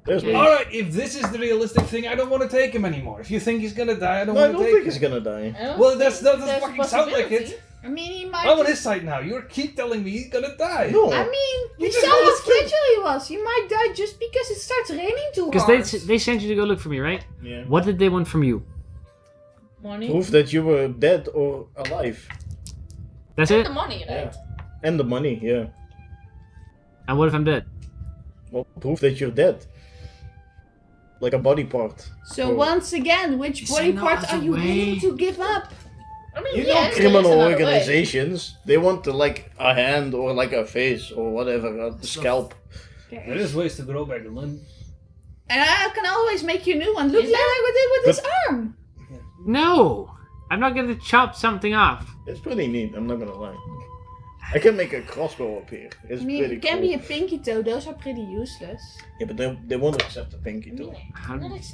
There's Okay. me. Alright, if this is the realistic thing, I don't want to take him anymore. If you think he's gonna die, I don't No, I want to don't take think him. he's gonna die. I don't Well, that's think doesn't there's a fucking sound like possibility. it. I mean, he might. I'm on his side now. You keep telling me he's gonna die. No. I mean, we You saw just how lost him. fragile he was. He might die just because it starts raining too Because hard. they sent you to go look for me, right? Yeah. What did they want from you? Money. Proof that you were dead or alive. That's And it? the money, right? And the money, yeah. And what if I'm dead? Well, proof that you're dead. Like a body part. So Oh. once again, which Is body there no part are other you way? willing to give up? I mean, You yeah, know there is criminal another way. organizations, they want like a hand or like a face or whatever, a scalp. There is ways to grow back the limb. And I can always make you a new one. Look Is like I did with his arm. No! I'm not gonna chop something off. It's pretty neat, I'm not gonna lie. I can make a crossbow up here. It's I mean, pretty it can cool. be a pinky toe. Those are pretty useless. Yeah, but they won't accept the pinky toe.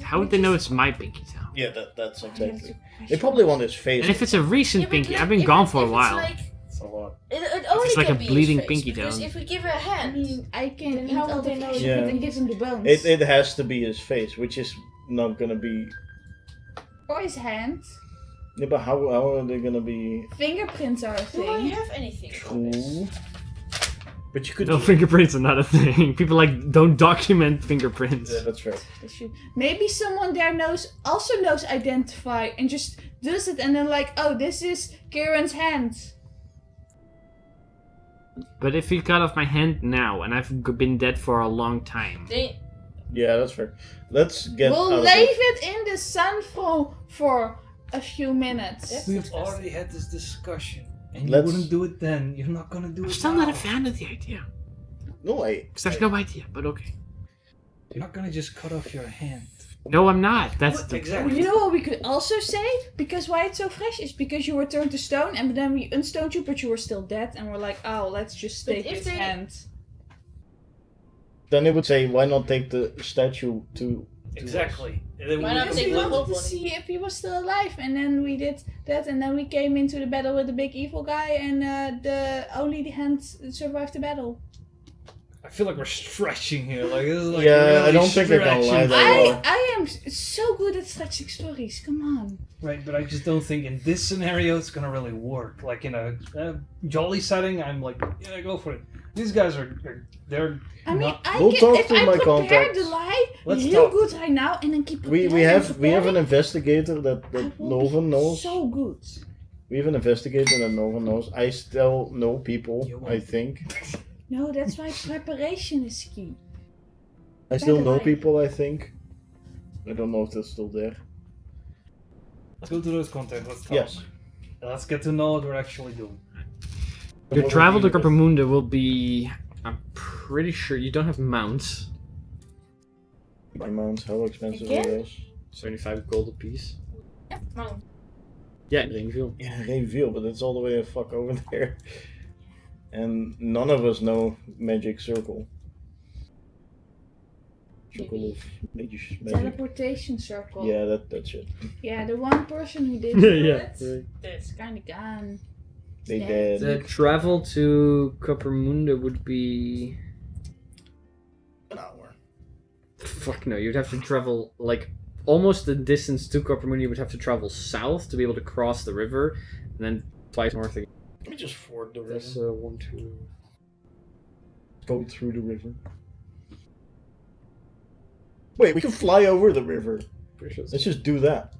How would they know it's my pinky toe? Yeah, that's exactly. They probably want his face. And if it's a recent Yeah, but pinky, like, I've been if gone it- for a if it's while. Like, It's a lot. it only it's like can a be bleeding his face, pinky because toe. if we give her a I hand, mean, I can Then eat how all would the they know flesh you and did? give him the bones. It has to be his face, which is not gonna be. Or his hand. Yeah, but how are they gonna be? Fingerprints are a do I thing. have anything for this? True. But you could. No, fingerprints are not a thing. People like don't document fingerprints. Yeah, that's fair. They should. Maybe someone there also knows identify and just does it and then like, oh, this is Kieran's hand. But if you cut off my hand now, and I've been dead for a long time, They, Yeah, that's fair. Let's get. We'll out of leave this. it in the sun for a few minutes. Yes. We've already had this discussion. And you Let's- wouldn't do it then. You're not gonna do I'm it still now. not a fan of the idea. No, Because I have no idea, but okay. You're not gonna just cut off your hand. No, I'm not. That's the Exactly. You know what we could also say? Because why it's so fresh is because you were turned to stone and then we unstoned you, but you were still dead, and we're like, oh, let's just But take if his they- hand. Then they would say, why not take the statue to? Exactly. And then Why we not Because can take we the do wanted whole to body? see if he was still alive, and then we did that, and then we came into the battle with the big evil guy, and only the hand survived the battle. I feel like we're stretching here. Like this is like Yeah, really I don't think I can lie stretching. that I am so good at stretching stories. Come on. Right, but I just don't think in this scenario it's gonna really work. Like in a jolly setting, I'm like, yeah, go for it. These guys they're I mean, not. I We'll can, talk if to I my prepare contacts. the lie Let's real talk. good right now, and then keep We preparing and have an preparing, investigator that I will Novan be knows. So good. We have an investigator that Novan knows. I still know people. You I won't. think No, that's why preparation is key. I still By the know way. people. I think. I don't know if they're still there. Let's go to those contacts. Let's talk. Yes. Let's get to know what we're actually doing. Your travel to Coppermunda will be. I'm pretty sure you don't have mounts. My mounts, how expensive are Again? those? 75 gold a piece. Yeah, no. Yeah, in Ringville. Yeah, reveal, but it's all the way the fuck over there. And none of us know Magic Circle. Circle of Magic. Teleportation circle. Yeah, that's it. Yeah, the one person who did Yeah, it, right. it's kind of gone. They Yeah. dead. The travel to Coppermunda would be. An hour. Fuck no, you'd have to travel like almost the distance to Coppermunda. You would have to travel south to be able to cross the river, and then twice north again. Let me just ford the river. That's 1, 2. Go through the river. Wait, we can fly over the river. Pretty sure. Let's just do that.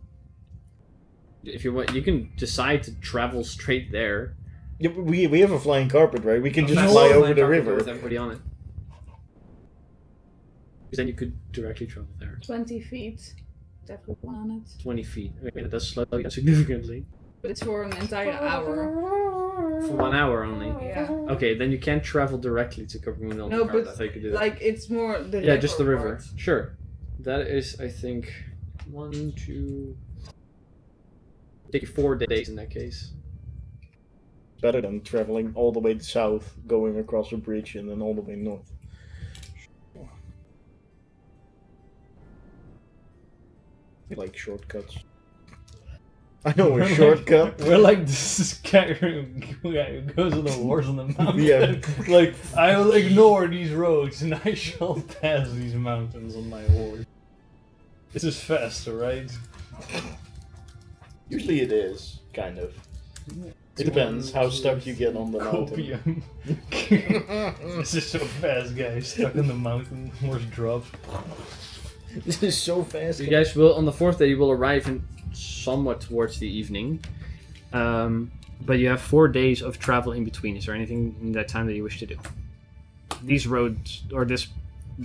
If you want, you can decide to travel straight there. Yeah, but we have a flying carpet, right? We can just That's fly the over flying the carpet river. with everybody on it. Because then you could directly travel there. 20 feet. That would one on it. 20 feet. Okay, that does slow down significantly. But it's for an entire hour. For 1 hour only. Yeah. Okay, then you can't travel directly to Capricorn. No, but I think you do that. like it's more the Yeah, just the river. part. Sure. That is, I think, 1, 2. Take 4 days in that case. Better than traveling all the way south, going across a bridge, and then all the way north. I like shortcuts. I know a shortcut. We're like this guy who goes on the horse on the mountain. Yeah. Like, I will ignore these roads and I shall pass these mountains on my horse. This is faster, right? Usually it is, kind of. It depends how stuck you get on the mountain. Copium. This is so fast, guys. Stuck in the mountain, horse drops. This is so fast. You guys will, on the 4th day, you will arrive in somewhat towards the evening. But you have 4 days of travel in between. Is there anything in that time that you wish to do? These roads, or this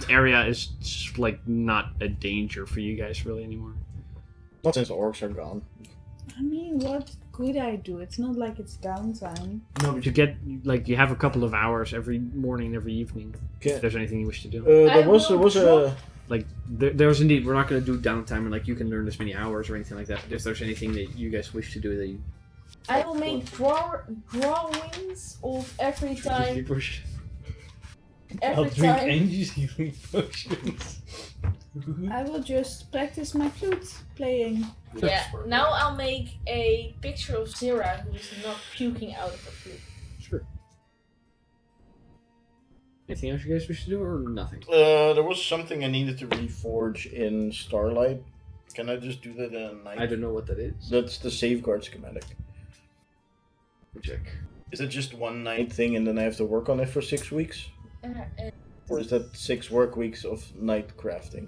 area is just, like, not a danger for you guys really anymore. Not since orcs are gone. I mean, what could I do? It's not like it's downtime. No, but you get, like, you have a couple of hours every morning and every evening. Okay. If there's anything you wish to do. There was a... Like, there's indeed, we're not going to do downtime and, like, you can learn this many hours or anything like that. But if there's anything that you guys wish to do that you... I will make drawings of every time. I'll Every drink time. Angie's healing potions. I will just practice my flute playing. Yeah. Now I'll make a picture of Zira who is not puking out of her flute. Sure. Anything else you guys wish to do or nothing? There was something I needed to reforge in Starlight. Can I just do that in a night? I don't know what that is. That's the safeguard schematic. Check. Is it just one night thing and then I have to work on it for 6 weeks? Uh, Or is that 6 work weeks of night crafting?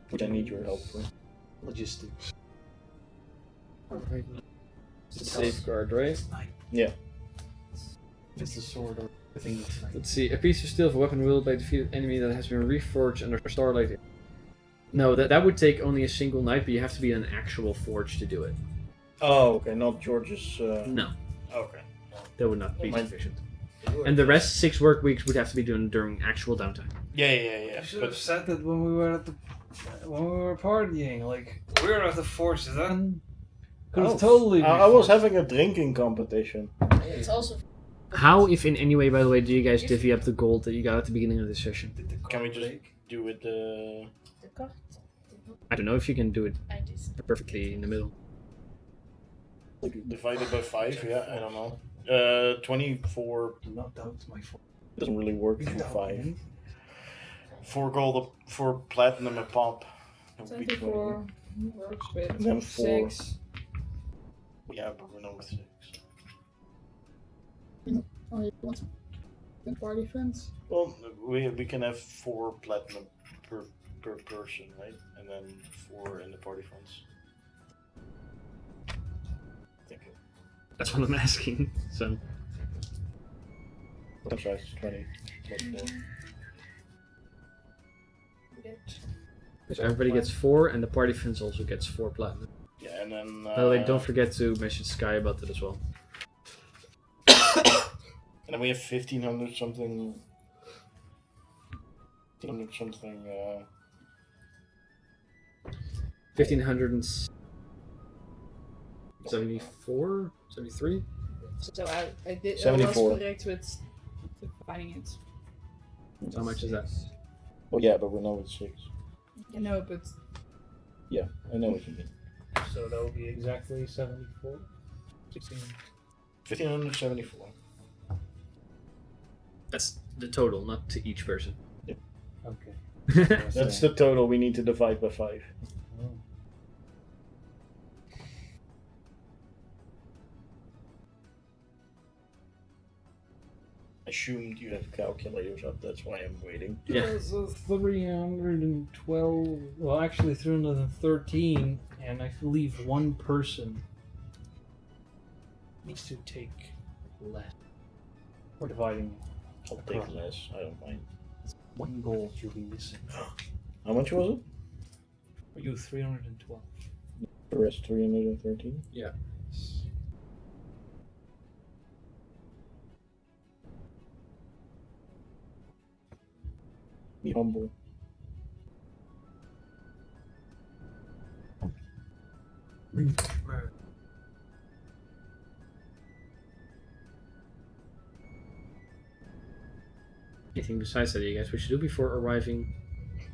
Which I need your help for. Logistics. It's a safeguard, right? Yeah. It's the sword or the thing that's like. Let's see. A piece of steel of a weapon wielded by a defeated enemy that has been reforged under Starlight. No, that would take only a single night, but you have to be in an actual forge to do it. Oh, okay, not George's... No, Okay. that would not be Mine- sufficient. And the rest, 6 work weeks, would have to be done during actual downtime. Yeah. You should have said that when we were partying. Like, we were at the forge then. Could have totally. I was having a drinking competition. it's also. How, if in any way, by the way, do you guys divvy up the gold that you got at the beginning of this session? Can we just do it... The card. I don't know if you can do it I just. perfectly in the middle. divided by 5? Yeah, I don't know. 24... Do not doubt my forge. Doesn't really work for 5. 4 gold for platinum a pop. That would be 20. 24 works with And then 4. 6. Yeah, but we're not with 6. Oh, you want some party friends? Well, we can have 4 platinum per person, right? And then 4 in the party funds. Thank you. That's what I'm asking. So, I'm sorry, it's 20. Plus 4. so everybody gets 4, and the party friends also gets 4 platinum. Yeah, and then... By the way, don't forget to message Sky about that as well. And then we have 1500 something... 1500 something... 1574? 73? So I did. I 74. was correct with finding it. How much is that? Oh yeah, but we're not with 6. I know, but Yeah, I know what you mean. So that would be exactly 74. 16. 1574. That's the total, not to each person. Okay. That's the total we need to divide by 5. Assumed you have calculators up, that's why I'm waiting. Yeah. So 312. Well, actually 313, and I believe one person needs to take less. We're dividing. I'll take less, I don't mind. 1 gold you'll be missing. How much was it? For you, 312. The rest 313. Yeah. Be humble. Anything besides that you guys wish to do before arriving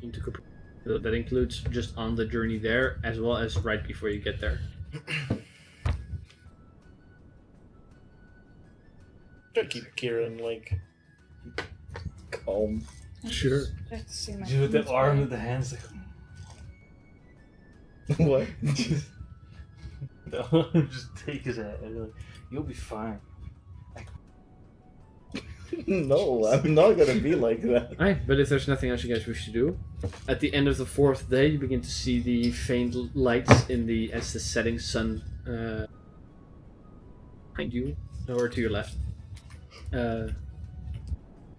into Cooper? That includes just on the journey there, as well as right before you get there. Try to keep Kieran like calm. Sure. Let's see my Just with the feet. arm with the hands. Like, What? just take his head and like, you'll be fine. No, I'm not gonna be like that. Alright, but if there's nothing else you guys wish to do, at the end of the 4th day, you begin to see the faint lights in the as the setting sun behind you, or to your left. You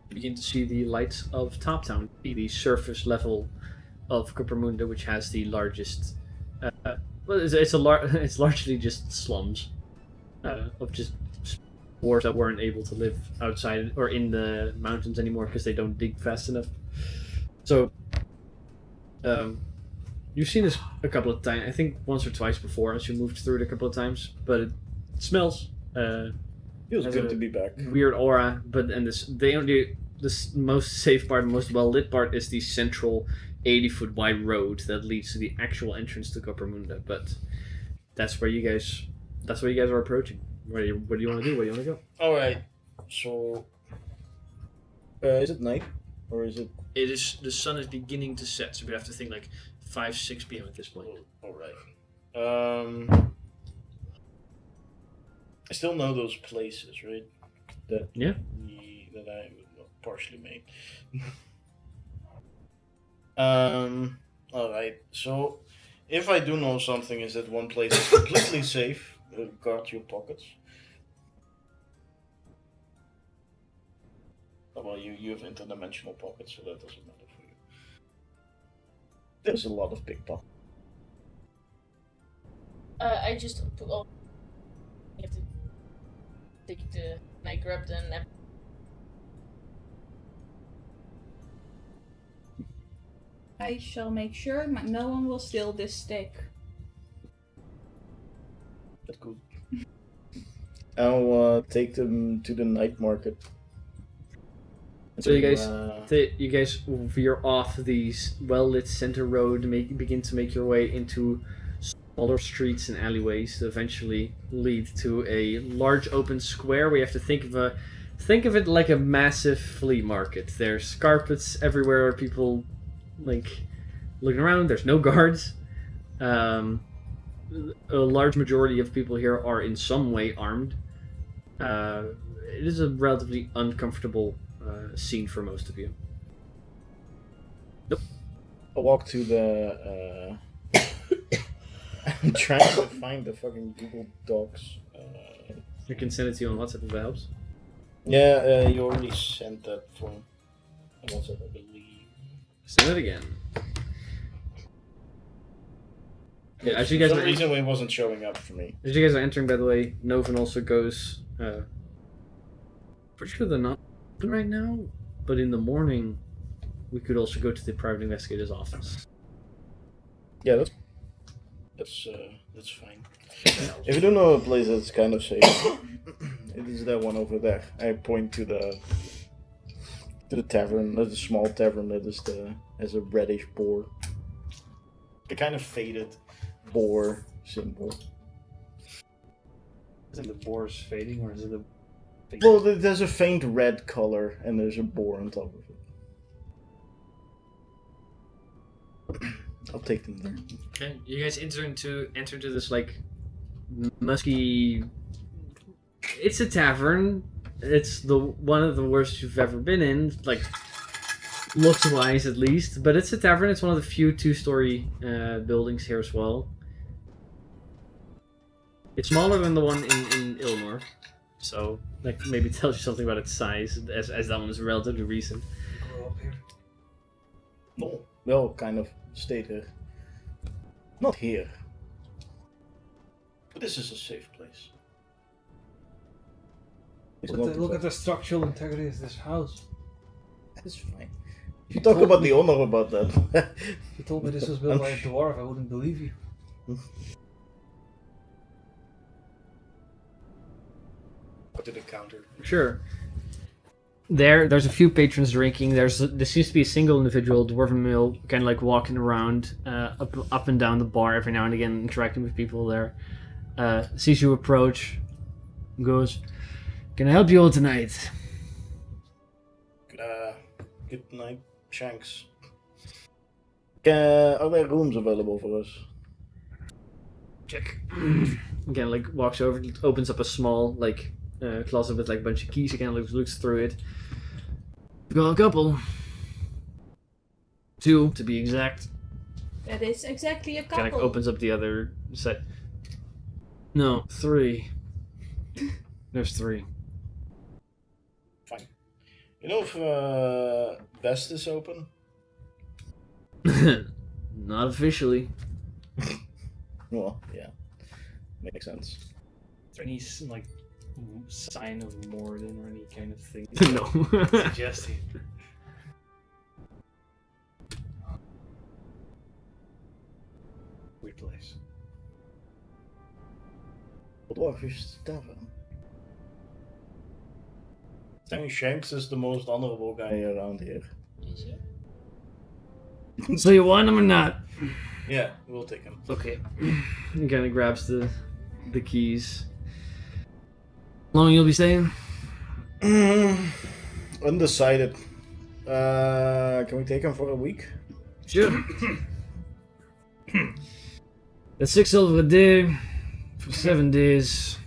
begin to see the lights of Top Town, the surface level of Coppermunda, which has the largest. Well, it's largely just slums of just dwarves that weren't able to live outside or in the mountains anymore because they don't dig fast enough. So, you've seen this a couple of times. I think once or twice before as you moved through it a couple of times. But it smells. Feels Has good a to be back. Weird aura. But this most safe part, most well lit part is the central 80-foot wide road that leads to the actual entrance to Coppermunda. But that's where you guys are approaching. What do you want to do? Where do you want to go? Alright, so. Is it night? Or is it. It is. The sun is beginning to set, so we have to think like 5-6 p.m. at this point. Alright. I still know those places, right? That Yeah. that I partially made. Alright, so if I do know something is that one place is completely safe, guard your pockets. Oh, well, you have interdimensional pockets, so that doesn't matter for you. There's a lot of pickpockets. I just put all. You have to take the. I grabbed an. I shall make sure no one will steal this stick. That's good. I'll take them to the night market. So you guys, Uh, you guys veer off these well-lit center road, begin to make your way into smaller streets and alleyways to eventually lead to a large open square where you have to think of it like a massive flea market. There's carpets everywhere, people like looking around. There's no guards. A large majority of people here are in some way armed. It is a relatively uncomfortable scene for most of you. I'll walk to the. I'm trying to find the fucking Google Docs. You can send it to you on WhatsApp if that helps. Yeah, you already sent that from WhatsApp, I believe. Send it again. Yeah, as you guys For some are reason it wasn't showing up for me. as you guys are entering, by the way, Novan also goes. Pretty sure they're not open right now, but in the morning, we could also go to the private investigator's office. Yeah, that's fine. If you don't know a place that's kind of safe, it is that one over there. I point to the tavern. There's a small tavern that has a reddish boar. The kind of faded boar symbol. Is it the boar's fading or is it the? Well, there's a faint red color and there's a boar on top of it. I'll take them there. Okay, you guys enter into this like musky. It's a tavern. It's the one of the worst you've ever been in, like looks wise at least. But it's a tavern. It's one of the few 2-story buildings here as well. It's smaller than the one in Illinois, so that maybe tells you something about its size, as that one is relatively recent. Grow up here. No, well, kind of stayed here. Not here. this is a safe place. Look at the structural integrity of this house. That's fine. You talk about the owner about that. If you told me this was built by a dwarf, I wouldn't believe you. To the counter. Sure. There's a few patrons drinking. There seems to be a single individual, dwarven male, kind of like walking around up and down the bar every now and again, interacting with people there. Sees you approach, goes, "Can I help you all tonight?" Good night, Shanks. Are there rooms available for us? Check. Again, like walks over, opens up a small closet with like a bunch of keys. Again, looks through it. We've got a couple. 2 to be exact. That is exactly a couple. Kind of opens up the other set. No, 3. There's 3. Fine. You know if Vest is open? Not officially. Well, yeah. Makes sense. Is there any like sign of Morden or any kind of thing? No. Suggesting. Weird place. Dwarfish tavern. I think Shanks is the most honorable guy around here. Is he? So you want him or not? Yeah, we'll take him. Okay. He kind of grabs the keys. How long you'll be staying? Undecided. Can we take him for a week? Sure. That's 6 silver a day for 7 days.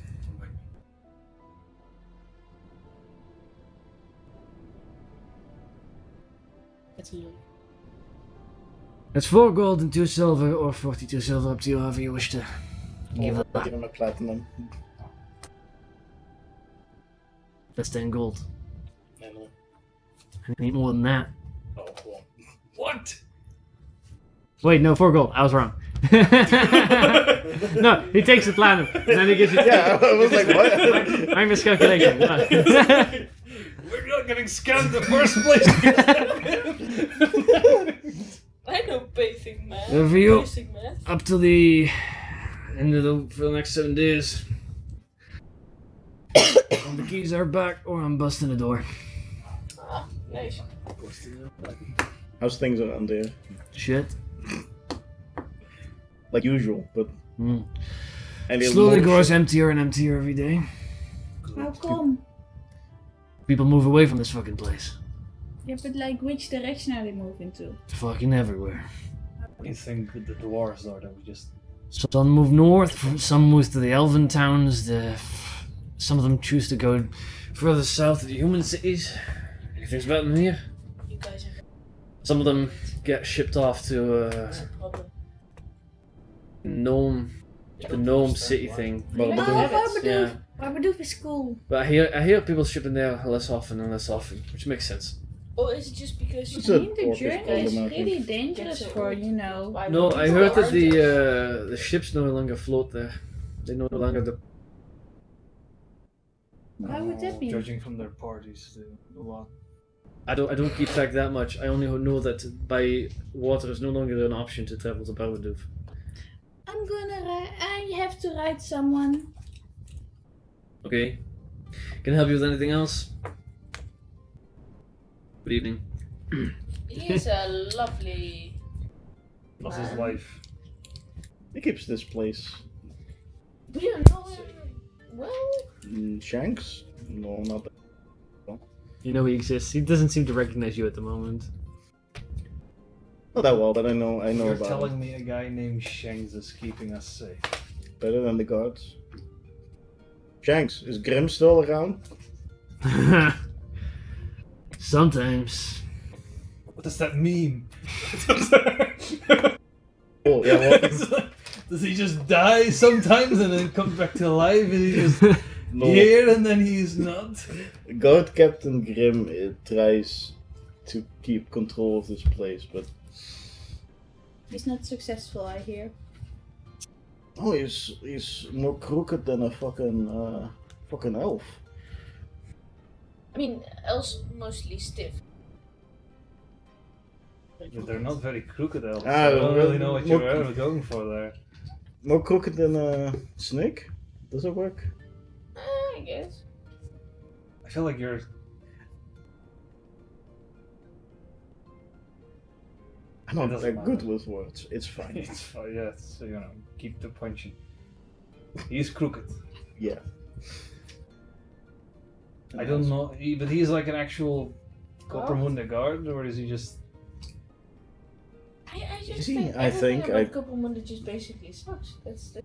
That's a lot. That's 4 gold and 2 silver, or 42 silver, up to you, however you wish to give it. Give him a platinum. That's 10 gold. I know. I need more than that. Oh, cool. What? Wait, no, 4 gold. I was wrong. No, he takes the platinum, and then he gives it. Yeah, I was like, what? My miscalculation. We're not getting scammed in the first place. I know basic math. For you, Basic math. up to the end of for the next 7 days. The keys are back, or I'm busting the door. Ah, nice. How's things around here? Shit. Like usual, but... Any Slowly more grows shit? emptier and emptier every day. How come? People move away from this fucking place. Yeah, but like which direction are they moving to? Fucking everywhere. You think with the dwarves are that we just Some move north, some move to the elven towns, some of them choose to go further south to the human cities. Anything's better than here. You guys have Some of them get shipped off to a problem. the gnome city thing. Well, No, but Yeah, Barbadoof is cool. but I hear people shipping there less often and less often, which makes sense. Or is it just because It's I a mean, the dwarfish journey problem, is I think. really dangerous Gets it for, old. you know. Why No, would I people heard that aren't the ships no longer float there. They no longer Why would that be? judging from their parties, a lot. I don't keep track that much. I only know that by water is no longer an option to travel to Barbadoof. I'm gonna ride. I have to ride someone. Okay. Can I help you with anything else? Good evening. He is a lovely. Lost his life. he keeps this place. We don't know him well. Shanks? No, not that. You know he exists. He doesn't seem to recognize you at the moment. Not that well, but I know You're about telling it. me a guy named Shanks is keeping us safe. Better than the guards. Shanks, is Grim still around? Sometimes. What does that mean? Oh, yeah, well, Does he just die sometimes and then come back to life and he's just no. here and then he's not? Guard Captain Grim tries to keep control of this place, but He's not successful, I hear. Oh, he's more crooked than a fucking elf. I mean, elves mostly stiff. But they're not very crooked elves. Ah, I don't really know what you're more- ever going for there. More crooked than a snake? Does it work? I guess. I feel like you're. I'm not doesn't that good matter. with words. It's fine. It's fine, yeah, so, you know, keep the punching. He's crooked. Yeah. I don't know, but he's like an actual Coppermunda guard, or is he just. I just Is he? think I everything think about I- Coppermunda just basically sucks. That's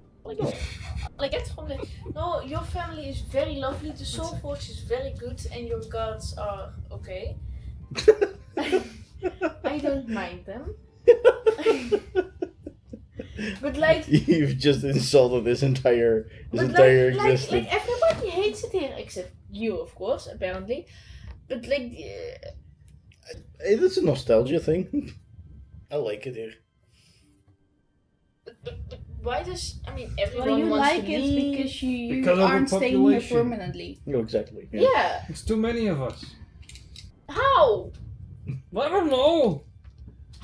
like that's from the. No, your family is very lovely. The Soulforge is very good, and your gods are okay. I don't mind them. But like, You've just insulted his entire but existence. like everybody hates it here except you, of course, apparently. But like, It's a nostalgia thing. I like it here. but why does I mean everyone Well, you wants like to it leave. because you Because of aren't staying here overpopulation. permanently. No, exactly. Yeah. It's too many of us. How? I don't know!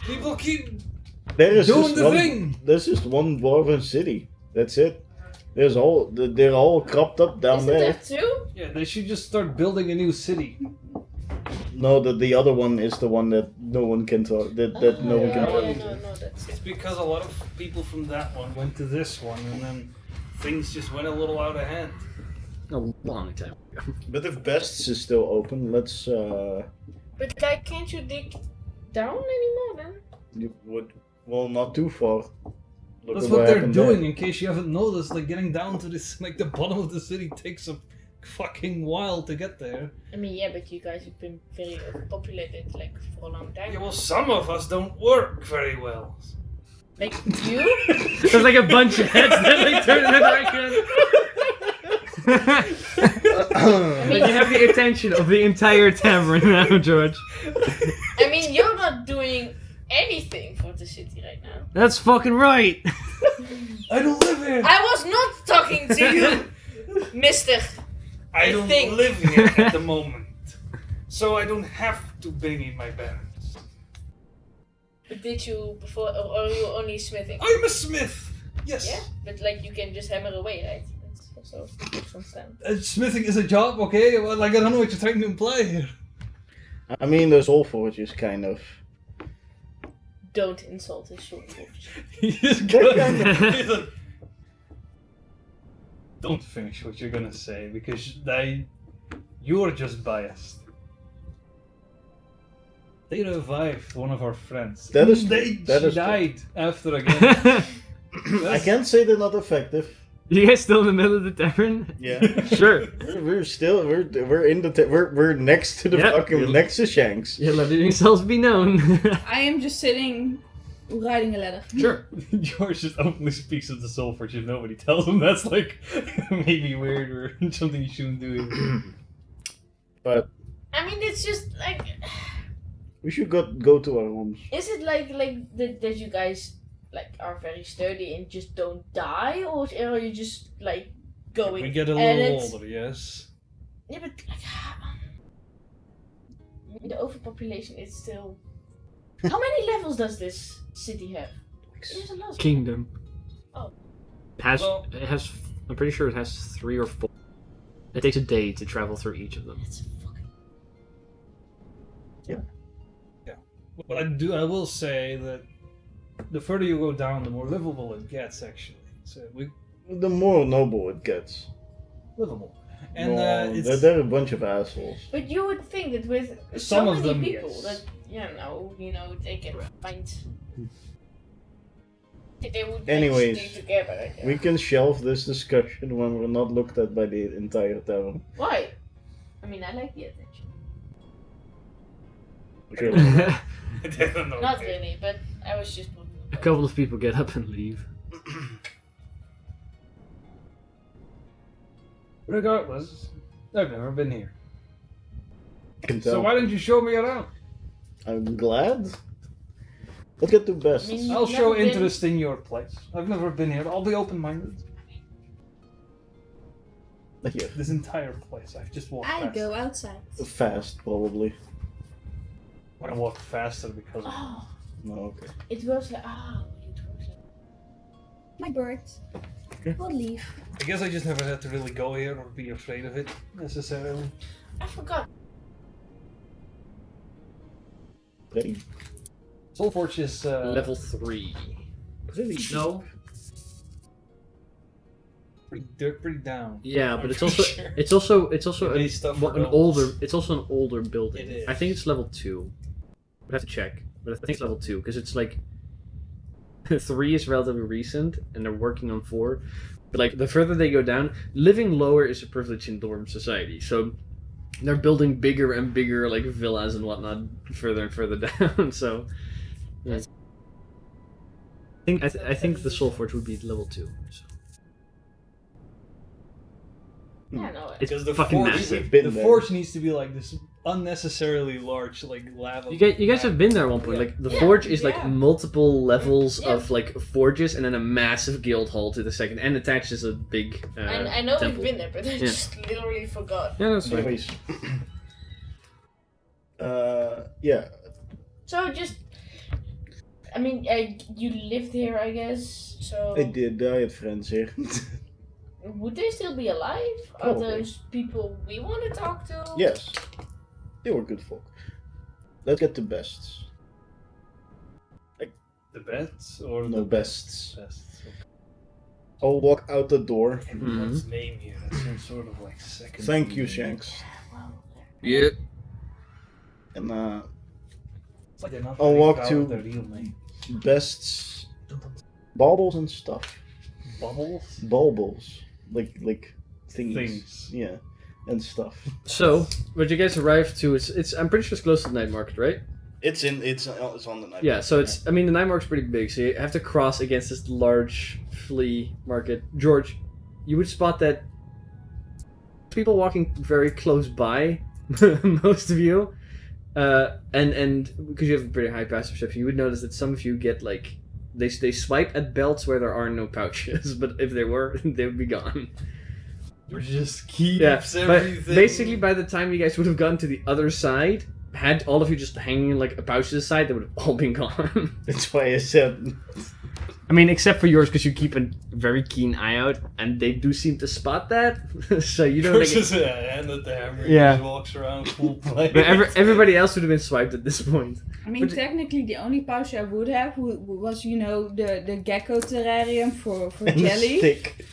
People keep There is doing just the one. thing! There's just one dwarven city. That's it. They're all cropped up down Isn't there. there two? Yeah, they should just start building a new city. No, the other one is the one that no one can talk. That no one can yeah, talk yeah, to. no, that's It's because a lot of people from that one went to this one, and then things just went a little out of hand. A long time ago. But if Best's is still open, let's. But like, can't you dig down anymore then? You would. Well, not too far. Look That's at what they're happened doing, there. in case you haven't noticed. Like, getting down to this, like, the bottom of the city takes a fucking while to get there. I mean, yeah, but you guys have been very overpopulated, like, for a long time. Yeah, well, some of us don't work very well. Like, you? There's like a bunch of heads that like turn in the direction. But you have the attention of the entire tavern now, George. I mean, you're not doing anything for the city right now. That's fucking right. I don't live here! I was not talking to you, mister. I don't think. live here at the moment. So I don't have to bring in my parents. But did you before, or are you only smithing? I'm a smith! Yes! Yeah, but like, you can just hammer away, right? That's also understand. Smithing is a job, okay? Well, like, I don't know what you're trying to imply here. I mean, there's all forges, kind of. Don't insult his sword. He's good. Don't finish what you're gonna say, because you're just biased. They revived one of our friends. That is She true. That is true. died after a game. I can't say they're not effective. You guys still in the middle of the tavern? Yeah. Sure. We're still we're in the we're next to the Yep. fucking next to Shanks. You're letting yourselves be known. I am just sitting, riding a ladder. Sure. George just openly speaks of the Soulforge if nobody tells him. That's like maybe weird or something you shouldn't do. But I mean, it's just like, we should go to our homes. is it like that you guys like are very sturdy and just don't die, or are you just like going? We get a and little it's- older, yes. Yeah, but like, the overpopulation is still. How many levels does this city have? There's a lot. Kingdom. Oh. It has. I'm pretty sure it has 3 or 4. It takes a day to travel through each of them. That's fucking. But I will say that the further you go down, the more livable it gets. Actually, so The more noble it gets. livable, and No, it's they're a bunch of assholes. But you would think that with Some so of many them, people yes. that you know they can find. They would like, Anyways, stay together. I guess. We can shelve this discussion when we're not looked at by the entire tavern. Why? I mean, I like the attention. Sure. I don't know. Not really, but I was just. A couple of people get up and leave. Regardless, I've never been here. Can So tell. why don't you show me around? I'm glad. Let's get to best. I mean, I'll You've show never been- interest in your place. I've never been here. I'll be open-minded. Here. This entire place. I've just walked I past. go outside. Fast, probably. I walk faster because of Oh, No, okay. it works like. Ah, it works like. My bird Okay. will leave. I guess I just never had to really go here or be afraid of it necessarily. I forgot. Ready. Soulforge is Level 3. Really? No. pretty down. Yeah, but I'm it's pretty also sure. it's also It needs stuff an for nobles. older an older building. It is. I think it's level 2. I'd have to check, but I think it's level 2 because it's like 3 is relatively recent and they're working on 4. But like the further they go down, living lower is a privilege in Dorm society. So they're building bigger and bigger like villas and whatnot further and further down. So yeah. I think the Soulforge would be level 2. So. Yeah, no. It's Because the fucking forge, massive. Been the there. forge needs to be like this unnecessarily large, like lava. You guys have been there at one point. Yeah. Like the Yeah, forge is like yeah. multiple levels Yeah. of like forges, and then a massive guild hall to the second, and attached is a big. I know temple. we've been there, but I Yeah. just literally forgot. Yeah, that's fine. Anyways. Yeah. So just. I mean, you lived here, I guess. So I did. I had friends here. would they still be alive? Are Probably. those people we want to talk to? Yes. They were good folk. Let's get to bests. The bets or No, the bests. bests. I'll walk out the door. Everyone's name here. That's some sort of like second. Thank you, name. Shanks. Well, Yeah. And It's like they're not I'll very walk proud to- of their real name. bests, baubles and stuff. Bubbles. Baubles. Like thingies. Things. Yeah. And stuff. So, when you guys arrive to, it's I'm pretty sure it's close to the night market, right? It's on the night. Yeah. So it's I mean the night market's pretty big, so you have to cross against this large flea market. George, you would spot that people walking very close by, most of you, and because you have a pretty high passive perception, you would notice that some of you get like they swipe at belts where there are no pouches, but if there were, they would be gone. Just keeps Yeah, but everything. basically by the time you guys would have gotten to the other side, had all of you just hanging like a pouch to the side, they would have all been gone. That's why I said. I mean, except for yours, because you keep a very keen eye out, and they do seem to spot that. So you don't. George Like just handed the hammer. Yeah. He just walks around full play. but everybody else would have been swiped at this point. I mean, But- technically, the only pouch I would have was, the gecko terrarium for And the jelly. stick.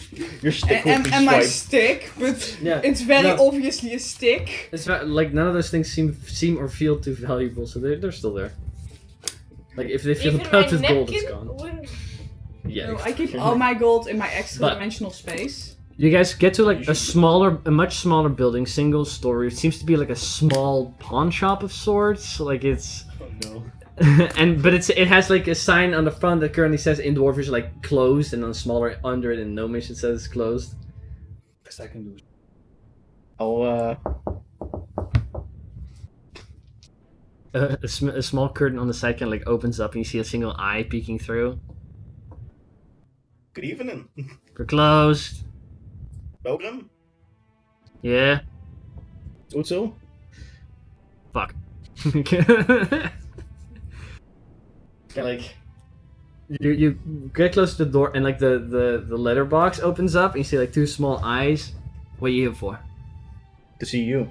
Your stick will be And my swiped. stick, but Yeah, it's very No. obviously a stick. it's not, like none of those things seem or feel too valuable, so they're still there. Like if they feel Even about my with gold, it's napkin gone. wouldn't. Yeah. No, I keep all my gold in my extra dimensional space. You guys get to like a much smaller building, single story. It seems to be like a small pawn shop of sorts. Like it's, Oh no. but it has like a sign on the front that currently says in Dwarvish like closed, and on smaller under it in Gnomish it says closed. Best I can do is I'll A small curtain on the side kind of like opens up, and you see a single eye peeking through. good evening. We're closed. Welcome. Yeah. Goed zo. Fuck. Like you get close to the door, and like the letterbox opens up, and you see like two small eyes. What are you here for? To see you.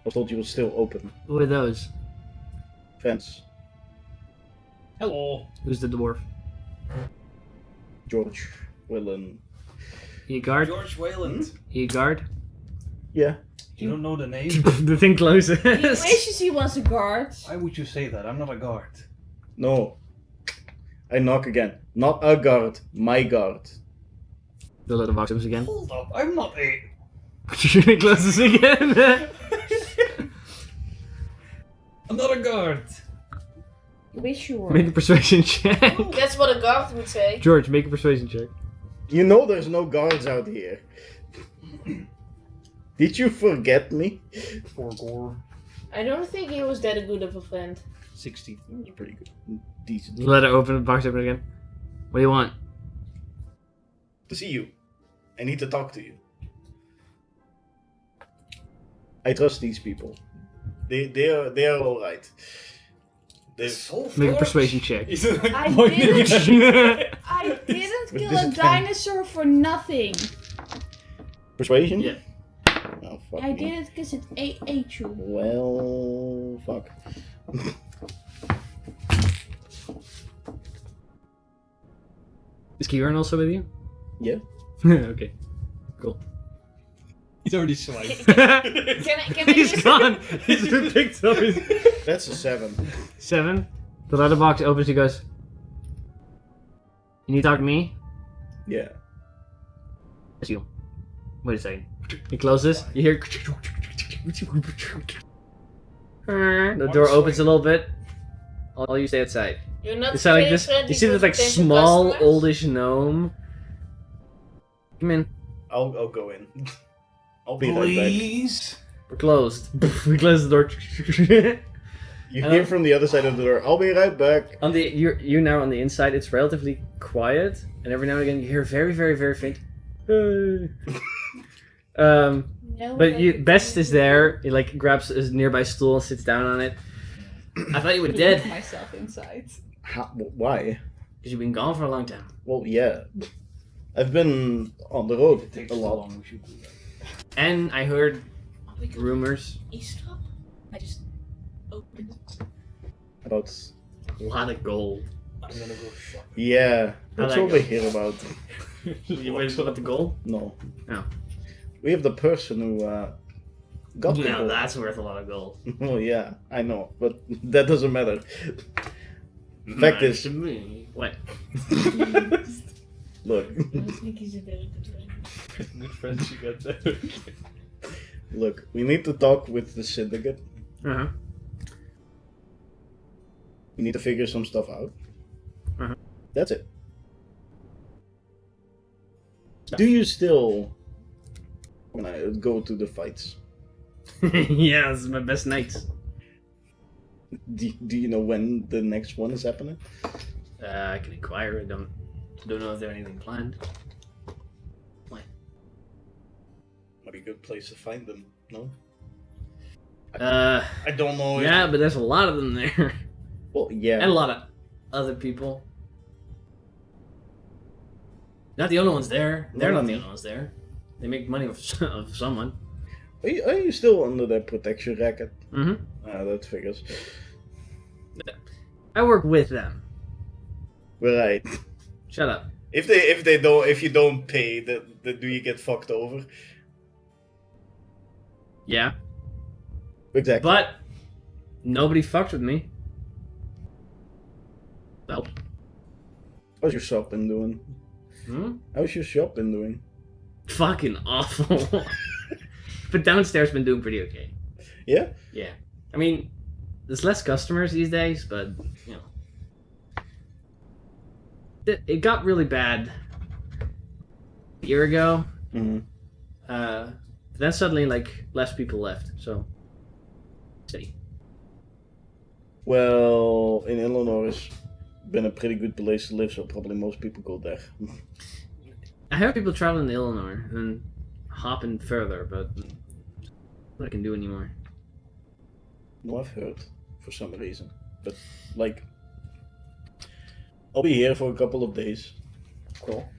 I was told you were still open. Who are those? Fence. hello. Who's the dwarf? George. Willen. You guard? George Wayland. You guard? Yeah. You don't know the name? The thing closes. He wishes he was a guard. Why would you say that? I'm not a guard. No. I knock again. Not a guard. My guard. The letterbox opens again. Hold up, I'm not a. It closes again. I'm not a guard. Wish you were. Make a persuasion check. That's what a guard would say. George, make a persuasion check. You know there's no guards out here. Did you forget me? For gore. I don't think he was that good of a friend. 60. That's pretty good. Decent. Let it open. The box open again. What do you want? To see you. I need to talk to you. I trust these people. They are all right. Make a persuasion check. I didn't. I didn't With kill a disadvantage. dinosaur for nothing. Persuasion? Yeah. Oh, fuck I me. did it because it ate you. Well, fuck. Is Kieran also with you? Yeah. Okay. Cool. He's already swiped. Can I He's use gone. He's been picked up. That's a 7. 7. The letterbox opens. He goes. You need to talk to me? Yeah. It's you. Wait a second. He closes. You hear. The door opens a little bit. All you stay outside. You're not You sound like very this. friendly You see for this like potential small, customers? oldish gnome. Come in. I'll go in. I'll be right Please. We're closed. We close the door. back. You hear from the other side of the door. I'll be right back. On the you're now on the inside. It's relatively quiet, and every now and again you hear very, very, very faint. No, But Best is there. He like grabs a nearby stool and sits down on it. I thought you were dead myself inside. Why? because you've been gone for a long time. Well, yeah. I've been on the road It takes a so lot. long. We should do that. And I heard We could rumors. eavesdrop. I just opened it. About. A lot of gold. I'm gonna go shop. Yeah. That's that what we go? hear about. You wait about the gold? No. Oh. We have the person who got the No, gold. that's worth a lot of gold. Oh yeah, I know, but that doesn't matter. Fact is, To me. What? look, I think he's a very good friend. Good friends you got there. look, we need to talk with the syndicate. Uh-huh. We need to figure some stuff out. Uh-huh. That's it. Do you still when I go to the fights? Yeah, this is my best night. Do you know when the next one is happening? I can inquire. I don't know if there's anything planned. Might be a good place to find them. No, Uh, I don't know. if- yeah, but there's a lot of them there, Well, yeah. and a lot of other people. Not the only ones there. They're not the only ones there. They make money of someone. Are you still under their protection racket? Mm-hmm. Ah, that figures. I work with them. Right. Shut up. If you don't pay, do you get fucked over? Yeah, Exactly. but nobody fucked with me. Well, How's your shop been doing? How's your shop been doing? fucking awful. But downstairs been doing pretty okay. Yeah? Yeah, I mean, there's less customers these days, but you know, it got really bad a year ago. Mm-hmm. Then suddenly, like, less people left. So, steady. Well, in Illinois, it's been a pretty good place to live, so probably most people go there. I have people traveling to Illinois and hopping further, but what I can do anymore. No, I've heard, for some reason. But, like, I'll be here for a couple of days. Cool.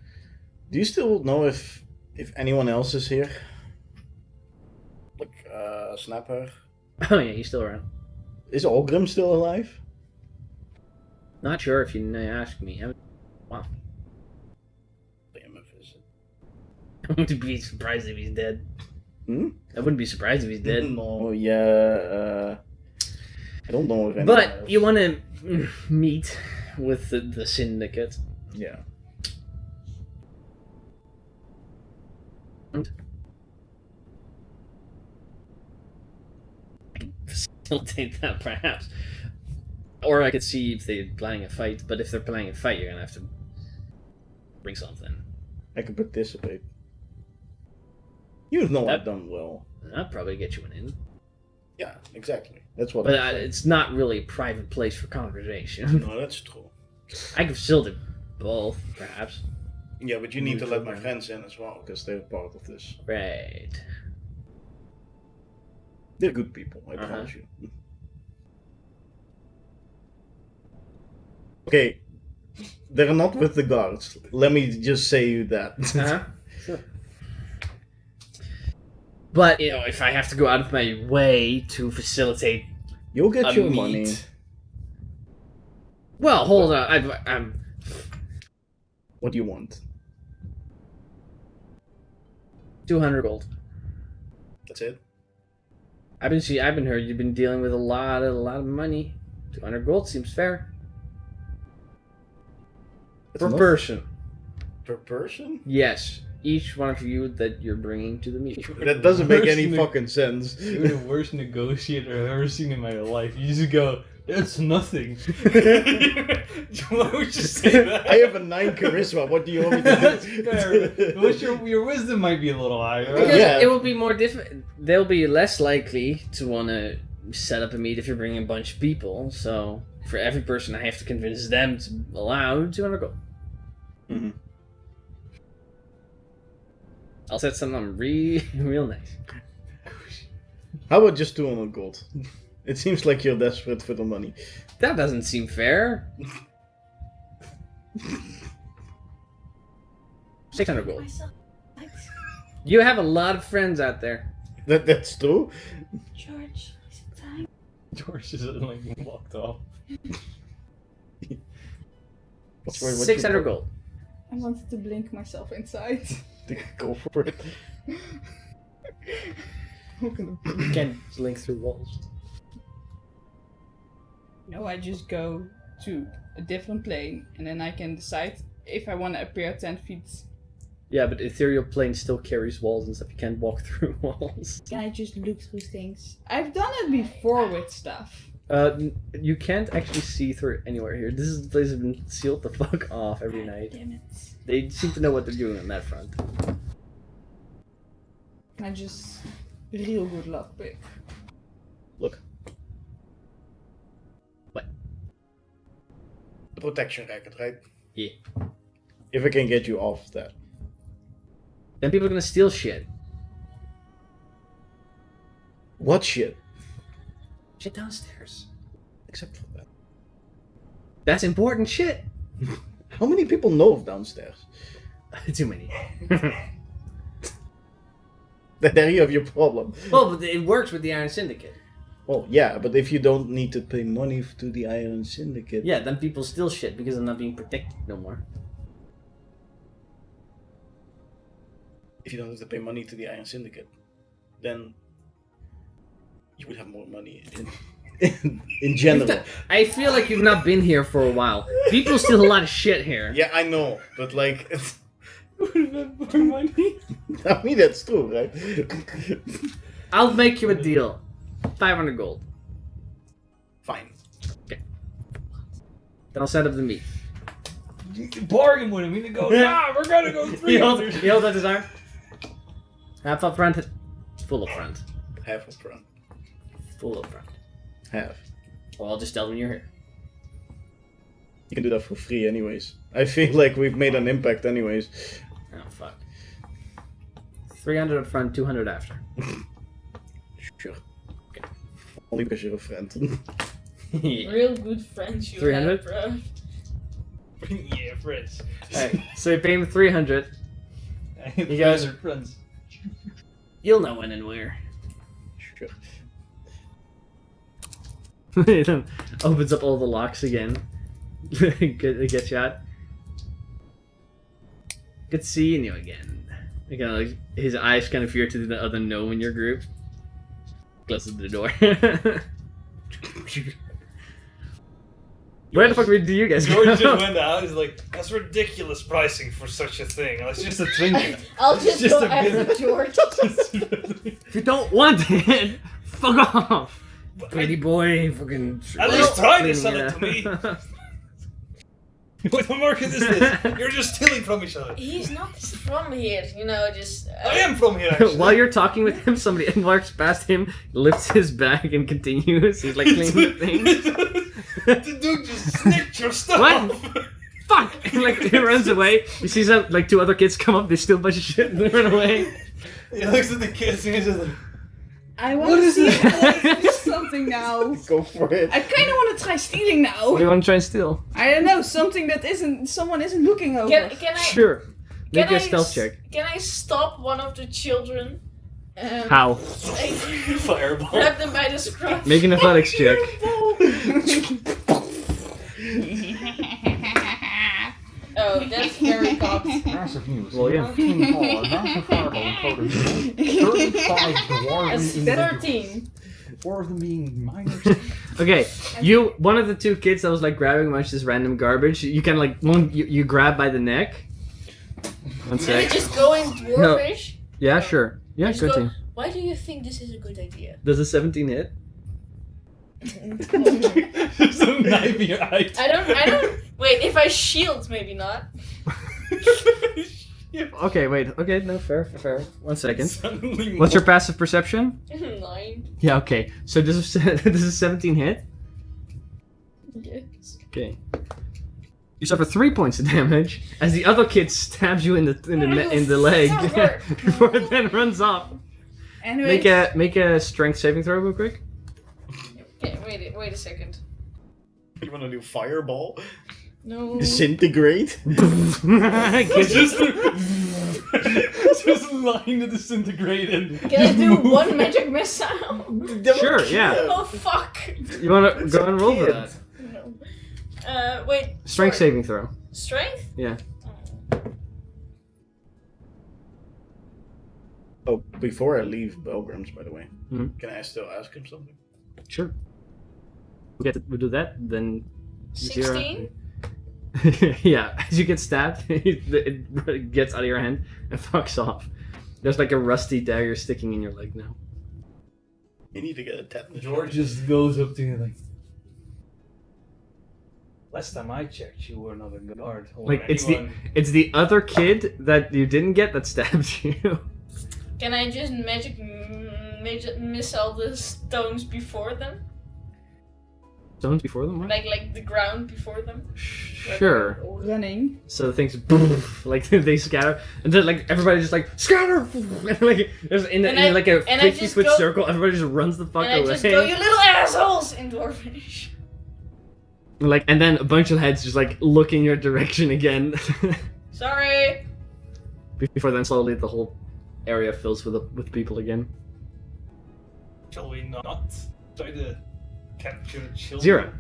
Do you still know if anyone else is here? Like, Snapper? Oh yeah, he's still around. Is Olgrim still alive? Not sure if you ask me. Wow. Pay him a visit. I wouldn't be surprised if he's dead. Hmm? I wouldn't be surprised if he's dead. No, yeah, I don't know if anyone But else. you want to meet with the syndicate. Yeah. Facilitate that, perhaps. Or I could see if they're planning a fight, but if they're planning a fight, you're gonna have to bring something. I can participate. You know That- I've done well. That'd probably get you an in. Yeah, exactly. That's what. But I'm saying. it's not really a private place for conversation. No, that's true. I could still do both, perhaps. Yeah, but you need to let my Neutral friends in as well because they're part of this. Right. They're good people, I promise you. Okay, they're not with the guards. Let me just say you that. Sure. But if I have to go out of my way to facilitate You'll get a your meet. money. Well, hold on. I'm. What do you want? 200 gold. That's it. I've been heard you've been dealing with a lot of money. 200 gold seems fair. That's Per enough. person. Per person? Yes. Each one of you that you're bringing to the meeting. That doesn't make any Worst fucking sense. You're the worst negotiator I've ever seen in my life. You just go, that's nothing. Why would you say that? I have a 9 charisma. What do you want me to That's do? fair. But your wisdom might be a little higher. Because Right? Yeah. it will be more difficult. They'll be less likely to want to set up a meet if you're bringing a bunch of people. So for every person, I have to convince them to allow 200 gold. Mm-hmm. I'll set something real nice. How about just 200 gold? It seems like you're desperate for the money. That doesn't seem fair. 600 gold. Myself. What? You have a lot of friends out there. That's true. George, is it time? George just like walked off. What's what you 600 want? gold. I wanted to blink myself inside. Go for it. You can't link through walls. No, I just go to a different plane and then I can decide if I want to appear 10 feet. Yeah, but ethereal plane still carries walls and stuff. You can't walk through walls. Can I just look through things? I've done it before with stuff. You can't actually see through anywhere here. This is the place that's been sealed the fuck off every night. Damn it. They seem to know what they're doing on that front. Can I just real good luck pick? Look. What? The protection racket, right? Yeah. If I can get you off that. Then people are gonna steal shit. What shit? Shit downstairs. Except for that. That's important shit. How many people know of downstairs? Too many. There you have your problem. Well, but it works with the Iron Syndicate. Well, yeah, but if you don't need to pay money to the Iron Syndicate... Yeah, then people steal shit because they're not being protected no more. If you don't have to pay money to the Iron Syndicate, then you would have more money in general. I feel like you've not been here for a while. People steal a lot of shit here. Yeah, I know, but like... More money? I mean, that's true, right? I'll make you a deal. 500 gold. Fine. Then I'll set up the meet. You bargain with him. You go, nah, we're gonna go 300. He holds out his arm. Half up front. Full up front. Half up front. Full up front. Half. Well, I'll just tell them you're here. You can do that for free anyways. I feel like we've made an impact anyways. Oh, fuck. 300 up front, 200 after. Sure. Okay. Only because you're a friend. Yeah. Real good friends you 300? have, bro. Yeah, friends. Alright, so you pay him 300. You guys are friends. You'll know when and where. Sure. Opens up all the locks again. Get shot. Good seeing you again. Again, like his eyes kind of fear to the other gnome in your group. Closes the door. Where the fuck do you guys go? George just went out. He's like, "That's ridiculous pricing for such a thing. It's just a trinket." I'll just, Just go a after bit. George. If you don't want it, fuck off. Pretty boy, fucking. At least try to cleaning sell it up. to me. What market is this? You're just stealing from each other. He's not from here, you know, just... I am from here, actually. While you're talking with him, somebody walks past him, lifts his bag, and continues. He's like cleaning the thing. The dude just snatched your stuff. What? Fuck! And, like, he runs away. You see some, like, 2 other kids come up, they steal a bunch of shit, and they run away. He looks at the kids and he's just like... I want to see something now. Go for it. I kind of want to try stealing What do now. you want to try and steal? I don't know, something that someone isn't looking over. Can I... Sure. Make Can a I stealth check. Can I stop one of the children? How? Like, Fireball. grab them by the scruff. Make an athletics check. Oh, that's very cocked. Massive news. Well, yeah. King Hall, massive fireball encoded 35 That's dwarven 13. 4 of them being minors. Okay, one of the 2 kids that was like grabbing a bunch of this random garbage, you can like, you grab by the neck. One Can I sec. just go in dwarfish? Yeah, sure. Yeah, Just go, continue. why do you think this is a good idea? Does a 17 hit? There's a knife in your eye. I don't... Wait, if I shield, maybe not. Okay, wait. Okay, no, fair. 1 second. Suddenly What's your passive perception? 9. Yeah, okay. So does a 17 hit? Yes. Okay. You suffer 3 points of damage as the other kid stabs you in the leg before it then runs off. Anyway, Make a strength saving throw real quick. Okay, wait a second. You want to do fireball? No. Disintegrate? Kids just line to disintegrate and... Can I do one magic missile? Sure, yeah. Oh fuck! You want to go and roll for that? No. Wait. Strength sorry. saving throw. Strength? Yeah. Oh, before I leave Belgram's, by the way, Mhm. can I still ask him something? Sure. We do that, then 16? Yeah, as you get stabbed, it gets out of your hand and fucks off. There's like a rusty dagger sticking in your leg now. You need to get a tetanus. George just goes up to you like... Last time I checked, you were not a guard. Or Like anyone. it's the other kid that you didn't get that stabbed you. Can I just magic missile the stones before them? Stones before them, right? Like the ground before them? Sure. running. So the things like they scatter, and then like everybody just like scatter, and, like there's in like a and I 50-foot just go- circle, everybody just runs the fuck And I away. just go, you little assholes! In dwarfish. Like, and then a bunch of heads just like look in your direction again. Sorry! Before then, slowly the whole area fills with people again. Shall we not try to capture children? 0.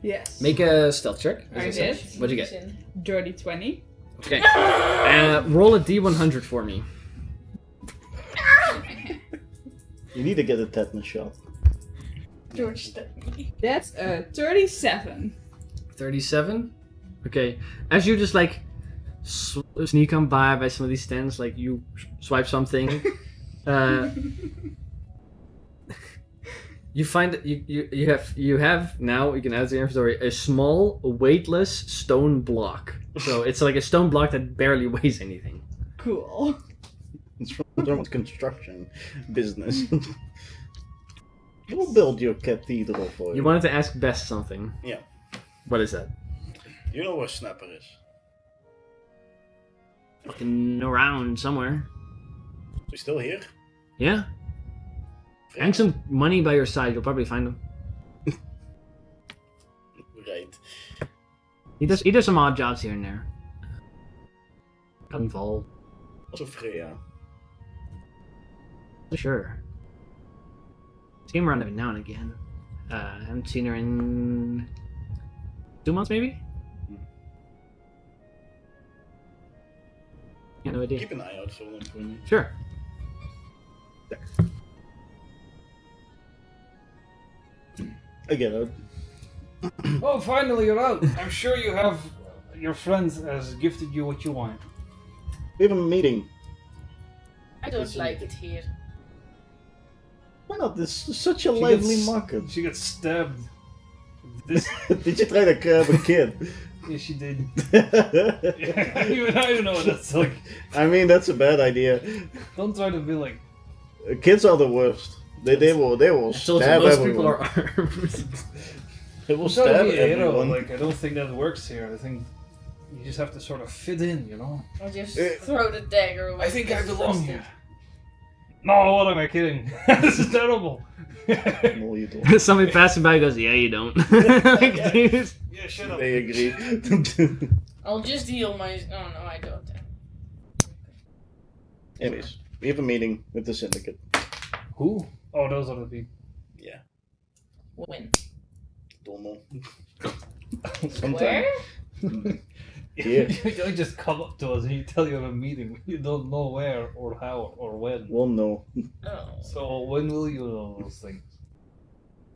Yes. Make a stealth check. I did. What'd you get? Dirty 20. Okay. Roll a d100 for me. You need to get a tetanus shot. George stabbed me. That's a 37. 37. Okay. As you just like sneak on by some of these stands, like you swipe something. You find that you have now, you can add to your inventory, a small weightless stone block. So it's like a stone block that barely weighs anything. Cool. It's from someone's construction business. We'll build your cathedral for you. You wanted to ask Best something. Yeah. What is that? You know where Snapper is. Fucking around somewhere. Is he still here? Yeah. Hang some money by your side, you'll probably find him. Right. He does some odd jobs here and there. Got involved. Also Freya. Sure. See him around every now and again. I haven't seen her in 2 months, maybe? Yeah, no idea. Keep an eye out for them for me. Sure. Again, Oh, finally you're out. I'm sure you have... Your friend has gifted you what you want. we have a meeting. I don't like it here. Why not? This is such a She lively gets- market. She got stabbed. This... Did you try to grab a kid? Yes, you did. Even I don't know what that's like. I mean, that's a bad idea. Don't try to be like. Kids are the worst. They will I told you, stab most everyone. people are armed. They will I'm trying to stab be a hero. everyone. Like I don't think that works here. I think you just have to sort of fit in, you know. Or just throw the dagger away. I think I because belong it's here. No, what am I kidding? This is terrible. No, you don't. Somebody passing by goes, yeah, you don't. Like, dude. Yeah, shut up. They agree. I'll just heal my. Oh no, I don't. Anyways, we have a meeting with the syndicate. Who? Oh, those are the people. Yeah. When? Don't know. Where? Here. You don't just come up to us and you tell you have a meeting. You don't know where or how or when. We'll know Oh. So when will you know those things?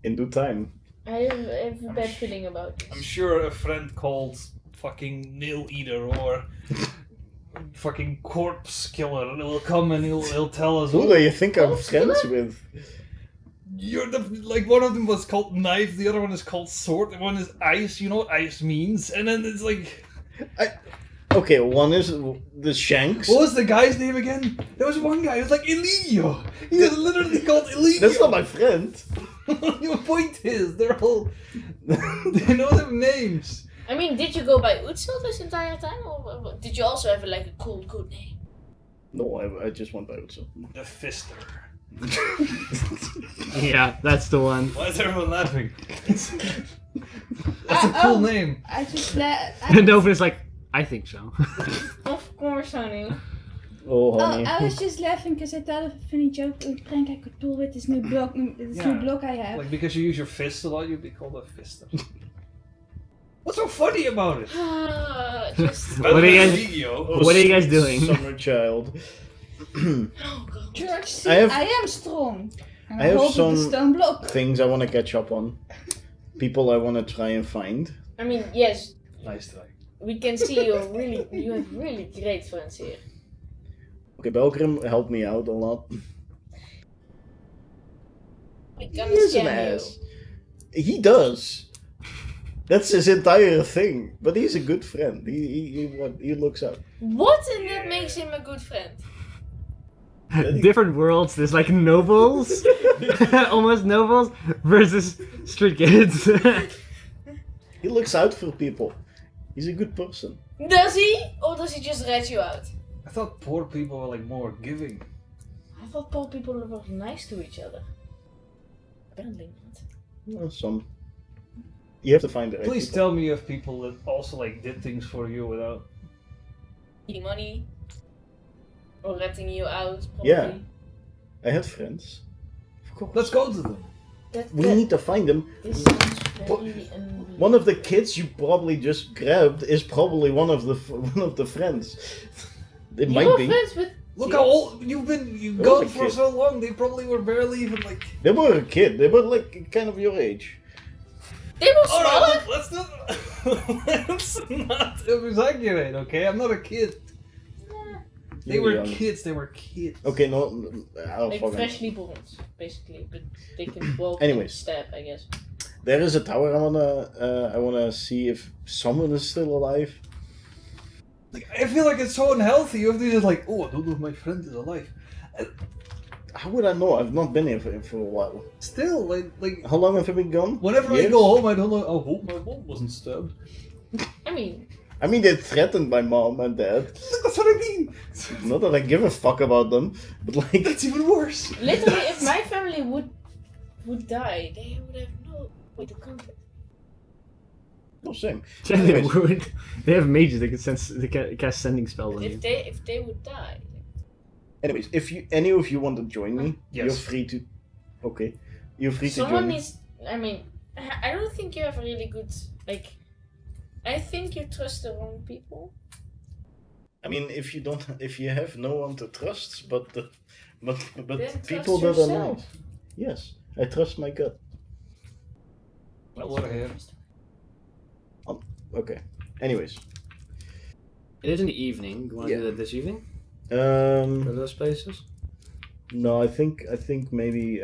in due time. I have a bad feeling about this. I'm sure a friend called fucking Nail Eater or fucking Corpse Killer will come and he'll tell us. Who do you think I'm Corpse friends killer? with? You're the like one of them was called Knife, the other one is called Sword, the one is Ice. You know what Ice means, and then it's like. Okay, one is the Shanks. What was the guy's name again? There was one guy, it was like Eligio. He was literally called Eligio. That's not my friend. Your point is, they're all. They know their names. I mean, did you go by Utsil this entire time, or did you also have like a cool, good name? No, I just went by Utsil. The Fister. Yeah, that's the one. Why is everyone laughing? That's a cool name. I just And Dover is like, I think so. Of course, honey. Oh, Oh, honey. I was just laughing because I thought of a funny joke. Prank I could pull with this new block, new block I have. Like because you use your fist a lot, you'd be called a Fister. What's so funny about it? Just. What are you guys- Eligio. What are you guys doing? Summer child. Oh god. George, see, I have- I am strong. And I have hold some- the stone block. Things I want to catch up on. People I want to try and find. I mean, yes, Nice try. we can see you have really great friends here. Okay, Belgrim helped me out a lot. We He can is an scam ass. He does. That's his entire thing. But he's a good friend. He looks out. you. What and that makes him a good friend? Different worlds. There's like nobles, almost nobles, versus street kids. He looks out for people. He's a good person. Does he? Or does he just rat you out? I thought poor people were like more giving. I thought poor people were nice to each other. Apparently not. Well, some. You have to find the right Please people. tell me you have people that also like did things for you without. Eating money. Or ratting you out, probably. Yeah. I had friends. Of course. Let's go to them. We need to find them. This sounds What- very One of the kids you probably just grabbed is probably one of the friends. It You might were be. friends with. Look how old you've was gone a for kid. so long. They probably were barely even like. They were a kid. They were like kind of your age. They were smaller. Alright, let's not. Let's not exaggerate, okay? I'm not a kid. They You're were young. kids. They were kids. Okay, no. I'll Like fucking. freshly born, basically, but they can walk Anyways. and stab, I guess. There is a tower. I wanna see if someone is still alive. Like, I feel like it's so unhealthy. You have to just like, oh, I don't know if my friend is alive. How would I know? I've not been here for a while. Still, like How long have you been gone? whenever I Years? go home, I don't know. I hope my mom wasn't stabbed. I mean, they threatened my mom and dad. That's what I mean. Not that I give a fuck about them, but like. That's even worse. literally, if my family would die, they would have no way to contact. No, same. Yeah, they Anyways. would. They have mages. They can sense. They can cast sending spells on But you. if they would die, Anyways, if any of you want to join me, Yes. you're free to. Okay, you're free to someone join me. needs. I mean, I don't think you have a really good like. I think you trust the wrong people. I mean, if you have no one to trust, but Then people trust that are yourself. nice. Yes, I trust my gut. Well, what a hair. Okay. Anyways, It is in the evening. Do you want to Yeah. do that this evening? Go to um, those places? no, I think maybe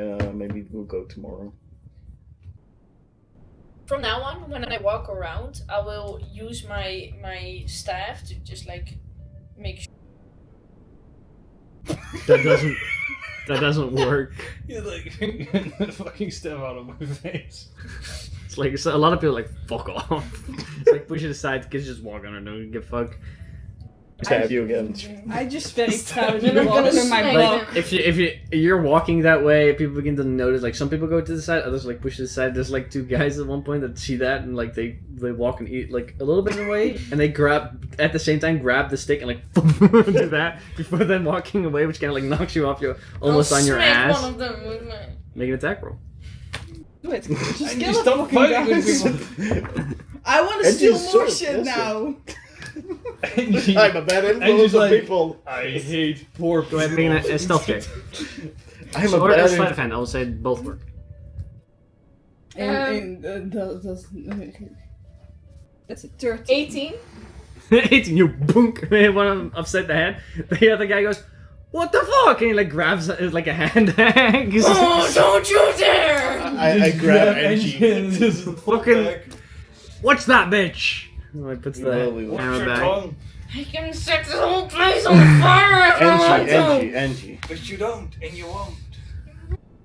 we'll go tomorrow. From now on, when I walk around, I will use my staff to just like make sure. That doesn't work. You're like, fucking step out of my face. It's like a lot of people are like fuck off. It's like push it aside, kids just walk on it, don't give a fuck. Stab you again. I just very proud Then to I'm walk gonna in my smack block. them. If you're walking that way, people begin to notice. Like some people go to the side, others like push to the side. There's like two guys at one point that see that and like they walk and eat like a little bit away, and they grab at the same time grab the stick and like do that before then walking away, which kind of like knocks you off your almost I'll on your smack ass. one of them with my. Make an attack roll. Do it. Just And kill you the stop fucking fighting with guys. people. I want to And steal you more sword, shit yes, now. I'm a bad influence just on like- people. I hate poor Go ahead, make a stealth check. I'm a Or a bad sleight of hand. I will say both work. That's a 13. 18. 18, you boonk, hit one of them upside the head. The other guy goes, "What the fuck?" And he like grabs like a hand. Oh, don't you dare! I grab Angie. Fucking- What's that, bitch? And he puts the Well, we will. hammer Watch your back. tongue. I can set the whole place on fire if I want to. Angie. But you don't, and you won't.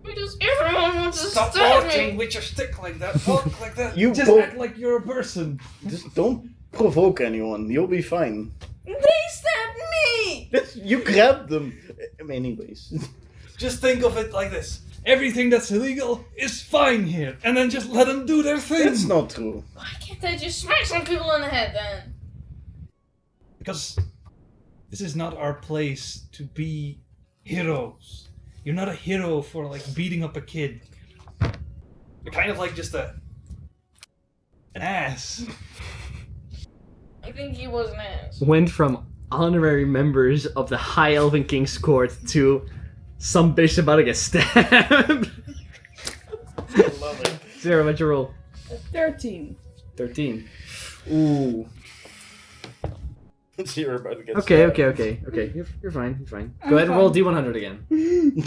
Because everyone wants to Stop stab walking me. with your stick like that. Walk like that. You just both- act like you're a person. Just don't provoke anyone. You'll be fine. They stabbed me! You grabbed them. Anyways. Just think of it like this. Everything that's illegal is fine here. And then just let them do their thing. That's not true. Why can't I just smack some people in the head then? Because this is not our place to be heroes. You're not a hero for like beating up a kid. You're kind of like just an ass. I think he was an ass. Went from honorary members of the High Elven King's Court to some bitch about to get stabbed. I love it. Zero, what's your roll? 13. 13. Ooh. You're about to get Okay. stabbed. You're fine. You're fine. I'm Go ahead and roll fine. D100 again.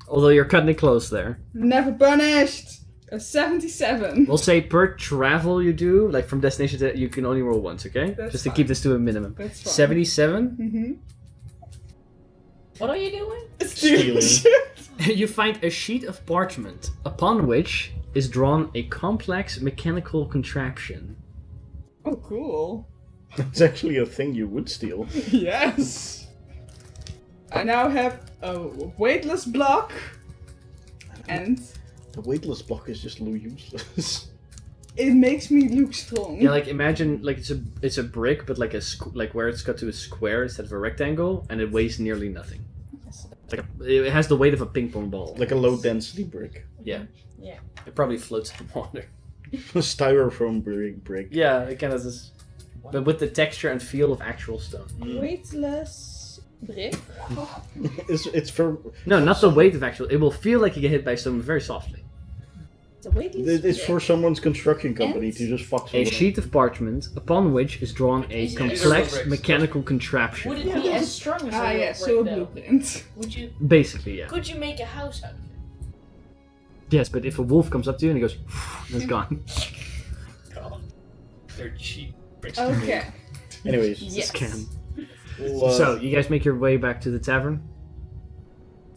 Although you're cutting it close there. Never punished. A 77. We'll say per travel you do, like from destination to, you can only roll once, okay? That's Just to fine. keep this to a minimum. That's fine. 77. Mm-hmm. What are you doing? Stealing. You find a sheet of parchment upon which is drawn a complex mechanical contraption. Oh, cool. That's actually a thing you would steal. Yes. I now have a weightless block. And The weightless block is just useless. it makes me look strong. Yeah, like imagine like it's a brick, but like like where it's cut to a square instead of a rectangle, and it weighs nearly nothing. It's like it has the weight of a ping pong ball. Like a low density brick. Yeah. Yeah. It probably floats in water. A styrofoam brick. Yeah, it kind of just, but with the texture and feel of actual stone. Weightless brick. It's for. No, not the weight of actual. It will feel like you get hit by stone very softly. It's a weightless It's brick. for someone's construction company And to just fuck A someone. sheet of parchment upon which is drawn a Is it- complex bricks. mechanical contraption. Would it be as strong as Ah, a yeah, brick, so a though? blueprint. Would you? Basically, yeah. Could you make a house out of it? Yes, but if a wolf comes up to you and he goes, it's gone. God. They're cheap. Okay. Anyways, Yes. Scam. we'll, So, you guys make your way back to the tavern.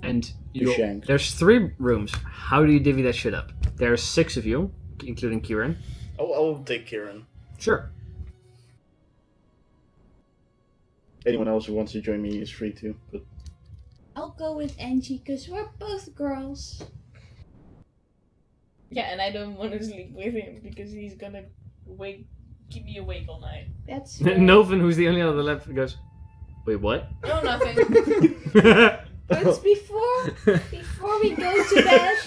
And Shank. there's 3 rooms. How do you divvy that shit up? There's 6 of you, including Kieran. I'll take Kieran. Sure. Anyone else who wants to join me is free to. But I'll go with Angie because we're both girls. Yeah, and I don't want to sleep with him because he's gonna keep me awake all night. That's Novan, who's the only one on the left, goes, wait, what? No, nothing. But before we go to bed,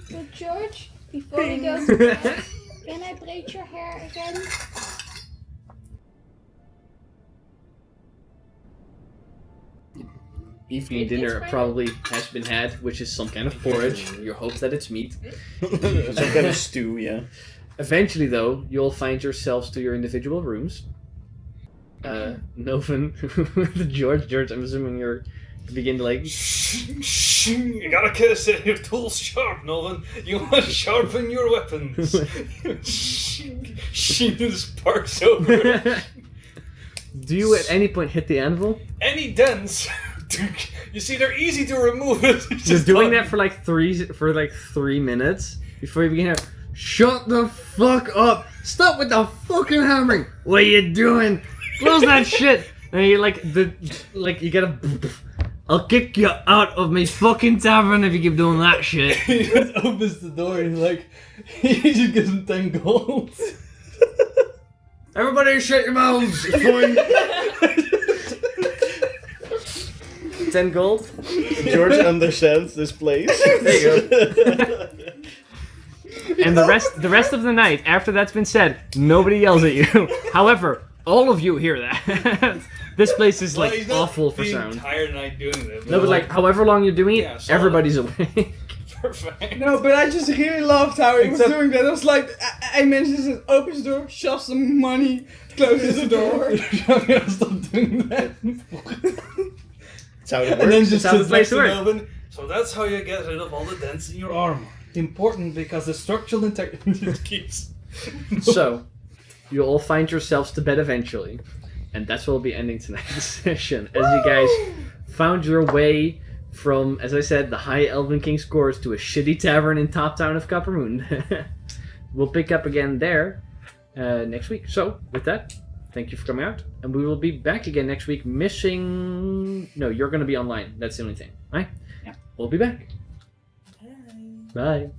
good George, before we go to bed, can I braid your hair again? Evening It is dinner right. probably has been had, which is some kind of porridge. You hope that it's meat. some kind of stew, yeah. Eventually, though, you'll find yourselves to your individual rooms. Novan, George, I'm assuming you're begin to like. You gotta keep your tools sharp, Nolan. You must sharpen your weapons. She sparks over. Do you at any point hit the anvil? Any dents. You see, they're easy to remove. You're doing that for like 3 minutes before you begin to. Shut the fuck up! Stop with the fucking hammering! What are you doing? Close that shit! And you you get a. I'll kick you out of my fucking tavern if you keep doing that shit. He just opens the door and he just gives him 10 gold. Everybody shut your mouths! It's fine. 10 gold? George understands this place. There you go. And the rest of the night, after that's been said, nobody yells at you. However, all of you hear that. This place is like he's not awful for the sound. entire night doing this. No, but like however long you're doing it, Yeah, solid. everybody's awake. Perfect. No, but I just really loved how he was Except- doing that. I was like, I mentioned this, opens the door, shoves some money, closes the door. Stop doing that. That's how it And then works. just how the sits place next to works. Melvin. So that's how you get rid of all the dents in your armor. Important because the structural integrity keeps. So, you'll all find yourselves to bed eventually. And that's where we'll be ending tonight's session. As you guys found your way from, as I said, the High Elven King's Courts to a shitty tavern in top town of Copper Moon. We'll pick up again there next week. So, with that, thank you for coming out. And we will be back again next week missing... No, you're going to be online. That's the only thing. Right? Yeah. We'll be back. Bye.